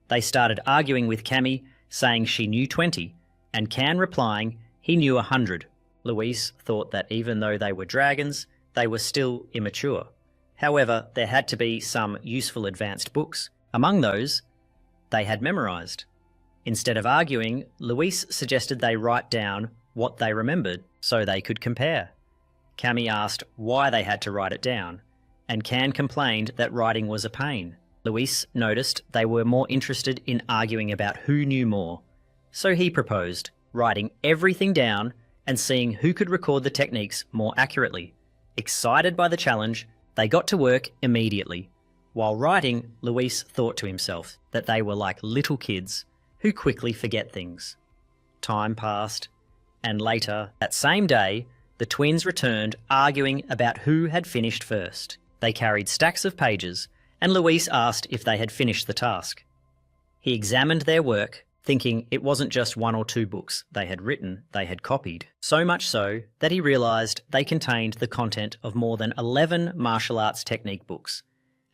They started arguing with Cami, saying she knew 20, and Can replying he knew 100. Luis thought that even though they were dragons, they were still immature. However, there had to be some useful advanced books. Among those, they had memorized. Instead of arguing, Luis suggested they write down what they remembered so they could compare. Cami asked why they had to write it down, and Can complained that writing was a pain. Luis noticed they were more interested in arguing about who knew more, so he proposed writing everything down and seeing who could record the techniques more accurately. Excited by the challenge, they got to work immediately. While writing, Luis thought to himself that they were like little kids who quickly forget things. Time passed, and later, that same day, the twins returned arguing about who had finished first. They carried stacks of pages, and Luis asked if they had finished the task. He examined their work, thinking it wasn't just 1 or 2 books they had written, they had copied. So much so that he realised they contained the content of more than 11 martial arts technique books,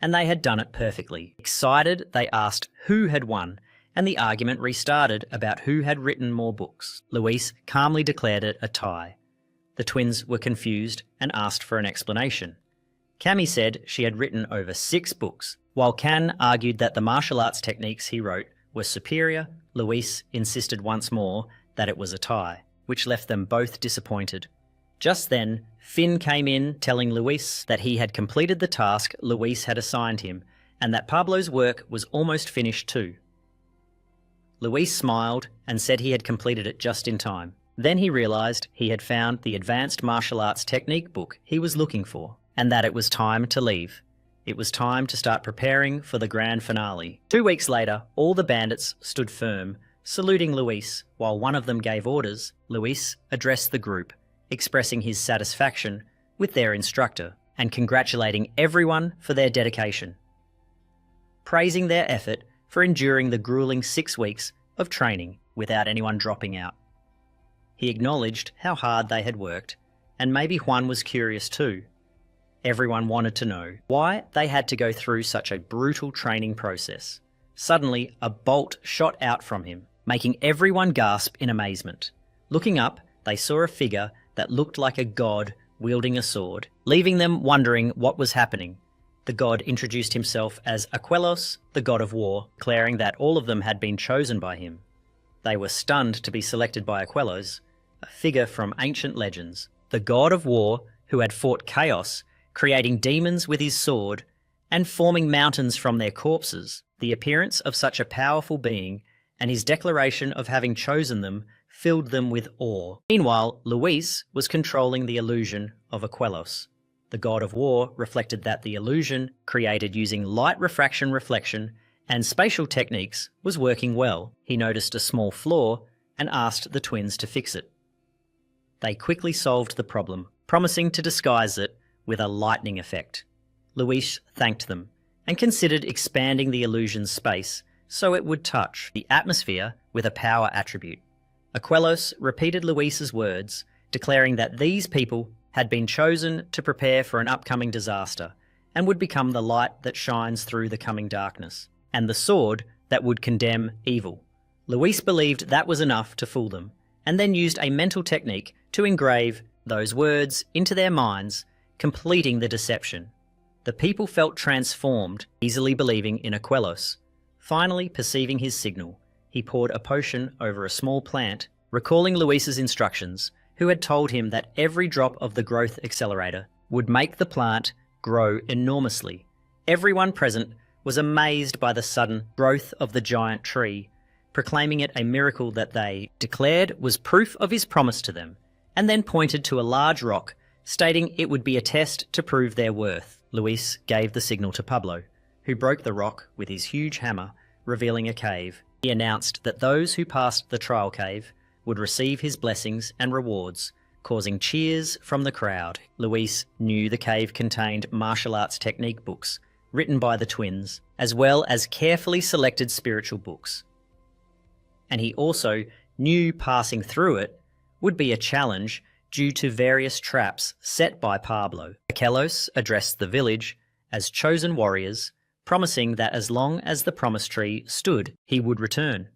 and they had done it perfectly. Excited, they asked who had won, and the argument restarted about who had written more books. Luis calmly declared it a tie. The twins were confused and asked for an explanation. Cami said she had written over 6 books, while Can argued that the martial arts techniques he wrote were superior. Luis insisted once more that it was a tie, which left them both disappointed. Just then, Finn came in telling Luis that he had completed the task Luis had assigned him and that Pablo's work was almost finished too. Luis smiled and said he had completed it just in time. Then he realised he had found the advanced martial arts technique book he was looking for, and that it was time to leave. It was time to start preparing for the grand finale. 2 weeks later, all the bandits stood firm, saluting Luis. While one of them gave orders, Luis addressed the group, expressing his satisfaction with their instructor and congratulating everyone for their dedication, praising their effort for enduring the grueling 6 weeks of training without anyone dropping out. He acknowledged how hard they had worked, and maybe Juan was curious too. Everyone wanted to know why they had to go through such a brutal training process. Suddenly, a bolt shot out from him, making everyone gasp in amazement. Looking up, they saw a figure that looked like a god wielding a sword, leaving them wondering what was happening. The god introduced himself as Aquelos, the god of war, declaring that all of them had been chosen by him. They were stunned to be selected by Aquelos, a figure from ancient legends, the god of war who had fought chaos, creating demons with his sword and forming mountains from their corpses. The appearance of such a powerful being and his declaration of having chosen them filled them with awe. Meanwhile, Luis was controlling the illusion of Aquelos. The god of war reflected that the illusion, created using light refraction reflection and spatial techniques, was working well. He noticed a small flaw and asked the twins to fix it. They quickly solved the problem, promising to disguise it with a lightning effect. Luis thanked them and considered expanding the illusion's space so it would touch the atmosphere with a power attribute. Aquelos repeated Luis's words, declaring that these people had been chosen to prepare for an upcoming disaster and would become the light that shines through the coming darkness, and the sword that would condemn evil. Luis believed that was enough to fool them, and then used a mental technique to engrave those words into their minds, completing the deception. The people felt transformed, easily believing in Aquelos. Finally, perceiving his signal, he poured a potion over a small plant, recalling Luis's instructions, who had told him that every drop of the growth accelerator would make the plant grow enormously. Everyone present was amazed by the sudden growth of the giant tree, proclaiming it a miracle that they declared was proof of his promise to them, and then pointed to a large rock, stating it would be a test to prove their worth. Luis gave the signal to Pablo, who broke the rock with his huge hammer, revealing a cave. He announced that those who passed the trial cave would receive his blessings and rewards, causing cheers from the crowd. Luis knew the cave contained martial arts technique books, written by the twins, as well as carefully selected spiritual books. And he also knew passing through it would be a challenge due to various traps set by Pablo. Aquelos addressed the village as chosen warriors, promising that as long as the promise tree stood, he would return.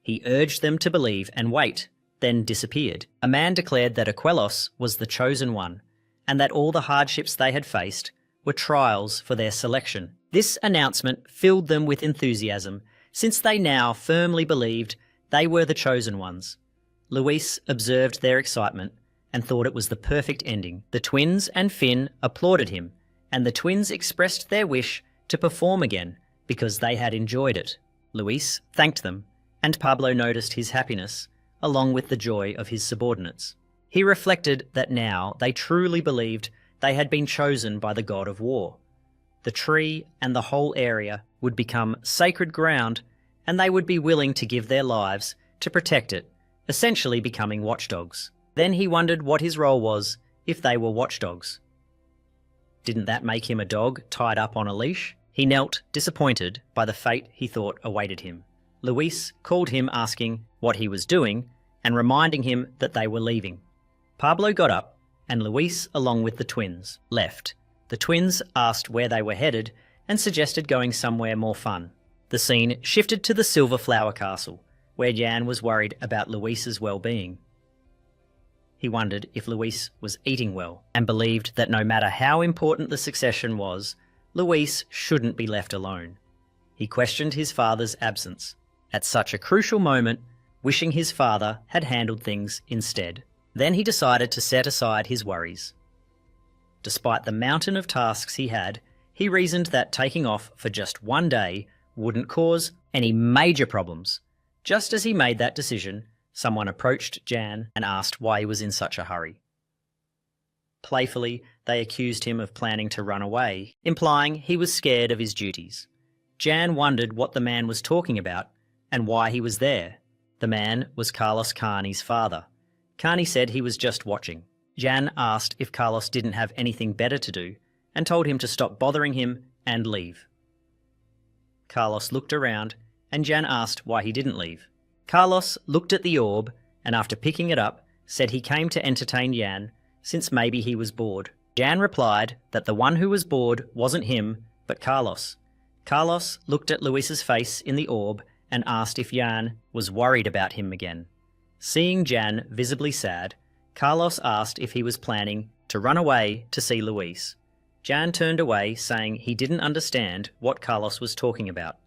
He urged them to believe and wait, then disappeared. A man declared that Aquelos was the chosen one, and that all the hardships they had faced were trials for their selection. This announcement filled them with enthusiasm, since they now firmly believed they were the chosen ones. Luis observed their excitement and thought it was the perfect ending. The twins and Finn applauded him, and the twins expressed their wish to perform again because they had enjoyed it. Luis thanked them, and Pablo noticed his happiness, along with the joy of his subordinates. He reflected that now they truly believed they had been chosen by the god of war. The tree and the whole area would become sacred ground, and they would be willing to give their lives to protect it, essentially becoming watchdogs. Then he wondered what his role was if they were watchdogs. Didn't that make him a dog tied up on a leash? He knelt, disappointed by the fate he thought awaited him. Luis called him, asking what he was doing and reminding him that they were leaving. Pablo got up, and Luis, along with the twins, left. The twins asked where they were headed and suggested going somewhere more fun. The scene shifted to the Silver Flower Castle, where Jan was worried about Luis's well-being. He wondered if Luis was eating well, and believed that no matter how important the succession was, Luis shouldn't be left alone. He questioned his father's absence, at such a crucial moment, wishing his father had handled things instead. Then he decided to set aside his worries. Despite the mountain of tasks he had, he reasoned that taking off for just one day wouldn't cause any major problems. Just as he made that decision, someone approached Jan and asked why he was in such a hurry. Playfully, they accused him of planning to run away, implying he was scared of his duties. Jan wondered what the man was talking about and why he was there. The man was Carlos Carney's father. Carney said he was just watching. Jan asked if Carlos didn't have anything better to do and told him to stop bothering him and leave. Carlos looked around and Jan asked why he didn't leave. Carlos looked at the orb and after picking it up said he came to entertain Jan since maybe he was bored. Jan replied that the one who was bored wasn't him but Carlos. Carlos looked at Luis's face in the orb and asked if Jan was worried about him again. Seeing Jan visibly sad, Carlos asked if he was planning to run away to see Luis. Jan turned away, saying he didn't understand what Carlos was talking about.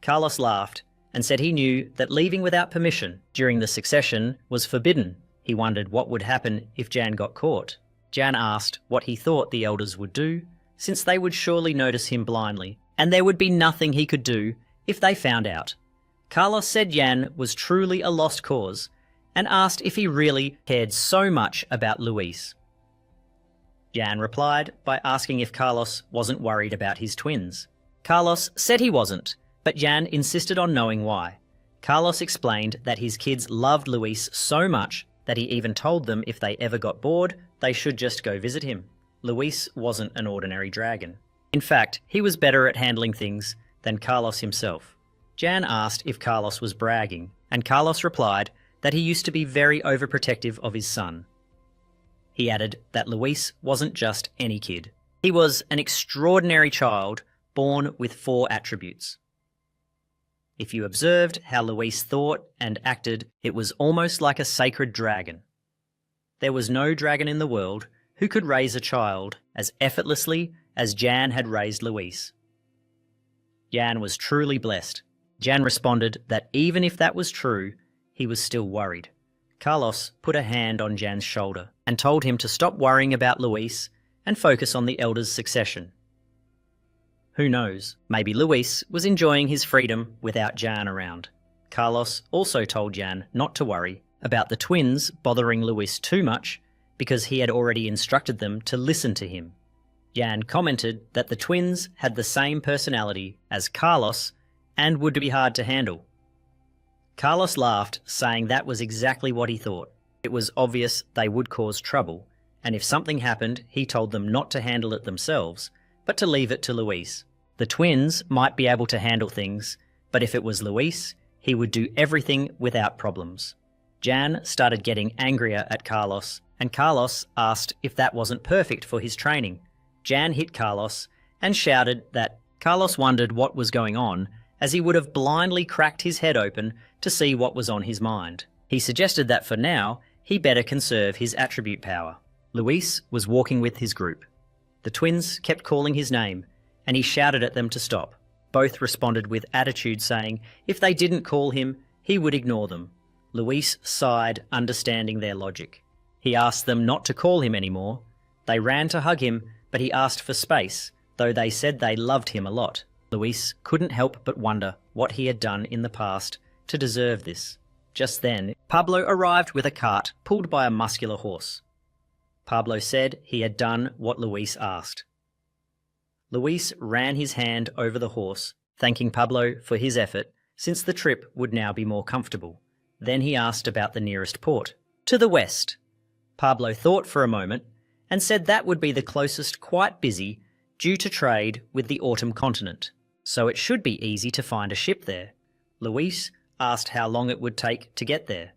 Carlos laughed and said he knew that leaving without permission during the succession was forbidden. He wondered what would happen if Jan got caught. Jan asked what he thought the elders would do, since they would surely notice him blindly, and there would be nothing he could do if they found out. Carlos said Jan was truly a lost cause and asked if he really cared so much about Luis. Jan replied by asking if Carlos wasn't worried about his twins. Carlos said he wasn't, but Jan insisted on knowing why. Carlos explained that his kids loved Luis so much that he even told them if they ever got bored, they should just go visit him. Luis wasn't an ordinary dragon. In fact, he was better at handling things than Carlos himself. Jan asked if Carlos was bragging, and Carlos replied that he used to be very overprotective of his son. He added that Luis wasn't just any kid. He was an extraordinary child born with 4 attributes. If you observed how Luis thought and acted, it was almost like a sacred dragon. There was no dragon in the world who could raise a child as effortlessly as Jan had raised Luis. Jan was truly blessed. Jan responded that even if that was true, he was still worried. Carlos put a hand on Jan's shoulder and told him to stop worrying about Luis and focus on the elders' succession. Who knows, maybe Luis was enjoying his freedom without Jan around. Carlos also told Jan not to worry about the twins bothering Luis too much because he had already instructed them to listen to him. Jan commented that the twins had the same personality as Carlos and would be hard to handle. Carlos laughed, saying that was exactly what he thought. It was obvious they would cause trouble, and if something happened, he told them not to handle it themselves, but to leave it to Luis. The twins might be able to handle things, but if it was Luis, he would do everything without problems. Jan started getting angrier at Carlos, and Carlos asked if that wasn't perfect for his training. Jan hit Carlos and shouted that Carlos wondered what was going on, as he would have blindly cracked his head open to see what was on his mind. He suggested that for now, he better conserve his attribute power. Luis was walking with his group. The twins kept calling his name, and he shouted at them to stop. Both responded with attitude, saying if they didn't call him, he would ignore them. Luis sighed, understanding their logic. He asked them not to call him anymore. They ran to hug him, but he asked for space, though they said they loved him a lot. Luis couldn't help but wonder what he had done in the past to deserve this. Just then, Pablo arrived with a cart pulled by a muscular horse. Pablo said he had done what Luis asked. Luis ran his hand over the horse, thanking Pablo for his effort, since the trip would now be more comfortable. Then he asked about the nearest port. To the west. Pablo thought for a moment and said that would be the closest, quite busy, due to trade with the autumn continent, so it should be easy to find a ship there. Luis asked how long it would take to get there.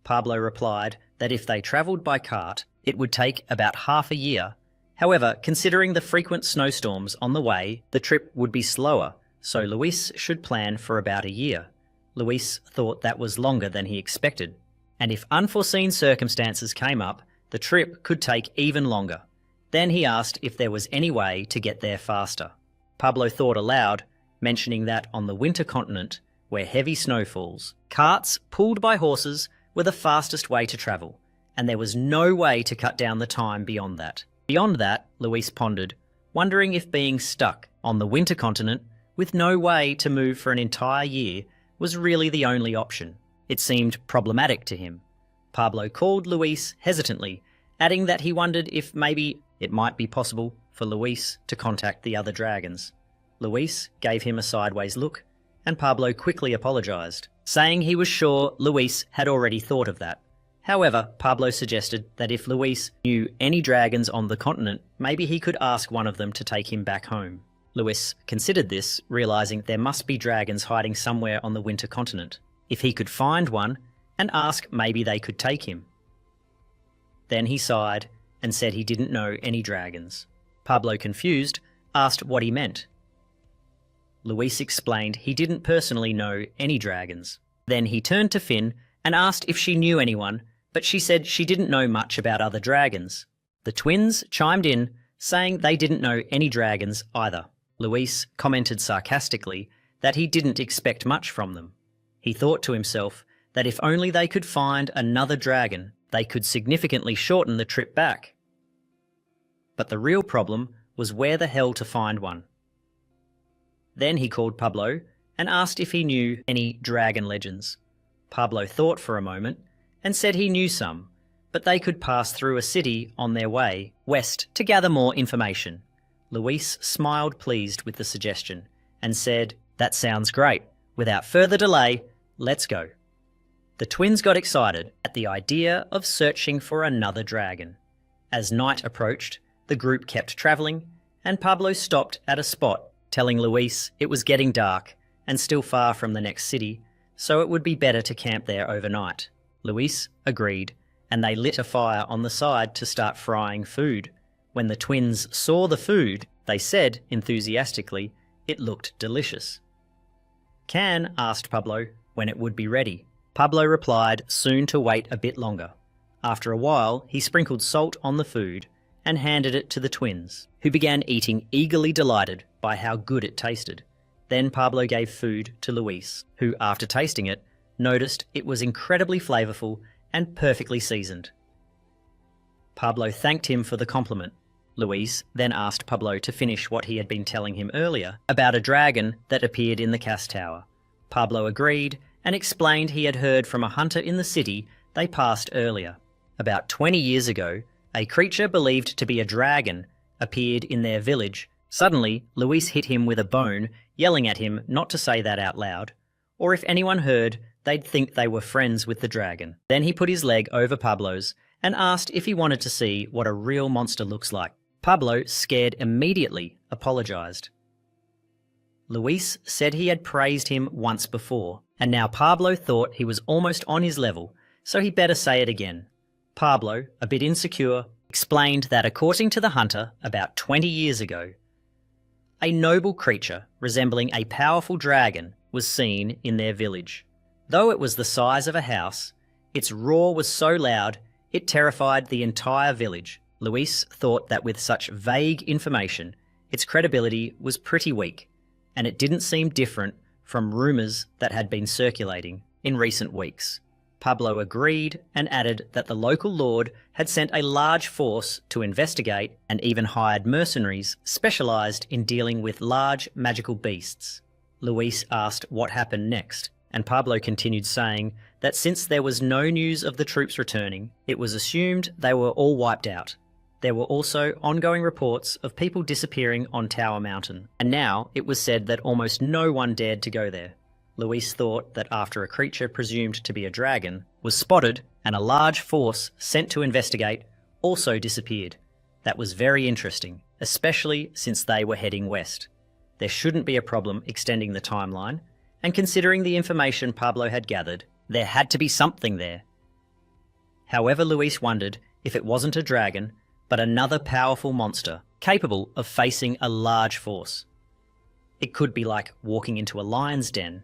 Pablo replied that if they travelled by cart, it would take about half a year. However, considering the frequent snowstorms on the way, the trip would be slower, so Luis should plan for about a year. Luis thought that was longer than he expected, and if unforeseen circumstances came up, the trip could take even longer. Then he asked if there was any way to get there faster. Pablo thought aloud, mentioning that on the winter continent, where heavy snow falls, carts pulled by horses were the fastest way to travel, and there was no way to cut down the time beyond that. Beyond that, Luis pondered, wondering if being stuck on the winter continent with no way to move for an entire year was really the only option. It seemed problematic to him. Pablo called Luis hesitantly, adding that he wondered if maybe it might be possible for Luis to contact the other dragons. Luis gave him a sideways look, and Pablo quickly apologised, saying he was sure Luis had already thought of that. However, Pablo suggested that if Luis knew any dragons on the continent, maybe he could ask one of them to take him back home. Luis considered this, realising there must be dragons hiding somewhere on the winter continent. If he could find one and ask, maybe they could take him. Then he sighed and said he didn't know any dragons. Pablo, confused, asked what he meant. Luis explained he didn't personally know any dragons. Then he turned to Finn and asked if she knew anyone, but she said she didn't know much about other dragons. The twins chimed in, saying they didn't know any dragons either. Luis commented sarcastically that he didn't expect much from them. He thought to himself that if only they could find another dragon, they could significantly shorten the trip back. But the real problem was where the hell to find one. Then he called Pablo and asked if he knew any dragon legends. Pablo thought for a moment and said he knew some, but they could pass through a city on their way west to gather more information. Luis smiled pleased with the suggestion and said, "That sounds great. Without further delay, let's go." The twins got excited at the idea of searching for another dragon. As night approached, the group kept travelling, and Pablo stopped at a spot, telling Luis it was getting dark and still far from the next city, so it would be better to camp there overnight. Luis agreed, and they lit a fire on the side to start frying food. When the twins saw the food, they said enthusiastically it looked delicious. Can asked Pablo when it would be ready. Pablo replied soon to wait a bit longer. After a while, he sprinkled salt on the food and handed it to the twins, who began eating eagerly delighted by how good it tasted. Then Pablo gave food to Luis, who, after tasting it, noticed it was incredibly flavourful and perfectly seasoned. Pablo thanked him for the compliment. Luis then asked Pablo to finish what he had been telling him earlier about a dragon that appeared in the Cast Tower. Pablo agreed and explained he had heard from a hunter in the city they passed earlier. About 20 years ago, a creature believed to be a dragon appeared in their village. Suddenly, Luis hit him with a bone, yelling at him not to say that out loud, or if anyone heard, they'd think they were friends with the dragon. Then he put his leg over Pablo's and asked if he wanted to see what a real monster looks like. Pablo, scared immediately, apologised. Luis said he had praised him once before, and now Pablo thought he was almost on his level, so he better say it again. Pablo, a bit insecure, explained that according to the hunter, about 20 years ago, a noble creature resembling a powerful dragon was seen in their village. Though it was the size of a house, its roar was so loud it terrified the entire village. Luis thought that with such vague information, its credibility was pretty weak, and it didn't seem different from rumours that had been circulating in recent weeks. Pablo agreed and added that the local lord had sent a large force to investigate and even hired mercenaries specialised in dealing with large magical beasts. Luis asked what happened next, and Pablo continued saying that since there was no news of the troops returning, it was assumed they were all wiped out. There were also ongoing reports of people disappearing on Tower Mountain, and now it was said that almost no one dared to go there. Luis thought that after a creature presumed to be a dragon was spotted and a large force sent to investigate also disappeared. That was very interesting, especially since they were heading west. There shouldn't be a problem extending the timeline, and considering the information Pablo had gathered, there had to be something there. However, Luis wondered if it wasn't a dragon, but another powerful monster capable of facing a large force. It could be like walking into a lion's den.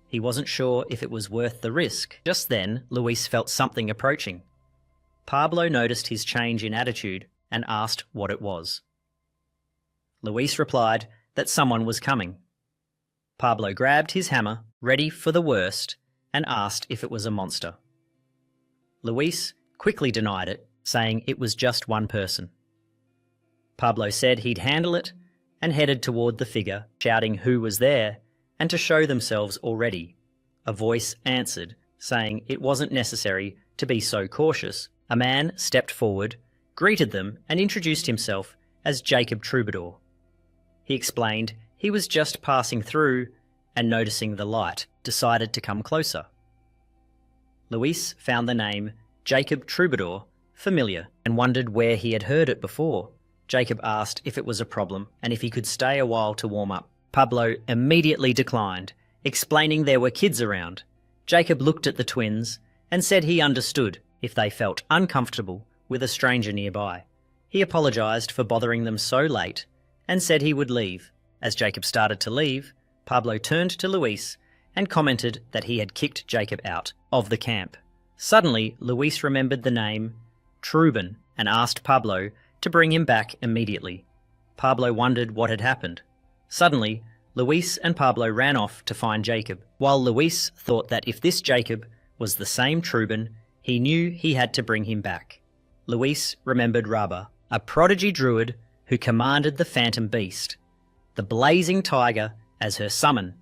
He wasn't sure if it was worth the risk. Just then, Luis felt something approaching. Pablo noticed his change in attitude and asked what it was. Luis replied that someone was coming. Pablo grabbed his hammer, ready for the worst, and asked if it was a monster. Luis quickly denied it, saying it was just one person. Pablo said he'd handle it and headed toward the figure, shouting who was there and to show themselves already. A voice answered, saying it wasn't necessary to be so cautious. A man stepped forward, greeted them and introduced himself as Jacob Troubadour. He explained he was just passing through and noticing the light, decided to come closer. Luis found the name Jacob Troubadour familiar and wondered where he had heard it before. Jacob asked if it was a problem and if he could stay a while to warm up. Pablo immediately declined, explaining there were kids around. Jacob looked at the twins and said he understood if they felt uncomfortable with a stranger nearby. He apologised for bothering them so late and said he would leave. As Jacob started to leave, Pablo turned to Luis and commented that he had kicked Jacob out of the camp. Suddenly, Luis remembered the name Trouban and asked Pablo to bring him back immediately. Pablo wondered what had happened. Suddenly, Luis and Pablo ran off to find Jacob, while Luis thought that if this Jacob was the same Trouban, he knew he had to bring him back. Luis remembered Raba, a prodigy druid who commanded the phantom beast, the blazing tiger as her summon,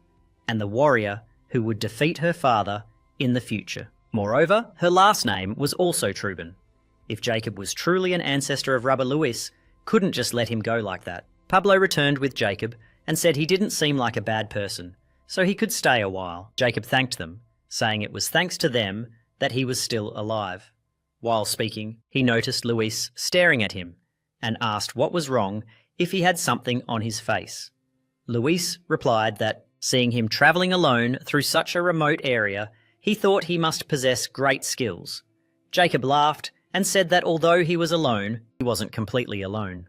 and the warrior who would defeat her father in the future. Moreover, her last name was also Trubin. If Jacob was truly an ancestor of Rubber Luis, couldn't just let him go like that. Pablo returned with Jacob and said he didn't seem like a bad person, so he could stay a while. Jacob thanked them, saying it was thanks to them that he was still alive. While speaking, he noticed Luis staring at him and asked what was wrong if he had something on his face. Luis replied that, seeing him travelling alone through such a remote area, he thought he must possess great skills. Jacob laughed and said that although he was alone, he wasn't completely alone.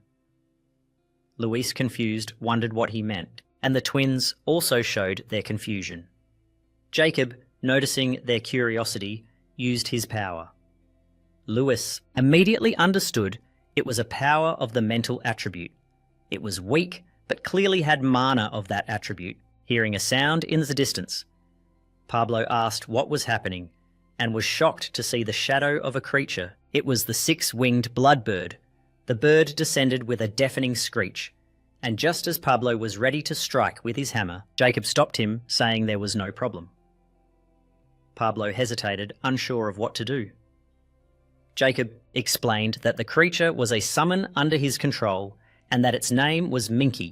Luis, confused, wondered what he meant, and the twins also showed their confusion. Jacob, noticing their curiosity, used his power. Luis immediately understood it was a power of the mental attribute. It was weak, but clearly had mana of that attribute, hearing a sound in the distance. Pablo asked what was happening, and was shocked to see the shadow of a creature. It was the six-winged bloodbird. The bird descended with a deafening screech, and just as Pablo was ready to strike with his hammer, Jacob stopped him, saying there was no problem. Pablo hesitated, unsure of what to do. Jacob explained that the creature was a summon under his control and that its name was Minky.